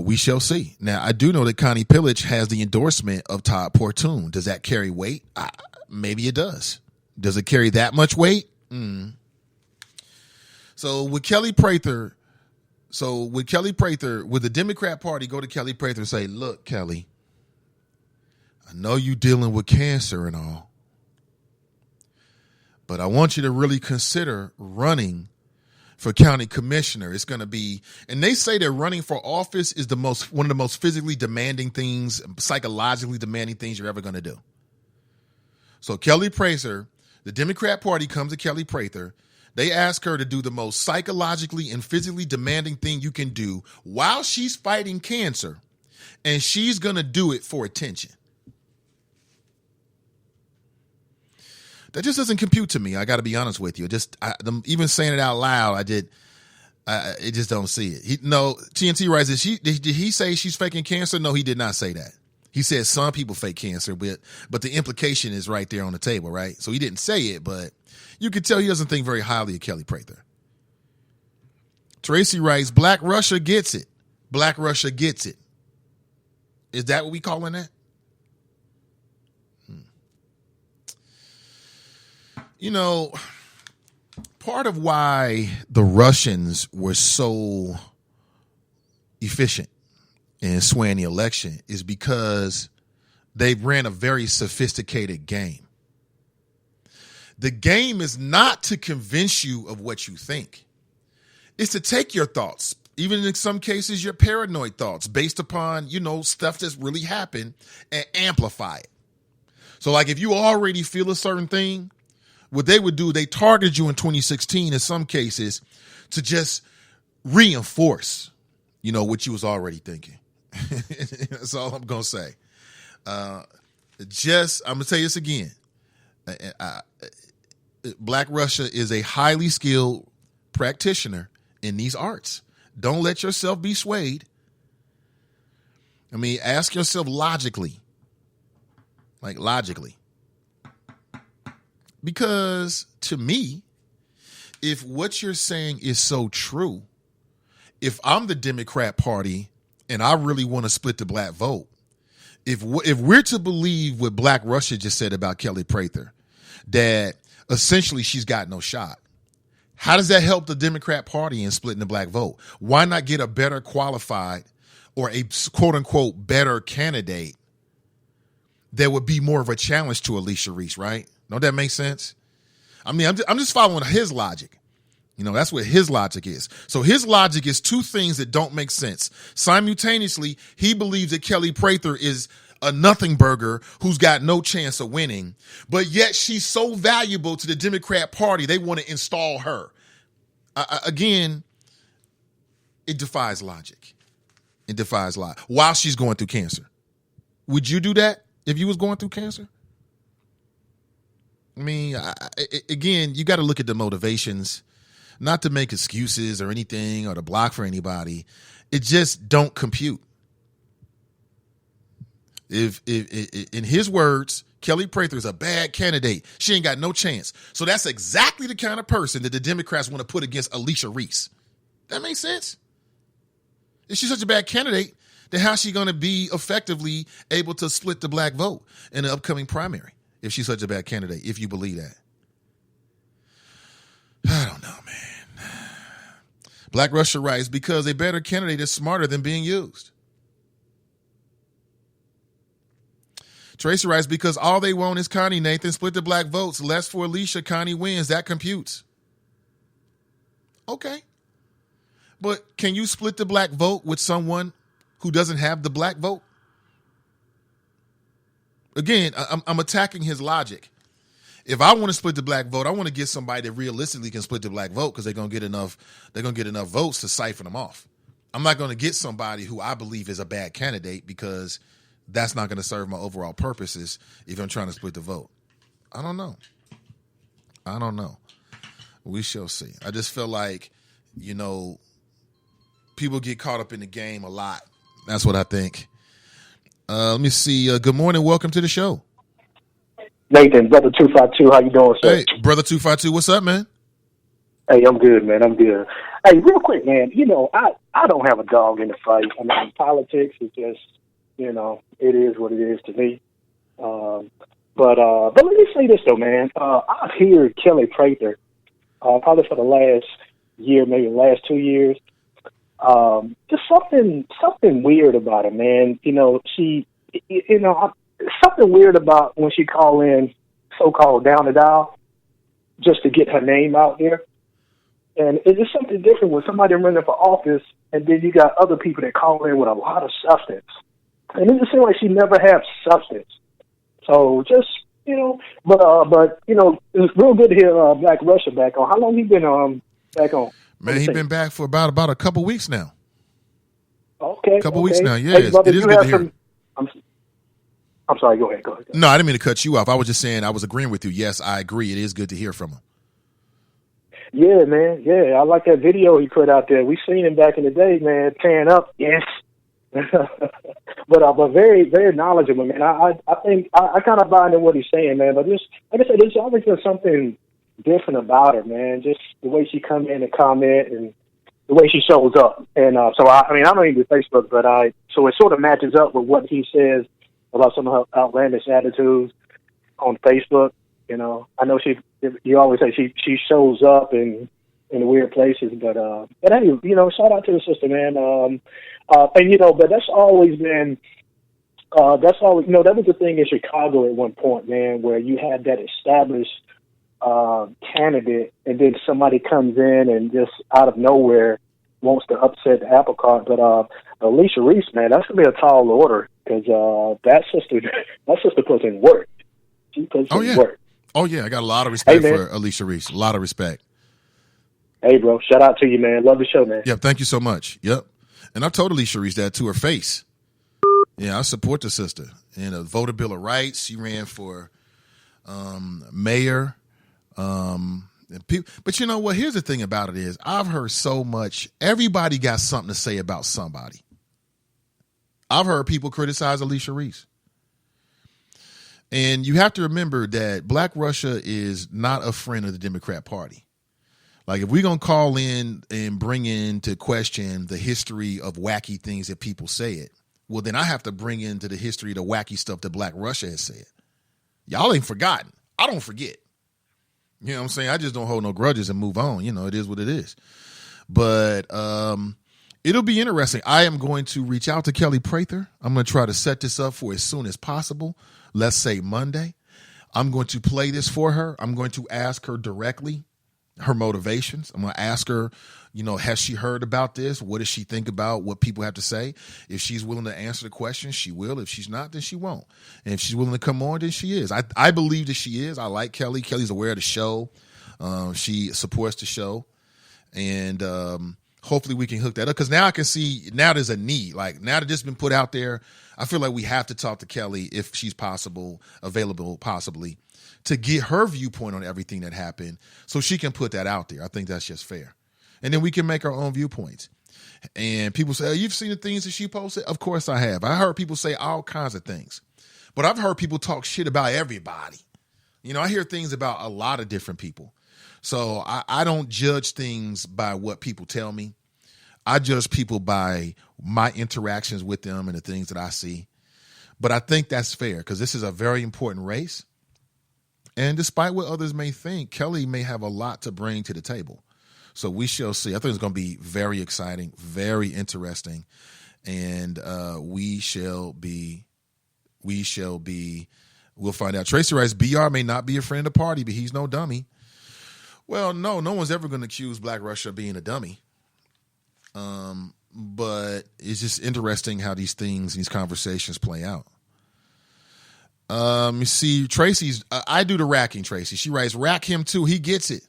We shall see. Now, I do know that Connie Pillage has the endorsement of Todd Portune. Does that carry weight? Maybe it does. Does it carry that much weight? So with Kelly Prather, would the Democrat Party go to Kelly Prather and say, look, Kelly, I know you're dealing with cancer and all, but I want you to really consider running for county commissioner. It's going to be, and they say that running for office is one of the most physically demanding things, psychologically demanding things you're ever going to do. So Kelly Prather, the Democrat Party comes to Kelly Prather. They ask her to do the most psychologically and physically demanding thing you can do while she's fighting cancer, and she's going to do it for attention. That just doesn't compute to me. I got to be honest with you. Even saying it out loud, it just don't see it. TNT writes, did he say she's faking cancer? No, he did not say that. He said some people fake cancer, but the implication is right there on the table, right? So he didn't say it, but you can tell he doesn't think very highly of Kelly Prather. Tracy writes, Black Russia gets it. Black Russia gets it. Is that what we calling that? Part of why the Russians were so efficient in swaying the election is because they ran a very sophisticated game. The game is not to convince you of what you think. It's to take your thoughts, even in some cases your paranoid thoughts, based upon, stuff that's really happened, and amplify it. So like if you already feel a certain thing, What they would do, they targeted you in 2016 in some cases to just reinforce, what you was already thinking. That's all I'm going to say. I'm going to tell you this again. Black Russia is a highly skilled practitioner in these arts. Don't let yourself be swayed. Ask yourself logically. Because to me, if what you're saying is so true, if I'm the Democrat Party and I really want to split the black vote, if we're to believe what Black Russia just said about Kelly Prather, that essentially she's got no shot, how does that help the Democrat Party in splitting the black vote? Why not get a better qualified or a quote-unquote better candidate that would be more of a challenge to Alicia Reese, right? Don't that make sense? I'm just following his logic. That's what his logic is. So his logic is two things that don't make sense. Simultaneously, he believes that Kelly Prather is a nothing burger who's got no chance of winning, but yet she's so valuable to the Democrat Party, they want to install her. Again, it defies logic. It defies logic. While she's going through cancer. Would you do that if you was going through cancer? Again, you got to look at the motivations, not to make excuses or anything or to block for anybody. It just don't compute. If in his words, Kelly Prather is a bad candidate. She ain't got no chance. So that's exactly the kind of person that the Democrats want to put against Alicia Reese. That makes sense. If she's such a bad candidate, then how's she going to be effectively able to split the black vote in the upcoming primary? If she's such a bad candidate, if you believe that. I don't know, man. Black Russia writes, because a better candidate is smarter than being used. Tracy writes, because all they want is Connie, Nathan. Split the black votes. Less for Alicia. Connie wins. That computes. Okay. But can you split the black vote with someone who doesn't have the black vote? Again, I'm attacking his logic. If I want to split the black vote, I want to get somebody that realistically can split the black vote because they're gonna get enough votes to siphon them off. I'm not going to get somebody who I believe is a bad candidate because that's not going to serve my overall purposes if I'm trying to split the vote. I don't know. We shall see. I just feel like, people get caught up in the game a lot. That's what I think. Let me see. Good morning. Welcome to the show. Nathan, Brother 252. How you doing, sir? Hey, Brother 252. What's up, man? Hey, I'm good, man. I'm good. Hey, real quick, man. I don't have a dog in the fight. Politics is just, it is what it is to me. But let me say this, though, man. I've heard Kelly Prather, probably for the last year, maybe the last 2 years, just something weird about her, man. She, something weird about when she call in so-called down the dial just to get her name out there. And it's just something different when somebody running for office and then you got other people that call in with a lot of substance. And it just seems like she never had substance. So just, but it's real good to hear Black Russia back on. How long he been back on? Man, he's been back for about a couple weeks now. Okay. A couple weeks now, yeah. Hey, brother, it is good to hear. I'm sorry, go ahead. No, I didn't mean to cut you off. I was just saying I was agreeing with you. Yes, I agree. It is good to hear from him. Yeah, man. Yeah, I like that video he put out there. We seen him back in the day, man, tearing up. Yes. but very, very knowledgeable, man. I think I kind of buy into what he's saying, man. But just like I said, there's always been something different about her, man. Just the way she come in and comment and the way she shows up. And so I don't even do Facebook, but so it sort of matches up with what he says about some of her outlandish attitudes on Facebook. I know you always say she shows up in weird places, but anyway, shout out to the sister, man. And but that's always been, that was the thing in Chicago at one point, man, where you had that established candidate, and then somebody comes in and just out of nowhere wants to upset the apple cart. But Alicia Reese, man, that's gonna be a tall order because that sister puts in work. She puts in work. Oh, yeah, I got a lot of respect Hey, for Alicia Reese. A lot of respect. Hey, bro, shout out to you, man. Love the show, man. Yep, thank you so much. Yep. And I've told Alicia Reese that to her face. Yeah, I support the sister. And a voter Bill of Rights. She ran for mayor. But you know what? Here's the thing about it is I've heard so much. Everybody got something to say about somebody. I've heard people criticize Alicia Reese. And you have to remember that Black Russia is not a friend of the Democrat Party. Like, if we're going to call in and bring into question the history of wacky things that people say it, well, then I have to bring into the history the wacky stuff that Black Russia has said. Y'all ain't forgotten. I don't forget. You know what I'm saying? I just don't hold no grudges and move on. You know, it is what it is. But it'll be interesting. I am going to reach out to Kelly Prather. I'm going to try to set this up for as soon as possible. Let's say Monday. I'm going to play this for her. I'm going to ask her directly her motivations. I'm going to ask her, you know, has she heard about this? What does she think about what people have to say? If she's willing to answer the question, she will. If she's not, then she won't. And if she's willing to come on, then she is. I believe that she is. I like Kelly. Kelly's aware of the show. She supports the show. And hopefully we can hook that up. Because now I can see, now there's a need. Like, now that this has been put out there, I feel like we have to talk to Kelly if she's available possibly, to get her viewpoint on everything that happened so she can put that out there. I think that's just fair. And then we can make our own viewpoints. And people say, oh, you've seen the things that she posted? Of course I have. I heard people say all kinds of things. But I've heard people talk shit about everybody. You know, I hear things about a lot of different people. So I don't judge things by what people tell me. I judge people by my interactions with them and the things that I see. But I think that's fair because this is a very important race. And despite what others may think, Kelly may have a lot to bring to the table. So we shall see. I think it's going to be very exciting, very interesting. And we'll find out. Tracy writes, BR may not be a friend of the party, but he's no dummy. Well, no one's ever going to accuse Black Russia of being a dummy. But it's just interesting how these conversations play out. You see, Tracy's, I do the racking, Tracy. She writes, rack him too. He gets it.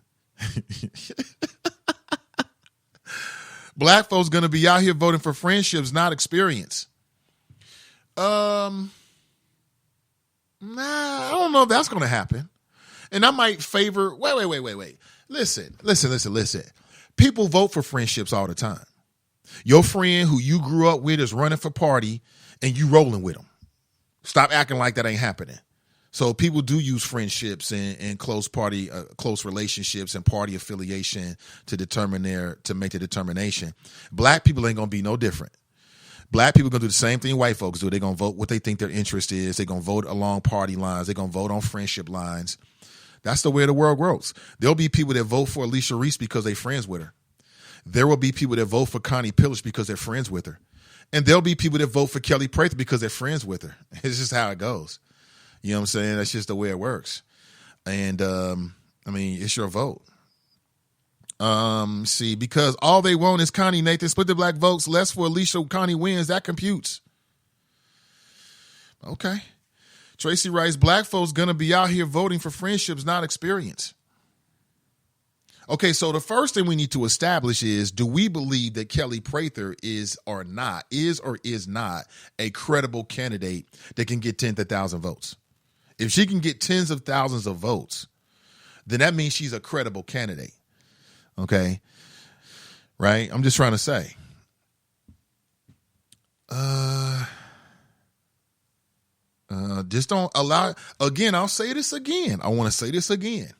Black folks going to be out here voting for friendships, not experience. Nah, I don't know if that's going to happen. And I might favor, wait. Listen. People vote for friendships all the time. Your friend who you grew up with is running for party and you rolling with them. Stop acting like that ain't happening. So people do use friendships and close relationships and party affiliation to make the determination. Black people ain't going to be no different. Black people going to do the same thing white folks do. They're going to vote what they think their interest is. They're going to vote along party lines. They're going to vote on friendship lines. That's the way the world grows. There'll be people that vote for Alicia Reese because they're friends with her. There will be people that vote for Connie Pillich because they're friends with her. And there'll be people that vote for Kelly Prather because they're friends with her. It's just how it goes. You know what I'm saying? That's just the way it works. And, it's your vote. See, because all they want is Connie, Nathan. Split the black votes. Less for Alicia. Connie wins. That computes. Okay. Tracy writes, black folks going to be out here voting for friendships, not experience. Okay, so the first thing we need to establish is, do we believe that Kelly Prather is or is not a credible candidate that can get 10,000 votes? If she can get tens of thousands of votes, then that means she's a credible candidate. Okay? Right? I'm just trying to say. Just don't allow, again, I'll say this again. I want to say this again.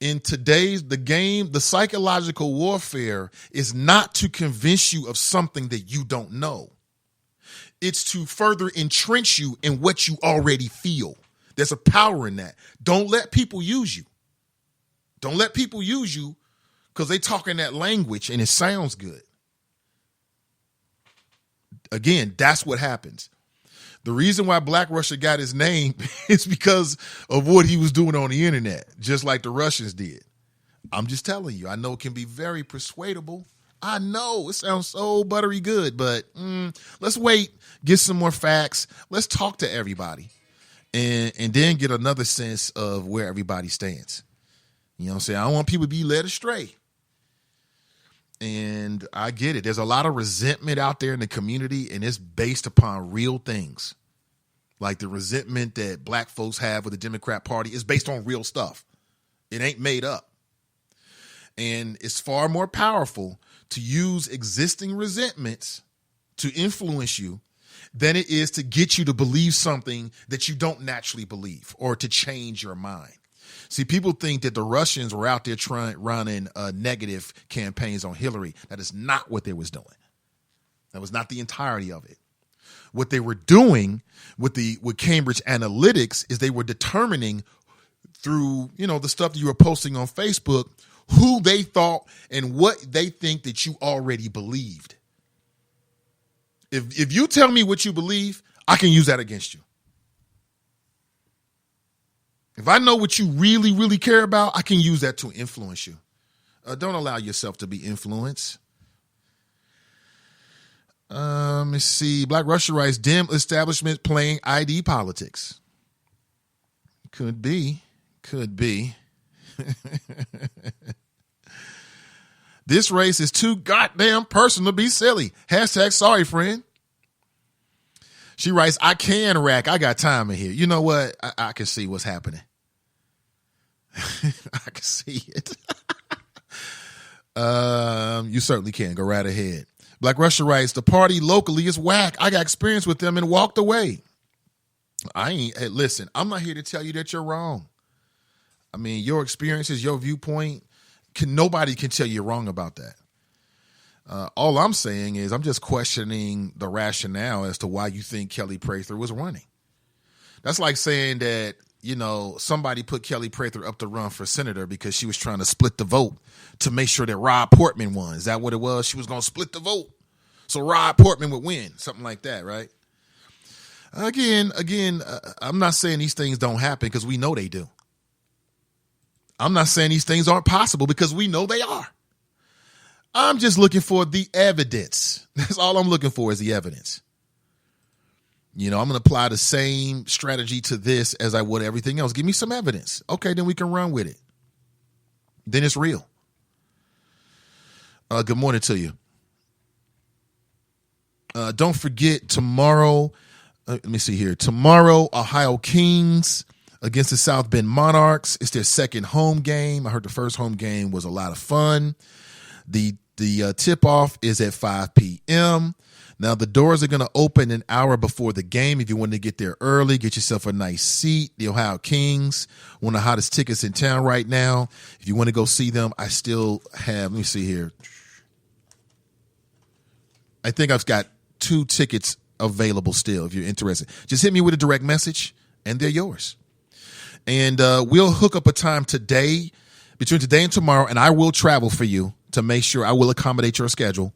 In the psychological warfare is not to convince you of something that you don't know. It's to further entrench you in what you already feel. There's a power in that. Don't let people use you. Don't let people use you because they talk in that language and it sounds good. Again, that's what happens. The reason why Black Russia got his name is because of what he was doing on the internet, just like the Russians did. I'm just telling you, I know it can be very persuadable. I know it sounds so buttery good, but let's wait, get some more facts. Let's talk to everybody and then get another sense of where everybody stands. You know what I'm saying? I don't want people to be led astray. And I get it. There's a lot of resentment out there in the community, and it's based upon real things. Like the resentment that black folks have with the Democrat Party is based on real stuff. It ain't made up. And it's far more powerful to use existing resentments to influence you than it is to get you to believe something that you don't naturally believe or to change your mind. See, people think that the Russians were out there running negative campaigns on Hillary. That is not what they was doing. That was not the entirety of it. What they were doing with Cambridge Analytics is they were determining through, the stuff that you were posting on Facebook, who they thought and what they think that you already believed. If you tell me what you believe, I can use that against you. If I know what you really, really care about, I can use that to influence you. Don't allow yourself to be influenced. Let's see. Black Russia writes, dim establishment playing ID politics. Could be. This race is too goddamn personal to be silly. Hashtag sorry, friend. She writes, I can rack. I got time in here. You know what? I can see what's happening. I can see it. You certainly can. Go right ahead. Black Russia writes, the party locally is whack. I got experience with them and walked away. Hey, listen, I'm not here to tell you that you're wrong. I mean, your experiences, your viewpoint, nobody can tell you wrong about that. All I'm saying is I'm just questioning the rationale as to why you think Kelly Prather was running. That's like saying that, somebody put Kelly Prather up to run for senator because she was trying to split the vote to make sure that Rob Portman won. Is that what it was? She was going to split the vote so Rob Portman would win. Something like that, right? Again, I'm not saying these things don't happen because we know they do. I'm not saying these things aren't possible because we know they are. I'm just looking for the evidence. That's all I'm looking for is the evidence. I'm going to apply the same strategy to this as I would everything else. Give me some evidence. Okay, then we can run with it. Then it's real. Good morning to you. Don't forget tomorrow. Let me see here. Tomorrow, Ohio Kings against the South Bend Monarchs. It's their second home game. I heard the first home game was a lot of fun. The tip-off is at 5 p.m. Now, the doors are going to open an hour before the game. If you want to get there early, get yourself a nice seat. The Ohio Kings, one of the hottest tickets in town right now. If you want to go see them, I still have, let me see here. I think I've got 2 tickets available still if you're interested. Just hit me with a direct message, and they're yours. And we'll hook up a time today, between today and tomorrow, and I will travel for you to make sure I will accommodate your schedule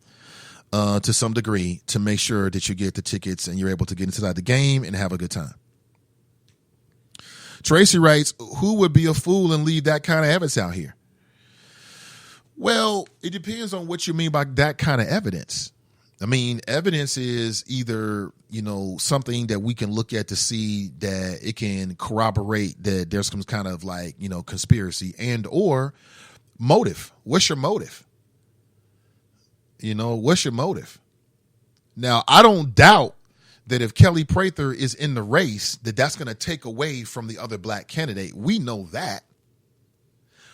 to some degree to make sure that you get the tickets and you're able to get inside the game and have a good time. Tracy writes, who would be a fool and leave that kind of evidence out here? Well, it depends on what you mean by that kind of evidence. I mean, evidence is either, something that we can look at to see that it can corroborate that there's some kind of conspiracy and or motive. What's your motive? What's your motive? Now, I don't doubt that if Kelly Prather is in the race, that's going to take away from the other black candidate. We know that.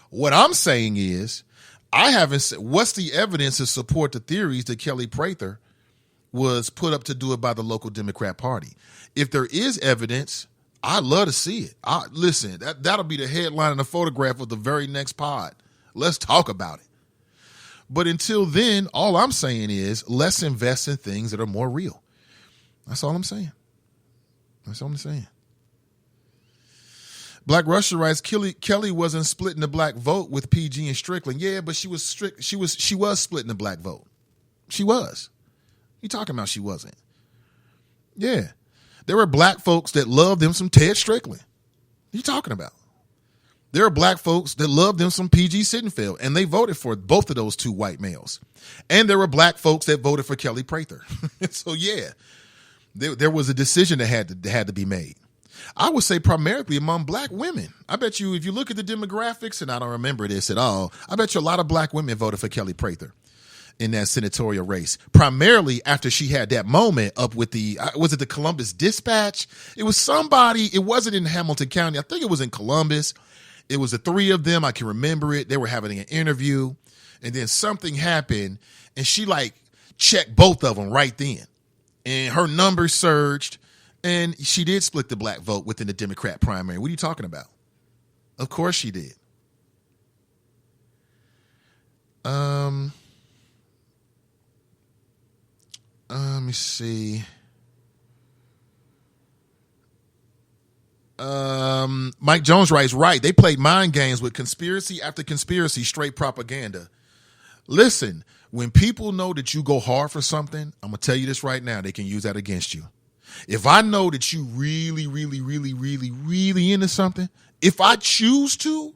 What I'm saying is, I haven't said what's the evidence to support the theories that Kelly Prather was put up to do it by the local Democrat Party. If there is evidence, I'd love to see it. Listen, that'll be the headline and the photograph of the very next pod. Let's talk about it. But until then, all I'm saying is let's invest in things that are more real. That's all I'm saying. Black Russia writes, Kelly wasn't splitting the black vote with PG and Strickland. Yeah, but she was splitting the black vote. She was. You talking about she wasn't? Yeah. There were black folks that loved them some Ted Strickland. What you talking about? There are black folks that loved them some PG Sittenfeld, and they voted for both of those 2 white males. And there were black folks that voted for Kelly Prather. So yeah, there was a decision that had to be made. I would say primarily among black women. I bet you if you look at the demographics, and I don't remember this at all, I bet you a lot of black women voted for Kelly Prather in that senatorial race, primarily after she had that moment up with was it the Columbus Dispatch? It was somebody, it wasn't in Hamilton County. I think it was in Columbus. It was the three of them. I can remember it. They were having an interview, and then something happened, and she like checked both of them right then. And her numbers surged, and she did split the black vote within the Democrat primary. What are you talking about? Of course she did. Let me see. Mike Jones writes, right, they played mind games with conspiracy after conspiracy, straight propaganda. Listen, when people know that you go hard for something, I'm going to tell you this right now, they can use that against you. If I know that you really, really, really, really, really into something, if I choose to,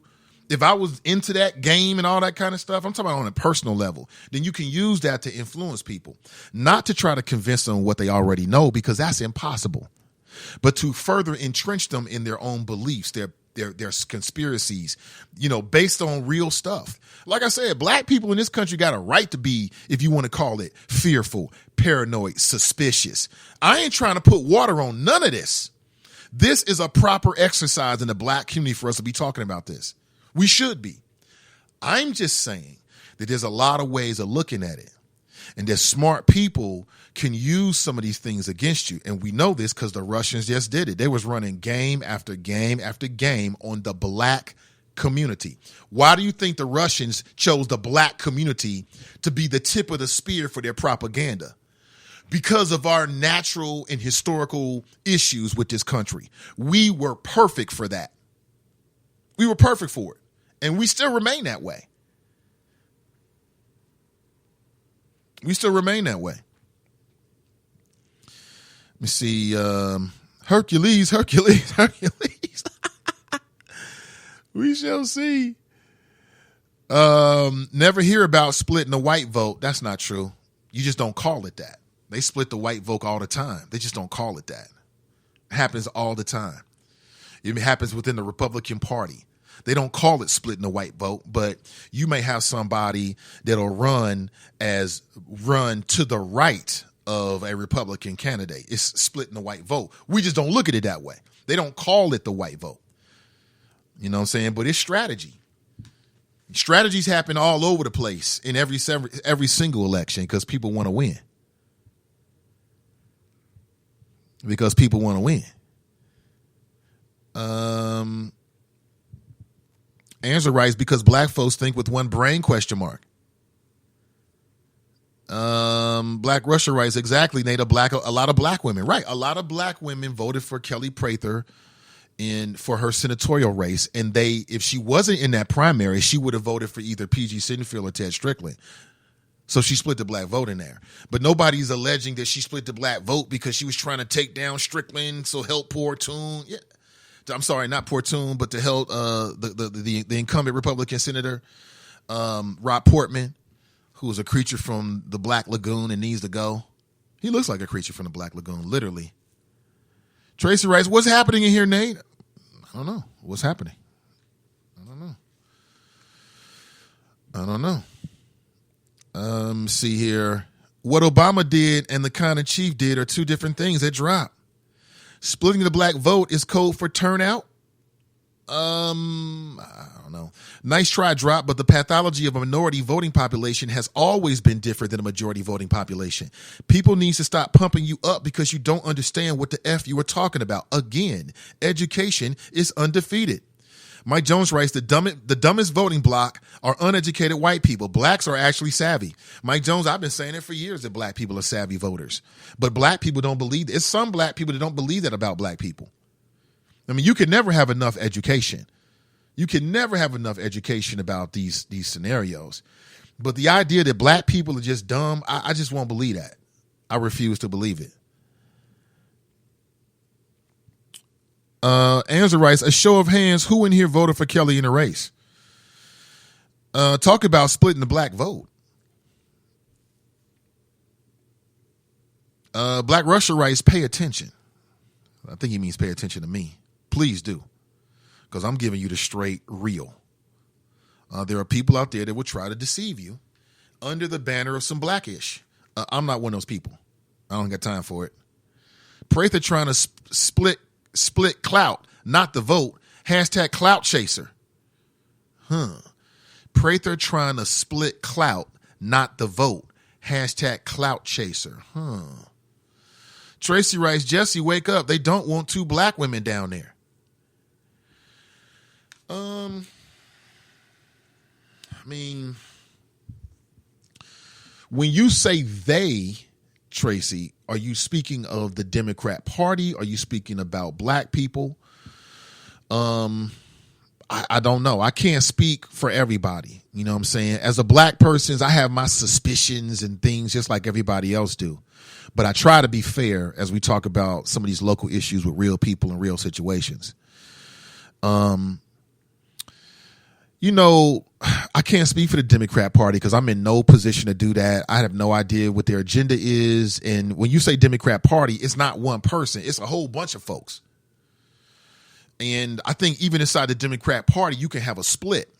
if I was into that game and all that kind of stuff, I'm talking about on a personal level, then you can use that to influence people, not to try to convince them what they already know, because that's impossible, but to further entrench them in their own beliefs, their conspiracies, based on real stuff. Like I said, black people in this country got a right to be, if you want to call it, fearful, paranoid, suspicious. I ain't trying to put water on none of this. This is a proper exercise in the black community for us to be talking about this. We should be. I'm just saying that there's a lot of ways of looking at it, and that smart people can use some of these things against you. And we know this because the Russians just did it. They was running game after game after game on the black community. Why do you think the Russians chose the black community to be the tip of the spear for their propaganda? Because of our natural and historical issues with this country. We were perfect for that. We were perfect for it. And we still remain that way. We still remain that way. Let me see. Hercules. We shall see. Never hear about splitting the white vote. That's not true. You just don't call it that. They split the white vote all the time. They just don't call it that. It happens all the time. It happens within the Republican Party. They don't call it splitting the white vote, but you may have somebody that'll run to the right of a Republican candidate. It's splitting the white vote. We just don't look at it that way. They don't call it the white vote. You know what I'm saying? But it's strategy. Strategies happen all over the place in every single election because people want to win. Because people want to win. Answer writes, because black folks think with one brain, ? Black Russia writes, exactly, Nate, a lot of black women. Right. A lot of black women voted for Kelly Prather for her senatorial race. And if she wasn't in that primary, she would have voted for either PG Sinfield or Ted Strickland. So she split the black vote in there. But nobody's alleging that she split the black vote because she was trying to take down Strickland, so help Portune. Yeah. I'm sorry, not Portune, but to help the incumbent Republican Senator Rob Portman, who is a creature from the Black Lagoon and needs to go. He looks like a creature from the Black Lagoon, literally. Tracy writes, what's happening in here, Nate? I don't know. What's happening? I don't know. See here. What Obama did and the kind of chief did are two different things that drop. Splitting the black vote is code for turnout. I don't know. Nice try, drop, but the pathology of a minority voting population has always been different than a majority voting population. People need to stop pumping you up because you don't understand what the F you were talking about. Again, education is undefeated. Mike Jones writes, the dumbest voting bloc are uneducated white people. Blacks are actually savvy. Mike Jones, I've been saying it for years that black people are savvy voters. But black people don't believe it. It's some black people that don't believe that about black people. I mean, you can never have enough education. You can never have enough education about these scenarios. But the idea that black people are just dumb, I just won't believe that. I refuse to believe it. Answer writes, a show of hands, who in here voted for Kelly in the race? Talk about splitting the black vote. Black Russia writes, pay attention. I think he means pay attention to me. Please do, because I'm giving you the straight real. There are people out there that will try to deceive you under the banner of some blackish. I'm not one of those people. I don't got time for it. Prather trying to split clout, not the vote. Hashtag clout chaser. Prather trying to split clout, not the vote. Hashtag clout chaser. Tracy writes, Jesse, wake up. They don't want 2 black women down there. I mean, when you say they, Tracy, are you speaking of the Democrat Party? Are you speaking about black people? I don't know. I can't speak for everybody. You know what I'm saying? As a black person, I have my suspicions and things just like everybody else do. But I try to be fair as we talk about some of these local issues with real people and real situations. You know, I can't speak for the Democrat Party because I'm in no position to do that. I have no idea what their agenda is. And when you say Democrat Party, it's not one person. It's a whole bunch of folks. And I think even inside the Democrat Party, you can have a split.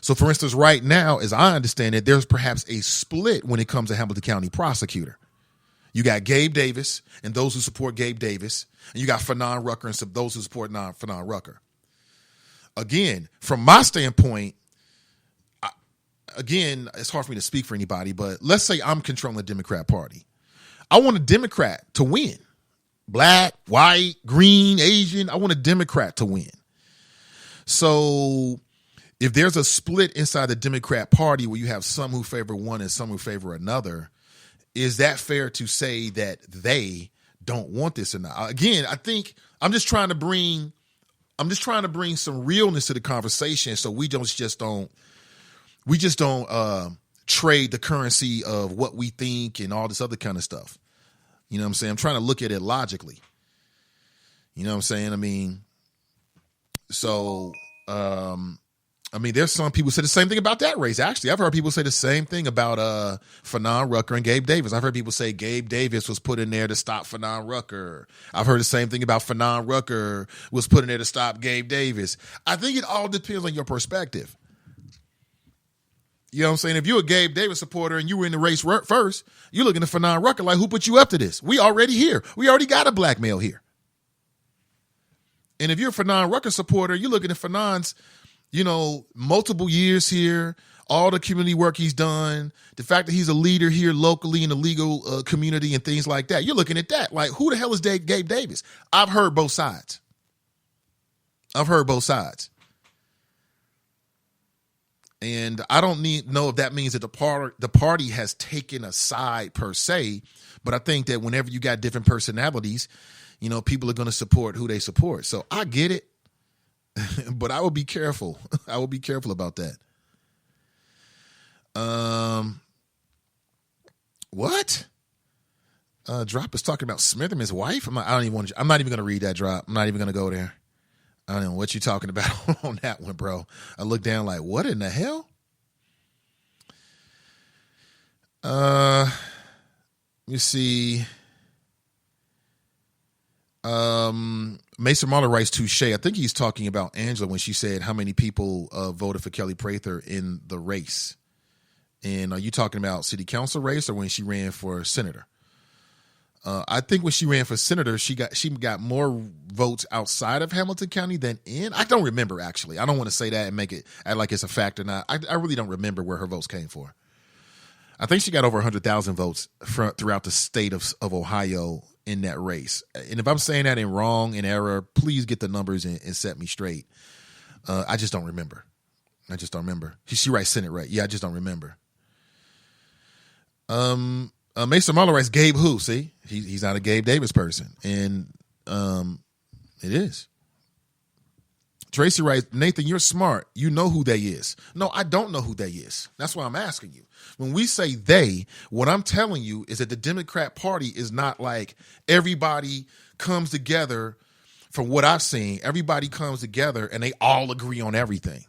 So, for instance, right now, as I understand it, there's perhaps a split when it comes to Hamilton County prosecutor. You got Gabe Davis and those who support Gabe Davis. And you got Fanon Rucker and those who support Fanon Rucker. Again, from my standpoint, it's hard for me to speak for anybody, but let's say I'm controlling the Democrat Party. I want a Democrat to win. Black, white, green, Asian. I want a Democrat to win. So if there's a split inside the Democrat Party where you have some who favor one and some who favor another, is that fair to say that they don't want this or not? Again, I think I'm just trying to bring some realness to the conversation so we just don't trade the currency of what we think and all this other kind of stuff. You know what I'm saying? I'm trying to look at it logically. You know what I'm saying? I mean, so, there's some people say the same thing about that race. Actually, I've heard people say the same thing about Fanon Rucker and Gabe Davis. I've heard people say Gabe Davis was put in there to stop Fanon Rucker. I've heard the same thing about Fanon Rucker was put in there to stop Gabe Davis. I think it all depends on your perspective. You know what I'm saying? If you're a Gabe Davis supporter and you were in the race first, you're looking at Fanon Rucker like, who put you up to this? We already here. We already got a black male here. And if you're a Fanon Rucker supporter, you're looking at Fanon's, multiple years here, all the community work he's done, the fact that he's a leader here locally in the legal community and things like that. You're looking at that. Like, who the hell is Gabe Davis? I've heard both sides. And I don't know if that means that the party has taken a side per se, but I think that whenever you got different personalities, people are going to support who they support. So I get it, but I will be careful. I will be careful about that. What? Drop is talking about Smitherman's wife. I'm not even going to read that, Drop. I'm not even going to go there. I don't know what you're talking about on that one, bro. I look down like, what in the hell? Let me see. Mason Marler writes touche. I think he's talking about Angela when she said how many people voted for Kelly Prather in the race. And are you talking about city council race or when she ran for senator? I think when she ran for senator, she got more votes outside of Hamilton County than in. I don't remember, actually. I don't want to say that and make it act like it's a fact or not. I really don't remember where her votes came for. I think she got over 100,000 votes throughout the state of Ohio in that race. And if I'm saying that in error, please get the numbers and set me straight. I just don't remember. She writes Senate, right? Yeah, I just don't remember. Mason Marler writes Gabe who? See, he's not a Gabe Davis person, and it is. Tracy writes, Nathan, you're smart. You know who they is. No, I don't know who they is. That's why I'm asking you. When we say they, what I'm telling you is that the Democrat Party is not like everybody comes together. From what I've seen, everybody comes together and they all agree on everything.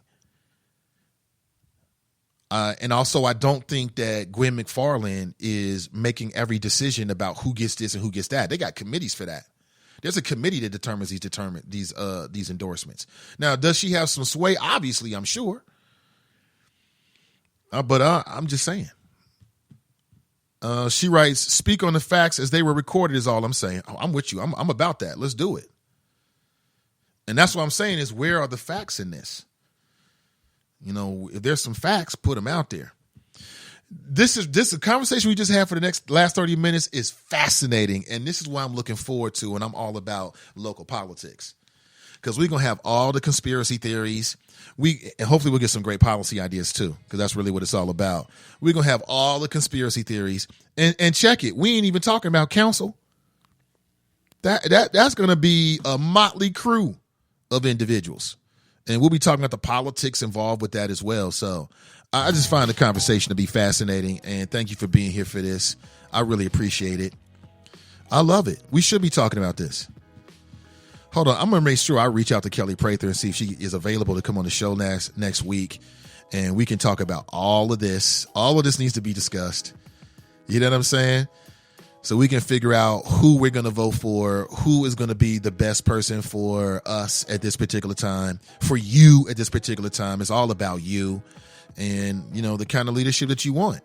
And also, I don't think that Gwen McFarland is making every decision about who gets this and who gets that. They got committees for that. There's a committee that determines these endorsements. Now, does she have some sway? Obviously, I'm sure. But I'm just saying. She writes, speak on the facts as they were recorded is all I'm saying. Oh, I'm with you. I'm about that. Let's do it. And that's what I'm saying is, where are the facts in this? You know, if there's some facts, put them out there. This conversation we just had for the last 30 minutes is fascinating. And this is what I'm looking forward to. And I'm all about local politics, because we're going to have all the conspiracy theories. And hopefully we'll get some great policy ideas too, because that's really what it's all about. We're going to have all the conspiracy theories and check it. We ain't even talking about council. That's going to be a motley crew of individuals. And we'll be talking about the politics involved with that as well. So I just find the conversation to be fascinating. And thank you for being here for this. I really appreciate it. I love it. We should be talking about this. Hold on. I'm going to make sure I reach out to Kelly Prather and see if she is available to come on the show next week. And we can talk about all of this. All of this needs to be discussed. You know what I'm saying? So we can figure out who we're going to vote for, who is going to be the best person for us at this particular time, for you at this particular time. It's all about you and, you know, the kind of leadership that you want.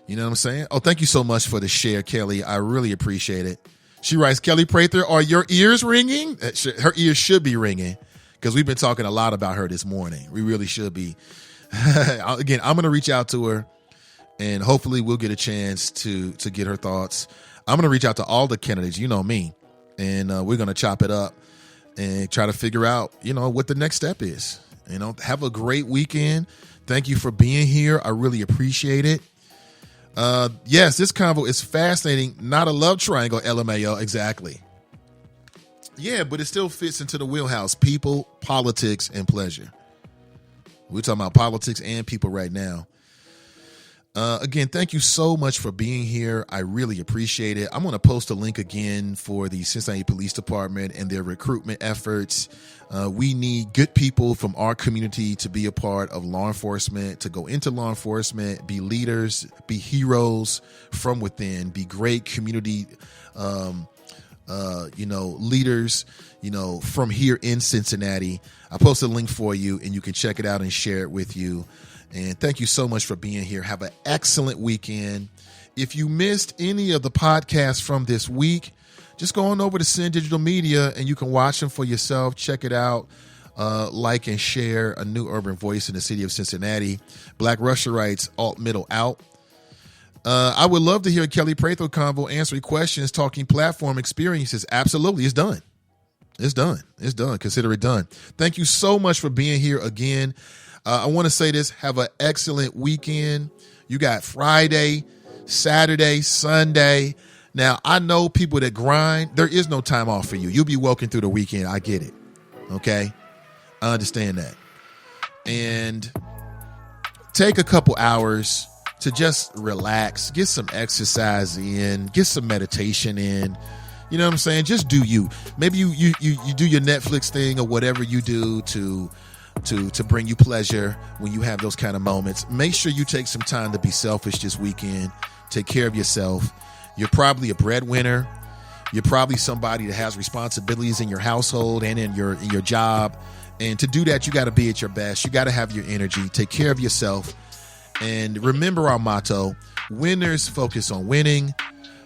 You know what I'm saying? Oh, thank you so much for the share, Kelly. I really appreciate it. She writes, Kelly Prather, are your ears ringing? Her ears should be ringing, because we've been talking a lot about her this morning. We really should be. Again, I'm going to reach out to her. And hopefully we'll get a chance to get her thoughts. I'm going to reach out to all the candidates, you know me, and we're going to chop it up and try to figure out, you know, what the next step is. You know, have a great weekend. Thank you for being here. I really appreciate it. Yes, this convo is fascinating. Not a love triangle, LMAO. Exactly. Yeah, but it still fits into the wheelhouse. People, politics, and pleasure. We're talking about politics and people right now. Again, thank you so much for being here. I really appreciate it. I'm going to post a link again for the Cincinnati Police Department and their recruitment efforts. We need good people from our community to be a part of law enforcement, to go into law enforcement, be leaders, be heroes from within, be great community, leaders, from here in Cincinnati. I posted a link for you, and you can check it out and share it with you. And thank you so much for being here. Have an excellent weekend. If you missed any of the podcasts from this week, just go on over to Sin Digital Media and you can watch them for yourself. Check it out. Like and share. A new urban voice in the city of Cincinnati. Black Russia writes, alt middle out. I would love to hear Kelly Prather convo answering questions, talking platform experiences. Absolutely. It's done. It's done. It's done. Consider it done. Thank you so much for being here again. I want to say this. Have an excellent weekend. You got Friday, Saturday, Sunday. Now, I know people that grind. There is no time off for you. You'll be working through the weekend. I get it. Okay? I understand that. And take a couple hours to just relax. Get some exercise in. Get some meditation in. You know what I'm saying? Just do you. Maybe you do your Netflix thing or whatever you do to bring you pleasure when you have those kind of moments. Make sure you take some time to be selfish this weekend. Take care of yourself. You're probably a breadwinner. You're probably somebody that has responsibilities in your household and in your job. And to do that, you got to be at your best. You got to have your energy. Take care of yourself. And remember our motto: winners focus on winning.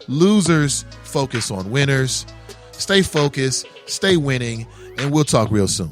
Losers focus on winners. Stay focused. Stay winning. And we'll talk real soon.